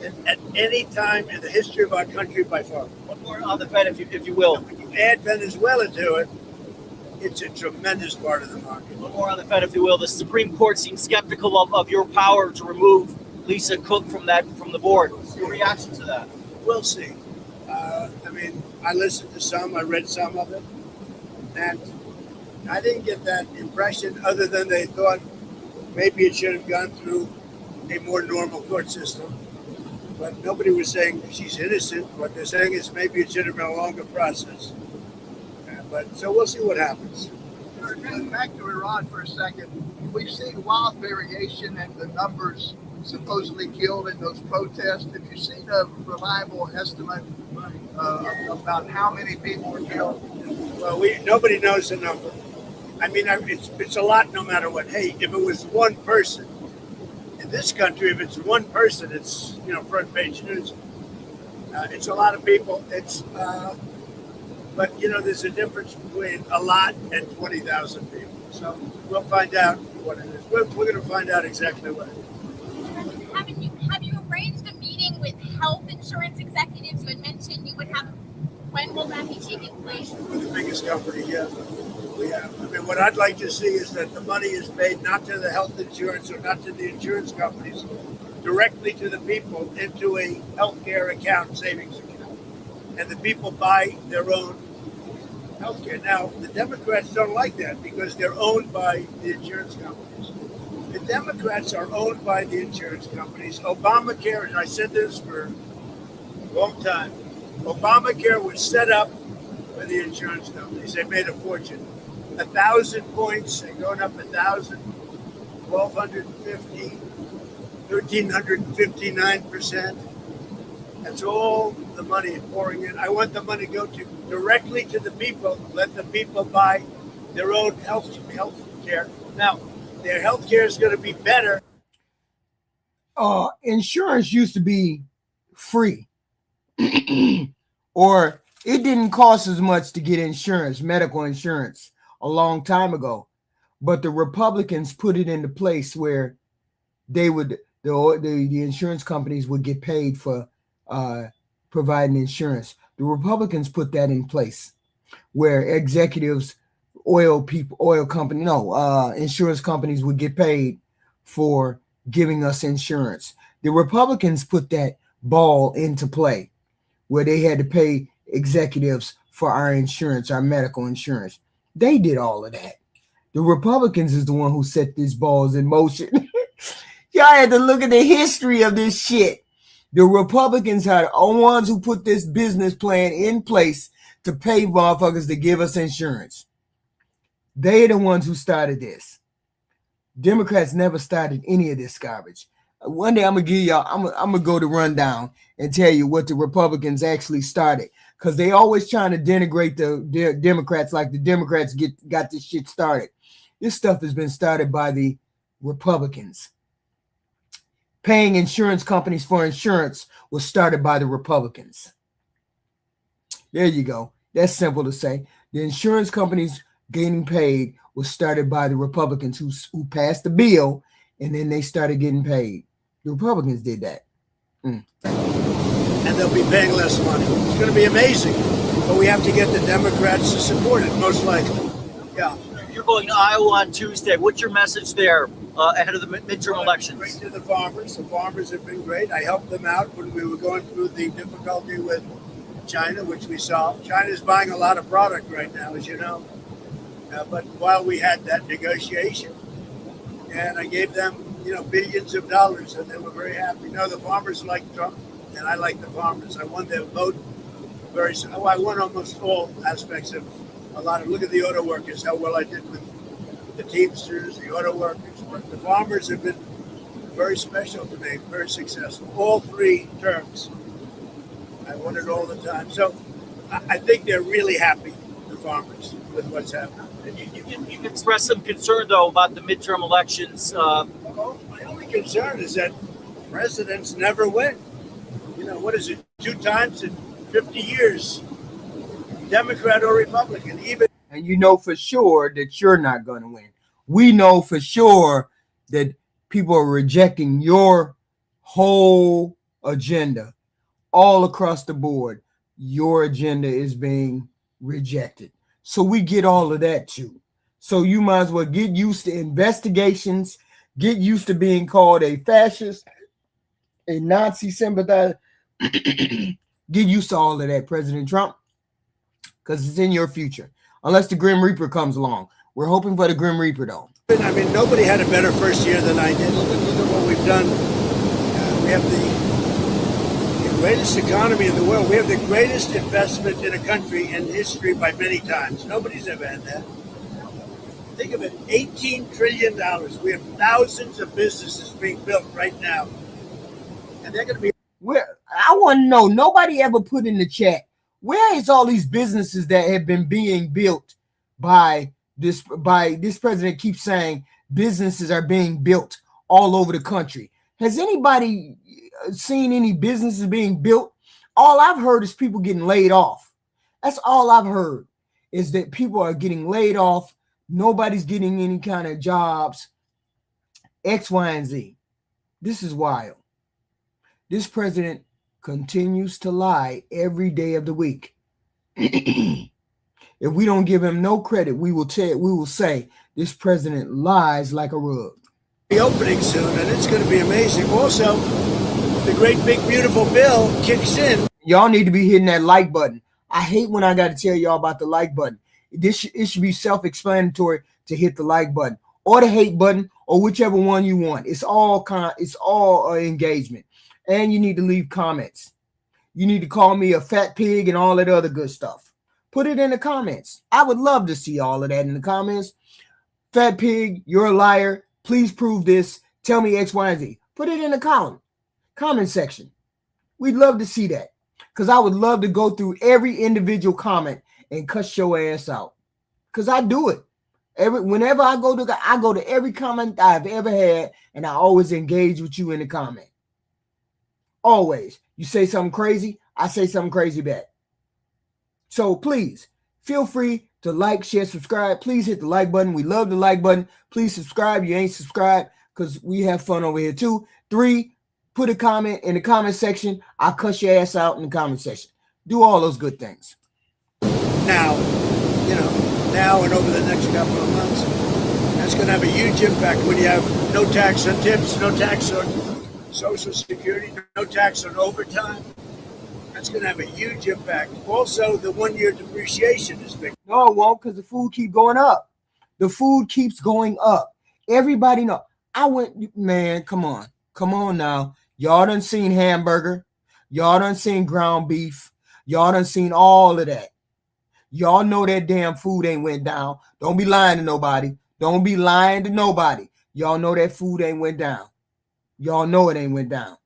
Speaker 14: than at any time in the history of our country by far.
Speaker 15: One more on the Fed, if you will.
Speaker 14: When you add Venezuela to it, it's a tremendous part of the market.
Speaker 15: One more on the Fed, if you will. The Supreme Court seems skeptical of your power to remove Lisa Cook from the board. Your reaction to that?
Speaker 14: We'll see. I mean, I listened to some, I read some of it, and I didn't get that impression other than they thought maybe it should have gone through a more normal court system. But nobody was saying she's innocent. What they're saying is maybe it should have been a longer process. But so we'll see what happens.
Speaker 10: Back to Iran for a second. We've seen wild variation in the numbers supposedly killed in those protests. Have you seen a reliable estimate about how many people were killed?
Speaker 14: Well, nobody knows the number. I mean, it's a lot no matter what. Hey, if it was one person in this country, if it's one person, it's front page news. It's a lot of people. But there's a difference between a lot and 20,000 people. So we'll find out what it is. We're going to find out exactly what it is.
Speaker 9: Have you arranged a meeting with health insurance executives? You had mentioned you would have. When will that be taking place?
Speaker 14: With the biggest company, yeah. We have. I mean, what I'd like to see is that the money is paid not to the health insurance or not to the insurance companies, directly to the people into a healthcare account, savings account. And the people buy their own healthcare. Now, the Democrats don't like that because they're owned by the insurance companies. The Democrats are owned by the insurance companies. Obamacare, and I said this for a long time, Obamacare was set up by the insurance companies. They made a fortune. 1,000 points, they're going up 1,000, 1,250, 1,359%. That's all the money pouring in. I want the money to go directly to the people. Let the people buy their own health care. Now, their health care is going to be better.
Speaker 1: Insurance used to be free. Or it didn't cost as much to get insurance, medical insurance, a long time ago. But the Republicans put it into place where they would the insurance companies would get paid for providing insurance. The Republicans put that in place where executives, insurance companies would get paid for giving us insurance. The Republicans put that ball into play where they had to pay executives for our insurance, our medical insurance. They did all of that. The Republicans is the one who set these balls in motion. Y'all had to look at the history of this shit. The Republicans are the ones who put this business plan in place to pay motherfuckers to give us insurance. They're the ones who started this. Democrats never started any of this garbage. One day I'm gonna give y'all, I'm gonna go to rundown and tell you what the Republicans actually started, because they always trying to denigrate the Democrats like the Democrats got this shit started. This stuff has been started by the Republicans. Paying insurance companies for insurance was started by the Republicans. There you go. That's simple to say. The insurance companies getting paid was started by the Republicans who passed the bill, and then they started getting paid. The Republicans did that.
Speaker 14: And they'll be paying less money. It's going to be amazing.
Speaker 13: but we have to get the Democrats to support it, most likely. Yeah.
Speaker 15: You're going to Iowa on Tuesday. What's your message there ahead of the midterm elections?
Speaker 13: Great to the farmers. The farmers have been great. I helped them out when we were going through the difficulty with China, which we solved. China's buying a lot of product right now, as you know. But while we had that negotiation, and I gave them, billions of dollars, and they were very happy. No, the farmers like Trump, and I like the farmers. I won their vote I won almost all aspects of a lot of. Look at the auto workers, how well I did with the Teamsters, the auto workers. But the farmers have been very special to me, very successful. All 3 terms. I won it all the time. So I think they're really happy, the farmers, with what's happening.
Speaker 15: You've expressed some concern, though, about the midterm elections.
Speaker 13: My only concern is that presidents never win. What is it, 2 times in 50 years, Democrat or Republican, even.
Speaker 1: And you know for sure that you're not going to win. We know for sure that people are rejecting your whole agenda all across the board. Your agenda is being rejected. So we get all of that too. So you might as well get used to investigations, get used to being called a fascist, a Nazi sympathizer. Get used to all of that, President Trump, because it's in your future. Unless the Grim Reaper comes along. We're hoping for the Grim Reaper, though.
Speaker 13: I mean, nobody had a better first year than I did. Look at what we've done. We have the greatest economy in the world. We have the greatest investment in a country in history by many times. Nobody's ever had that. Think of it, $18 trillion. We have thousands of businesses being built right now. And they're going to be...
Speaker 1: I want to know, nobody ever put in the chat, where is all these businesses that have been being built by this president keeps saying businesses are being built all over the country. Has anybody seen any businesses being built? All I've heard is people getting laid off. That's all I've heard, is that people are getting laid off. Nobody's getting any kind of jobs. X, Y, and Z. This is wild. This president continues to lie every day of the week. If we don't give him no credit, we will say this president lies like a rug.
Speaker 13: The opening soon, and it's going to be amazing. Also, the great big beautiful bill kicks in.
Speaker 1: Y'all need to be hitting that like button. I hate when I got to tell y'all about the like button. It should be self-explanatory to hit the like button or the hate button or whichever one you want. It's all engagement. And you need to leave comments. You need to call me a fat pig and all that other good stuff. Put it in the comments. I would love to see all of that in the comments. Fat pig, you're a liar. Please prove this. Tell me X, Y, and Z. Put it in the comment section. We'd love to see that, because I would love to go through every individual comment and cuss your ass out, because I do it. Whenever I go to every comment I've ever had, and I always engage with you in the comment. Always. You say something crazy, I say something crazy back. So please feel free to like, share, subscribe. Please hit the like button. We love the like button. Please subscribe. You ain't subscribed, because we have fun over here too. 3, put a comment in the comment section. I'll cuss your ass out in the comment section. Do all those good things.
Speaker 13: Now and over the next couple of months, that's going to have a huge impact when you have no tax on tips, no tax on Social Security, no tax on overtime. That's going to have a huge impact. Also, the 1-year depreciation is big.
Speaker 1: No, it won't, because the food keeps going up. The food keeps going up. Everybody know. Man, come on now. Y'all done seen hamburger. Y'all done seen ground beef. Y'all done seen all of that. Y'all know that damn food ain't went down. Don't be lying to nobody. Don't be lying to nobody. Y'all know that food ain't went down. Y'all know it ain't went down.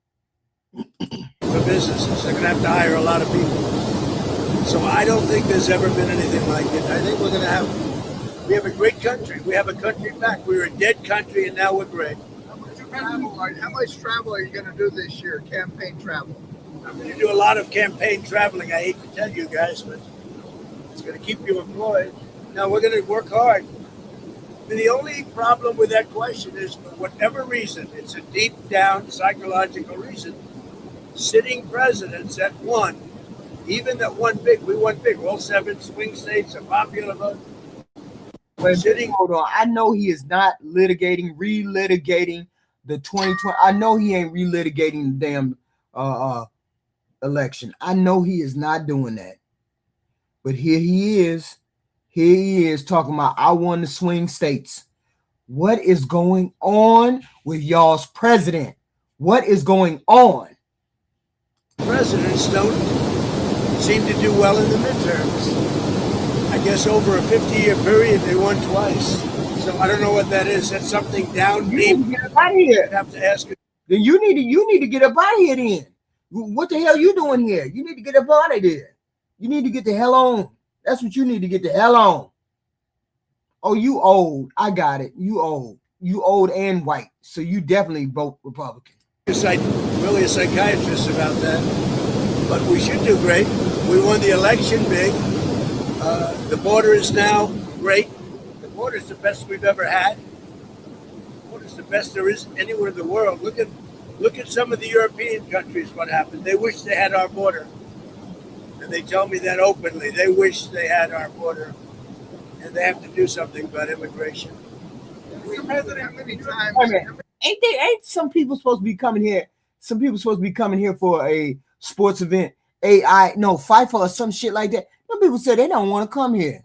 Speaker 13: For businesses, they're going to have to hire a lot of people. So I don't think there's ever been anything like it. I think we have a great country. We have a country back. We were a dead country, and now we're great.
Speaker 10: How much travel are you going to do this year, campaign travel?
Speaker 13: I'm going to do a lot of campaign traveling. I hate to tell you guys, but it's going to keep you employed. Now, we're going to work hard. And the only problem with that question is, for whatever reason, it's a deep down psychological reason, sitting presidents at 1
Speaker 14: Even that we won big. All 7 swing states, a popular vote.
Speaker 1: But hold on, I know he is not relitigating the 2020. I know he ain't relitigating the damn election. I know he is not doing that. But here he is. Here he is talking about I won the swing states. What is going on with y'all's president? What is going on?
Speaker 14: Presidents don't seem to do well in the midterms. I guess over a 50-year period, they won twice. So I don't know what that is. That's something downbeat.
Speaker 1: You need to get up out of here.
Speaker 14: I'd have to ask him.
Speaker 1: Then you need to get up out of here then. What the hell you doing here? You need to get up out of there. You need to get the hell on. That's what you need to get the hell on. Oh, you old. I got it. You old. You old and white. So you definitely vote Republican.
Speaker 14: Really a psychiatrist about that. But we should do great. We won the election big. The border is now great. The border is the best we've ever had. The border is the best there is anywhere in the world. Look at some of the European countries. What happened? They wish they had our border, and they tell me that openly. They wish they had our border, and they have to do something about immigration.
Speaker 10: Mr. President, many times.
Speaker 1: Ain't some people supposed to be coming here? Some people supposed to be coming here for a sports event, FIFA or some shit like that. Some people say they don't want to come here.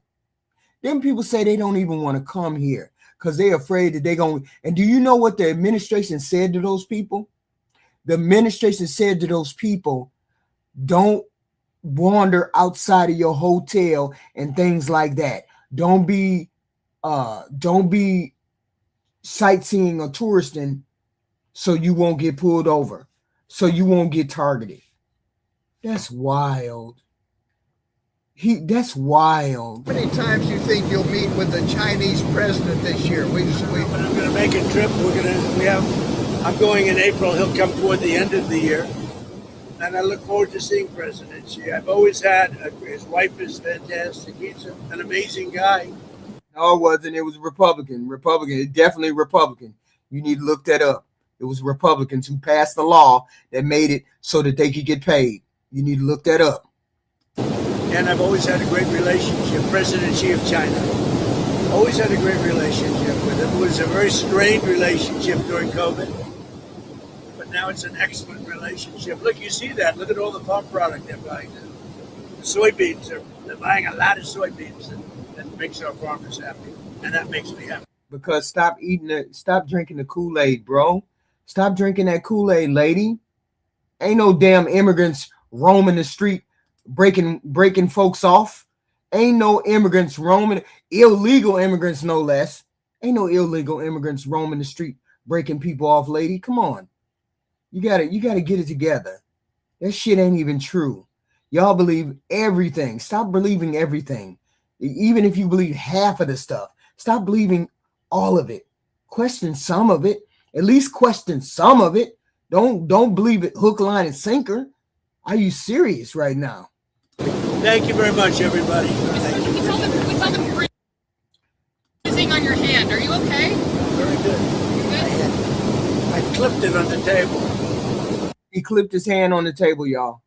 Speaker 1: Then people say they don't even want to come here because they're afraid that they're going to. And do you know what the administration said to those people? The administration said to those people, don't wander outside of your hotel and things like that. Don't be sightseeing or touristing so you won't get pulled over, so you won't get targeted. That's wild. That's wild.
Speaker 10: How many times do you think you'll meet with the Chinese president this year?
Speaker 14: I'm going to make a trip. I'm going in April. He'll come toward the end of the year. And I look forward to seeing President Xi. I've always had, his wife is fantastic. He's an amazing guy.
Speaker 1: No, it wasn't. It was Republican. It's definitely Republican. You need to look that up. It was Republicans who passed the law that made it so that they could get paid. You need to look that up.
Speaker 14: And I've always had a great relationship. President Xi of China. Always had a great relationship with him. It was a very strained relationship during COVID. But now it's an excellent relationship. Look, you see that. Look at all the farm product they're buying. The soybeans, they're buying a lot of soybeans. That makes our farmers happy. And that makes me happy.
Speaker 1: Because stop drinking the Kool-Aid, bro. Stop drinking that Kool-Aid, lady. Ain't no damn immigrants roaming the street, breaking folks off. Ain't no immigrants roaming, illegal immigrants no less. Ain't no illegal immigrants roaming the street, breaking people off, lady. Come on. You gotta get it together. That shit ain't even true. Y'all believe everything. Stop believing everything. Even if you believe half of the stuff, stop believing all of it. Question some of it. At least question some of it. Don't believe it hook, line, and sinker. Are you serious right now?
Speaker 14: Thank you very much, everybody. Thank you.
Speaker 16: We saw the bruising on your hand. Are you okay?
Speaker 14: Very good. I clipped it on the table.
Speaker 1: He clipped his hand on the table, y'all.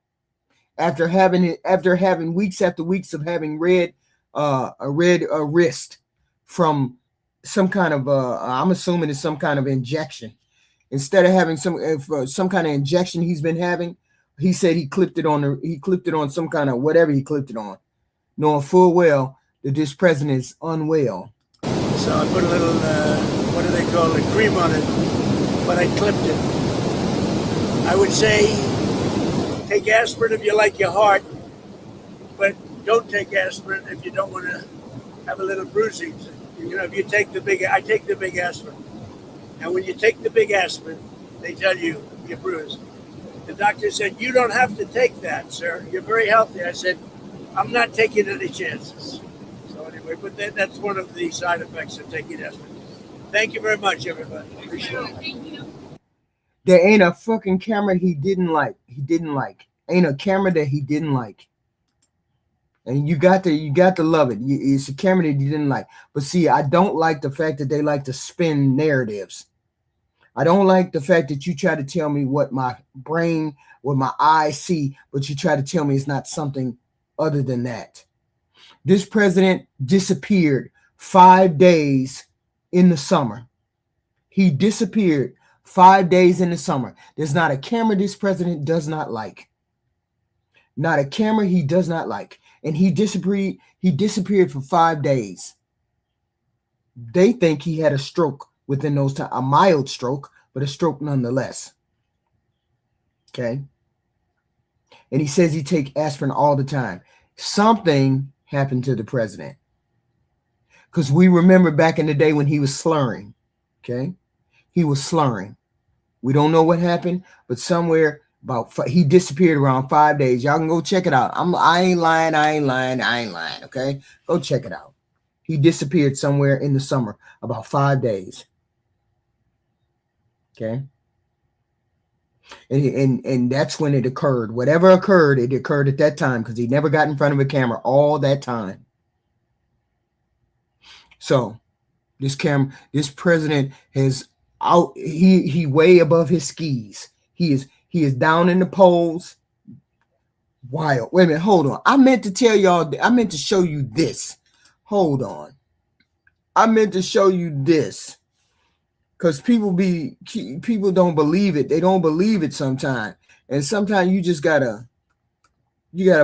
Speaker 1: After having weeks after weeks of having a wrist from some kind of I'm assuming it's some kind of injection. Instead of having some kind of injection he's been having, he said he clipped it on some kind of whatever he clipped it on, knowing full well that this president is unwell.
Speaker 14: So I put a little what do they call it, cream on it, but I clipped it. I would say take aspirin if you like your heart, but don't take aspirin if you don't want to have a little bruising. You know, if you take I take the big aspirin. And when you take the big aspirin, they tell you you're bruised. The doctor said, you don't have to take that, sir. You're very healthy. I said, I'm not taking any chances. So anyway, but that's one of the side effects of taking aspirin. Thank you very much, everybody. Appreciate it.
Speaker 1: There ain't a fucking camera he didn't like. Ain't a camera that he didn't like. And you got to love it. It's a camera that you didn't like. But see, I don't like the fact that they like to spin narratives. I don't like the fact that you try to tell me what my brain, what my eyes see, but you try to tell me it's not something other than that. This president disappeared 5 days in the summer. He disappeared 5 days in the summer. There's not a camera this president does not like. Not a camera he does not like. And he disappeared for 5 days. They think he had a stroke within those times, a mild stroke, but a stroke nonetheless. Okay. And he says he take aspirin all the time. Something happened to the president. Because we remember back in the day when he was slurring. Okay. He was slurring. We don't know what happened, but somewhere he disappeared around 5 days. Y'all can go check it out. I ain't lying. Okay. Go check it out. He disappeared somewhere in the summer, about 5 days. Okay. And that's when it occurred. Whatever occurred, it occurred at that time because he never got in front of a camera all that time. So this president has he way above his skis. He is down in the polls. Wild. Wait a minute, hold on. I meant to tell y'all, I meant to show you this. Hold on. I meant to show you this. Because people don't believe it. They don't believe it sometimes. And sometimes you just gotta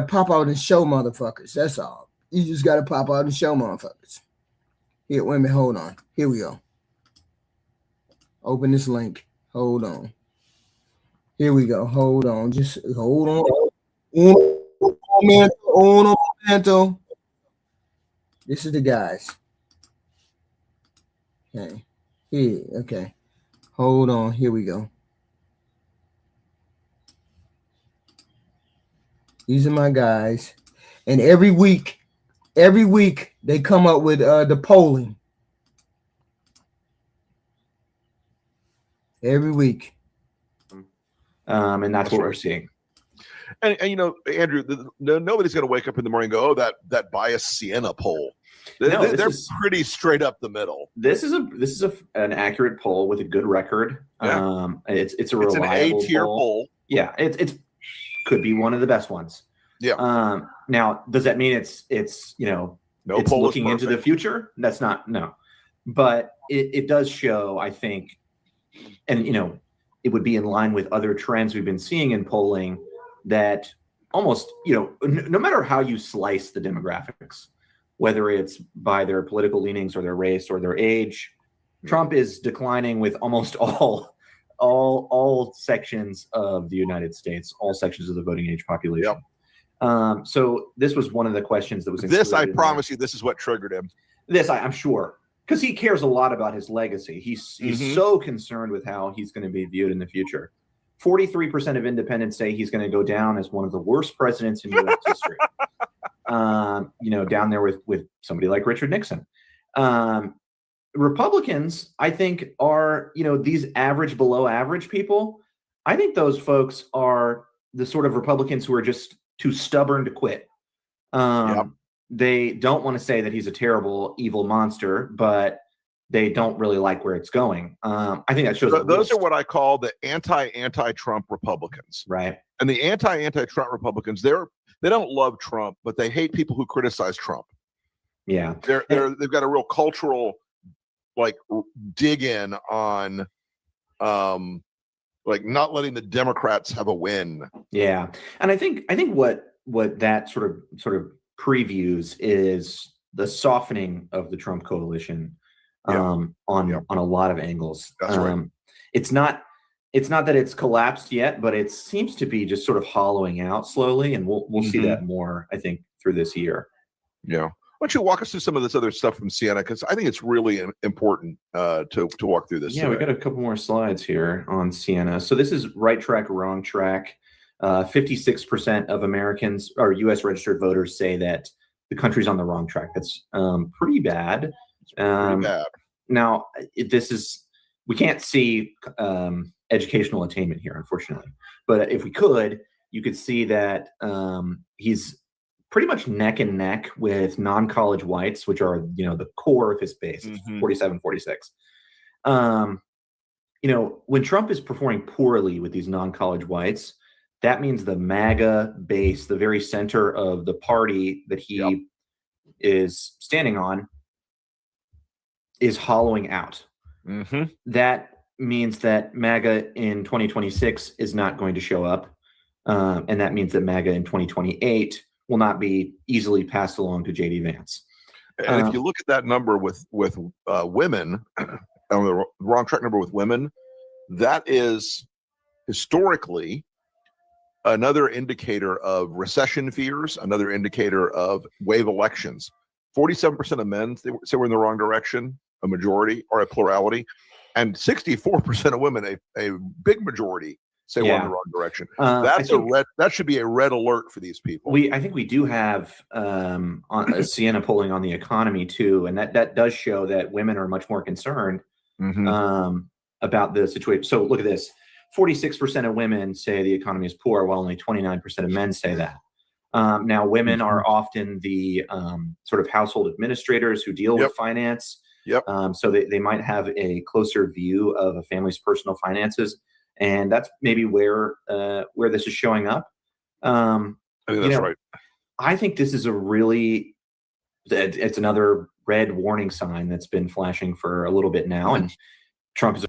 Speaker 1: pop out and show motherfuckers. That's all. You just gotta pop out and show motherfuckers. Here, wait a minute, hold on. Here we go. Open this link. Hold on. Here we go. Hold on. Just hold on. Un momento. This is the guys. Okay. Here. Okay. Hold on. Here we go. These are my guys. And every week they come up with the polling. Every week.
Speaker 18: And that's what we're seeing.
Speaker 19: And you know, Andrew, nobody's going to wake up in the morning and go, "Oh, that biased Siena poll." They're pretty straight up the middle.
Speaker 18: This is an accurate poll with a good record.
Speaker 19: Yeah.
Speaker 18: It's a reliable
Speaker 19: an A-tier poll.
Speaker 18: Yeah, it's could be one of the best ones.
Speaker 19: Yeah.
Speaker 18: Now, does that mean it's
Speaker 19: no
Speaker 18: it's
Speaker 19: poll
Speaker 18: looking into the future? That's not but it does show, I think, and it would be in line with other trends we've been seeing in polling that almost, no matter how you slice the demographics, whether it's by their political leanings or their race or their age, Trump is declining with almost all sections of the United States, all sections of the voting age population.
Speaker 19: Yep.
Speaker 18: So this was one of the questions that was
Speaker 19: this. I promise you, this is what triggered him.
Speaker 18: This, I'm sure, because he cares a lot about his legacy. He's so concerned with how he's going to be viewed in the future. 43% of independents say he's going to go down as one of the worst presidents in U.S. history. Down there with somebody like Richard Nixon. Republicans, I think, are, these average, below average people. I think those folks are the sort of Republicans who are just too stubborn to quit. They don't want to say that he's a terrible, evil monster, but they don't really like where it's going. I think that shows.
Speaker 19: Those are what I call the anti-Trump Republicans.
Speaker 18: Right.
Speaker 19: And the anti-Trump Republicans, they don't love Trump, but they hate people who criticize Trump.
Speaker 18: Yeah.
Speaker 19: They've got a real cultural dig in on not letting the Democrats have a win.
Speaker 18: Yeah. And I think what that sort of previews is the softening of the Trump coalition on a lot of angles.
Speaker 19: That's right.
Speaker 18: It's not that it's collapsed yet, but it seems to be just sort of hollowing out slowly, and we'll see that more, I think, through this year.
Speaker 19: Yeah. Why don't you walk us through some of this other stuff from Siena? Because I think it's really important to walk through this.
Speaker 18: Yeah, we got a couple more slides here on Siena. So this is right track, wrong track. 56% of Americans or U.S. registered voters say that the country's on the wrong track. That's pretty bad.
Speaker 19: Pretty bad.
Speaker 18: Now, we can't see educational attainment here, unfortunately. But if we could, you could see that he's pretty much neck and neck with non-college whites, which are the core of his base. It's 47, 46. when Trump is performing poorly with these non-college whites, that means the MAGA base, the very center of the party that he is standing on, is hollowing out. That means that MAGA in 2026 is not going to show up. And that means that MAGA in 2028 will not be easily passed along to J.D. Vance.
Speaker 19: And if you look at that number with women, on the wrong track number with women, that is historically another indicator of recession fears, another indicator of wave elections. 47% of men say we're in the wrong direction, a majority or a plurality, and 64% of women, a big majority, say we're in the wrong direction. That's that should be a red alert for these people.
Speaker 18: I think we do have Siena polling on the economy too, and that does show that women are much more concerned about the situation. So look at this: 46% of women say the economy is poor, while only 29% of men say that. Now, women are often the sort of household administrators who deal with finance. So they might have a closer view of a family's personal finances, and that's maybe where this is showing up.
Speaker 19: I think that's right.
Speaker 18: I think this is it's another red warning sign that's been flashing for a little bit now, and Trump is.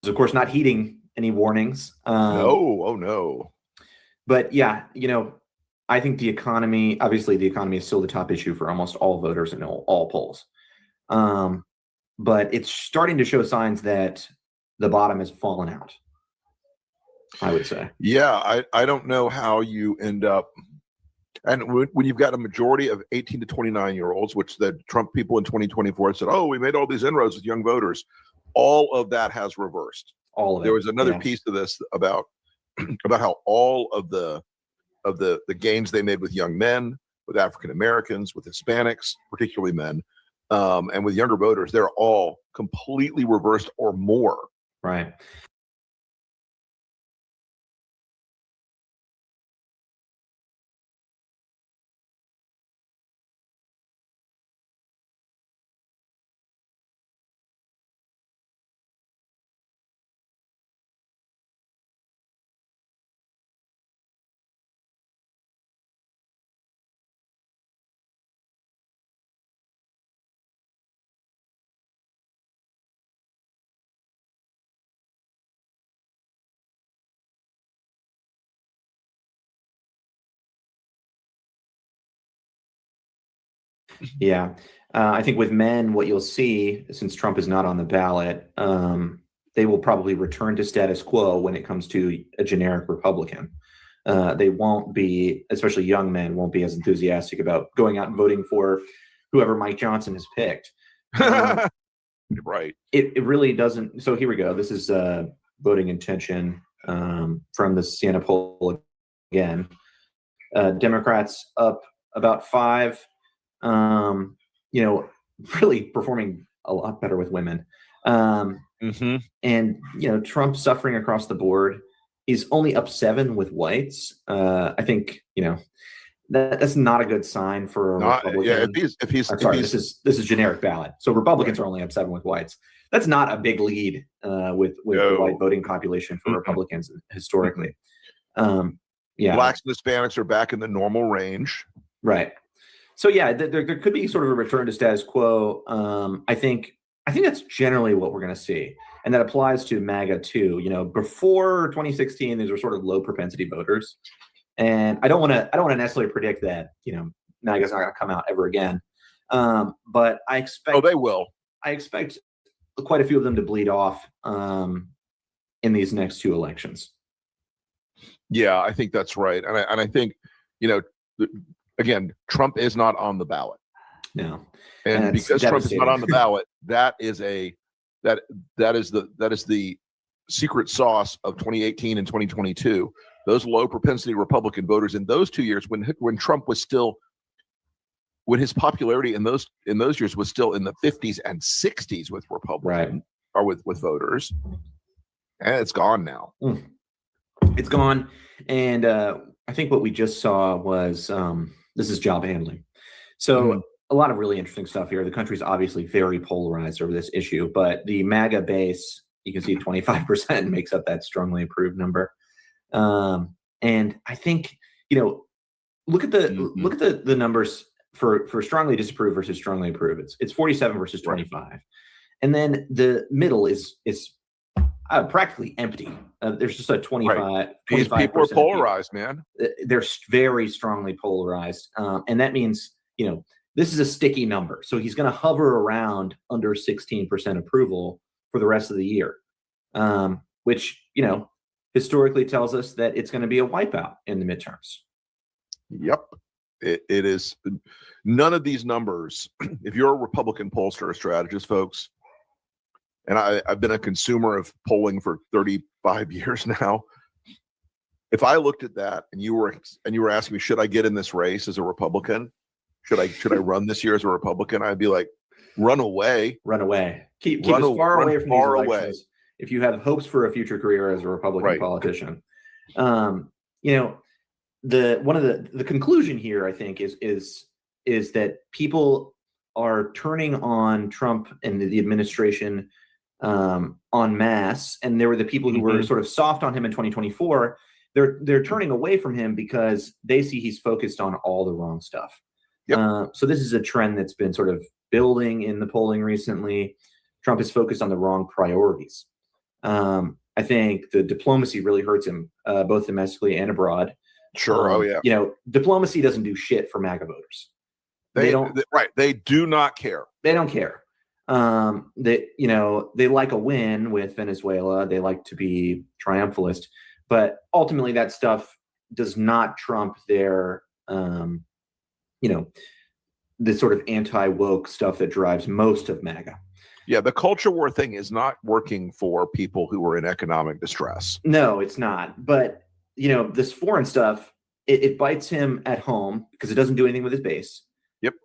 Speaker 18: Of course, not heeding any warnings.
Speaker 19: No.
Speaker 18: But yeah, I think the economy is still the top issue for almost all voters in all polls. But it's starting to show signs that the bottom has fallen out, I would say.
Speaker 19: Yeah, I don't know how you end up. And when you've got a majority of 18 to 29-year-olds, which the Trump people in 2024 said, we made all these inroads with young voters, all of that has reversed.
Speaker 18: All of it.
Speaker 19: There was another piece to this about how all of the gains they made with young men, with African Americans, with Hispanics, particularly men, and with younger voters, they're all completely reversed or more.
Speaker 18: Right. Yeah. I think with men, what you'll see, since Trump is not on the ballot, they will probably return to status quo when it comes to a generic Republican. They won't be, especially young men, won't be as enthusiastic about going out and voting for whoever Mike Johnson has picked.
Speaker 19: Right.
Speaker 18: It really doesn't. So here we go. This is voting intention from the Siena poll again. Democrats up about 5. Really performing a lot better with women. And, Trump suffering across the board. He's only up 7 with whites. I think, that's not a good sign for a Republican.
Speaker 19: Yeah,
Speaker 18: this is generic ballot. So Republicans are only up 7 with whites. That's not a big lead with the white voting population for Republicans historically.
Speaker 19: Blacks and Hispanics are back in the normal range.
Speaker 18: Right. So yeah, there could be sort of a return to status quo. I think that's generally what we're going to see, and that applies to MAGA too. Before 2016, these were sort of low propensity voters, and I don't want to necessarily predict that MAGA's not going to come out ever again. But I expect.
Speaker 19: They will.
Speaker 18: I expect quite a few of them to bleed off in these next two elections.
Speaker 19: Yeah, I think that's right. And I think, again, Trump is not on the ballot.
Speaker 18: No.
Speaker 19: And because Trump is not on the ballot, that is the secret sauce of 2018 and 2022. Those low propensity Republican voters in those 2 years when Trump was still, when his popularity in those years was still in the 50s and 60s with Republican or with voters, and it's gone now.
Speaker 18: It's gone. And I think what we just saw was this is job handling. So a lot of really interesting stuff here. The country's obviously very polarized over this issue, but the MAGA base, you can see 25% makes up that strongly approved number. And I think, look at the numbers for strongly disapprove versus strongly approve. It's 47 versus 25. And then the middle is practically empty. There's just a 25.
Speaker 19: These people are polarized, man.
Speaker 18: They're very strongly polarized. And that means, this is a sticky number. So he's going to hover around under 16% approval for the rest of the year, which, historically tells us that it's going to be a wipeout in the midterms.
Speaker 19: Yep. It is. None of these numbers, if you're a Republican pollster or strategist, folks, and I've been a consumer of polling for 35 years now. If I looked at that and you were asking me, should I get in this race as a Republican? Should I run this year as a Republican? I'd be like, run away.
Speaker 18: Run away. Keep as far away from these elections if you have hopes for a future career as a Republican politician. One of the conclusion here, I think, is that people are turning on Trump and the administration en masse, and there were the people who were sort of soft on him in 2024. They're turning away from him because they see he's focused on all the wrong stuff. So this is a trend that's been sort of building in the polling recently. Trump is focused on the wrong priorities. I think the diplomacy really hurts him, both domestically and abroad.
Speaker 19: Sure.
Speaker 18: Diplomacy doesn't do shit for MAGA voters. They don't.
Speaker 19: They do not care.
Speaker 18: They don't care. They like a win with Venezuela. They like to be triumphalist, but ultimately that stuff does not trump their, the sort of anti-woke stuff that drives most of MAGA.
Speaker 19: Yeah, the culture war thing is not working for people who are in economic distress.
Speaker 18: No, it's not. But, this foreign stuff, it bites him at home because it doesn't do anything with his base.
Speaker 19: Yep.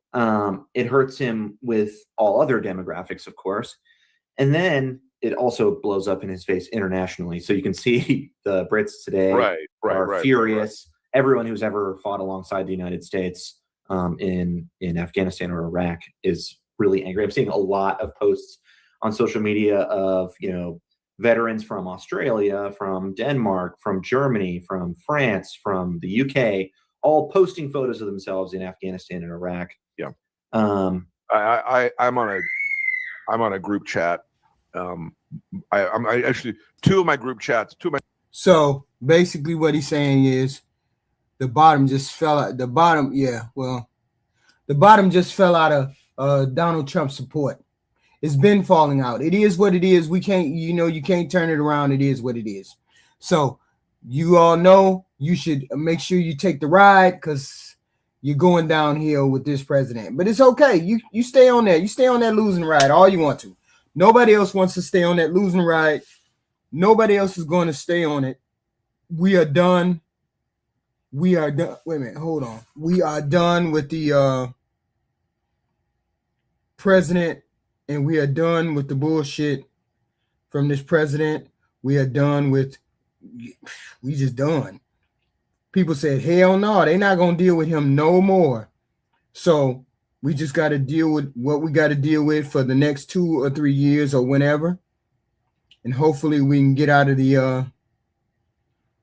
Speaker 18: It hurts him with all other demographics, of course. And then it also blows up in his face internationally. So you can see the Brits today are furious. Everyone who's ever fought alongside the United States in Afghanistan or Iraq is really angry. I'm seeing a lot of posts on social media of, veterans from Australia, from Denmark, from Germany, from France, from the UK, all posting photos of themselves in Afghanistan and Iraq.
Speaker 19: Yeah. I'm on a group chat. I'm actually two of my group chats.
Speaker 1: So basically what he's saying is the bottom just fell out. The bottom just fell out of Donald Trump's support. It's been falling out. It is what it is. We can't, you can't turn it around. It is what it is. So you all know you should make sure you take the ride because you're going downhill with this president. But it's okay. You stay on there. You stay on that losing ride all you want to. Nobody else wants to stay on that losing ride. Nobody else is going to stay on it. We are done. We are done. Wait a minute. Hold on. We are done with the president, and we are done with the bullshit from this president. We are done with. We just done. People said, hell no, they're not going to deal with him no more. So we just got to deal with what we got to deal with for the next 2 or 3 years or whenever. And hopefully we can get out of the,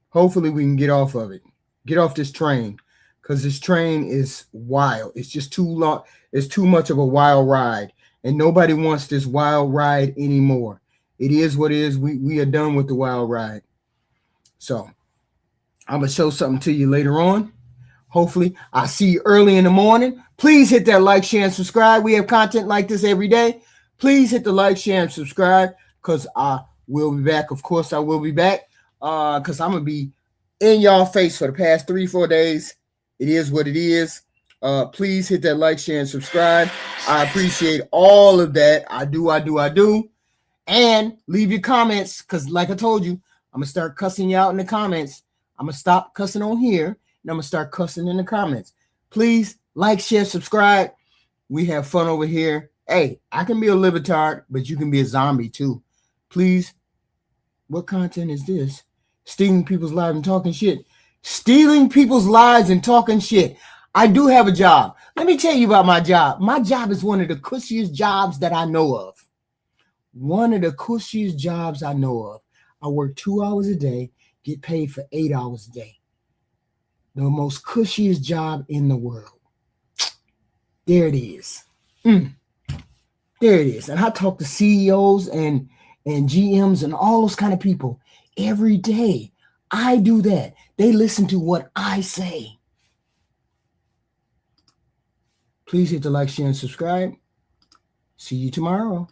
Speaker 1: hopefully we can get off of it. Get off this train because this train is wild. It's just too long. It's too much of a wild ride. And nobody wants this wild ride anymore. It is what it is. We are done with the wild ride. So I'm going to show something to you later on. Hopefully I'll see you early in the morning. Please hit that like, share, and subscribe. We have content like this every day. Please hit the like, share, and subscribe because I will be back. Of course, I will be back because I'm going to be in y'all face for the past 3-4 days. It is what it is. Please hit that like, share, and subscribe. I appreciate all of that. I do. And leave your comments because, like I told you, I'm going to start cussing you out in the comments. I'm going to stop cussing on here, and I'm going to start cussing in the comments. Please like, share, subscribe. We have fun over here. Hey, I can be a libtard, but you can be a zombie too. Please, what content is this? Stealing people's lives and talking shit. Stealing people's lives and talking shit. I do have a job. Let me tell you about my job. My job is one of the cushiest jobs that I know of. One of the cushiest jobs I know of. I work 2 hours a day, get paid for 8 hours a day. The most cushiest job in the world. There it is. There it is. And I talk to CEOs and GMs and all those kind of people every day. I do that. They listen to what I say. Please hit the like, share, and subscribe. See you tomorrow.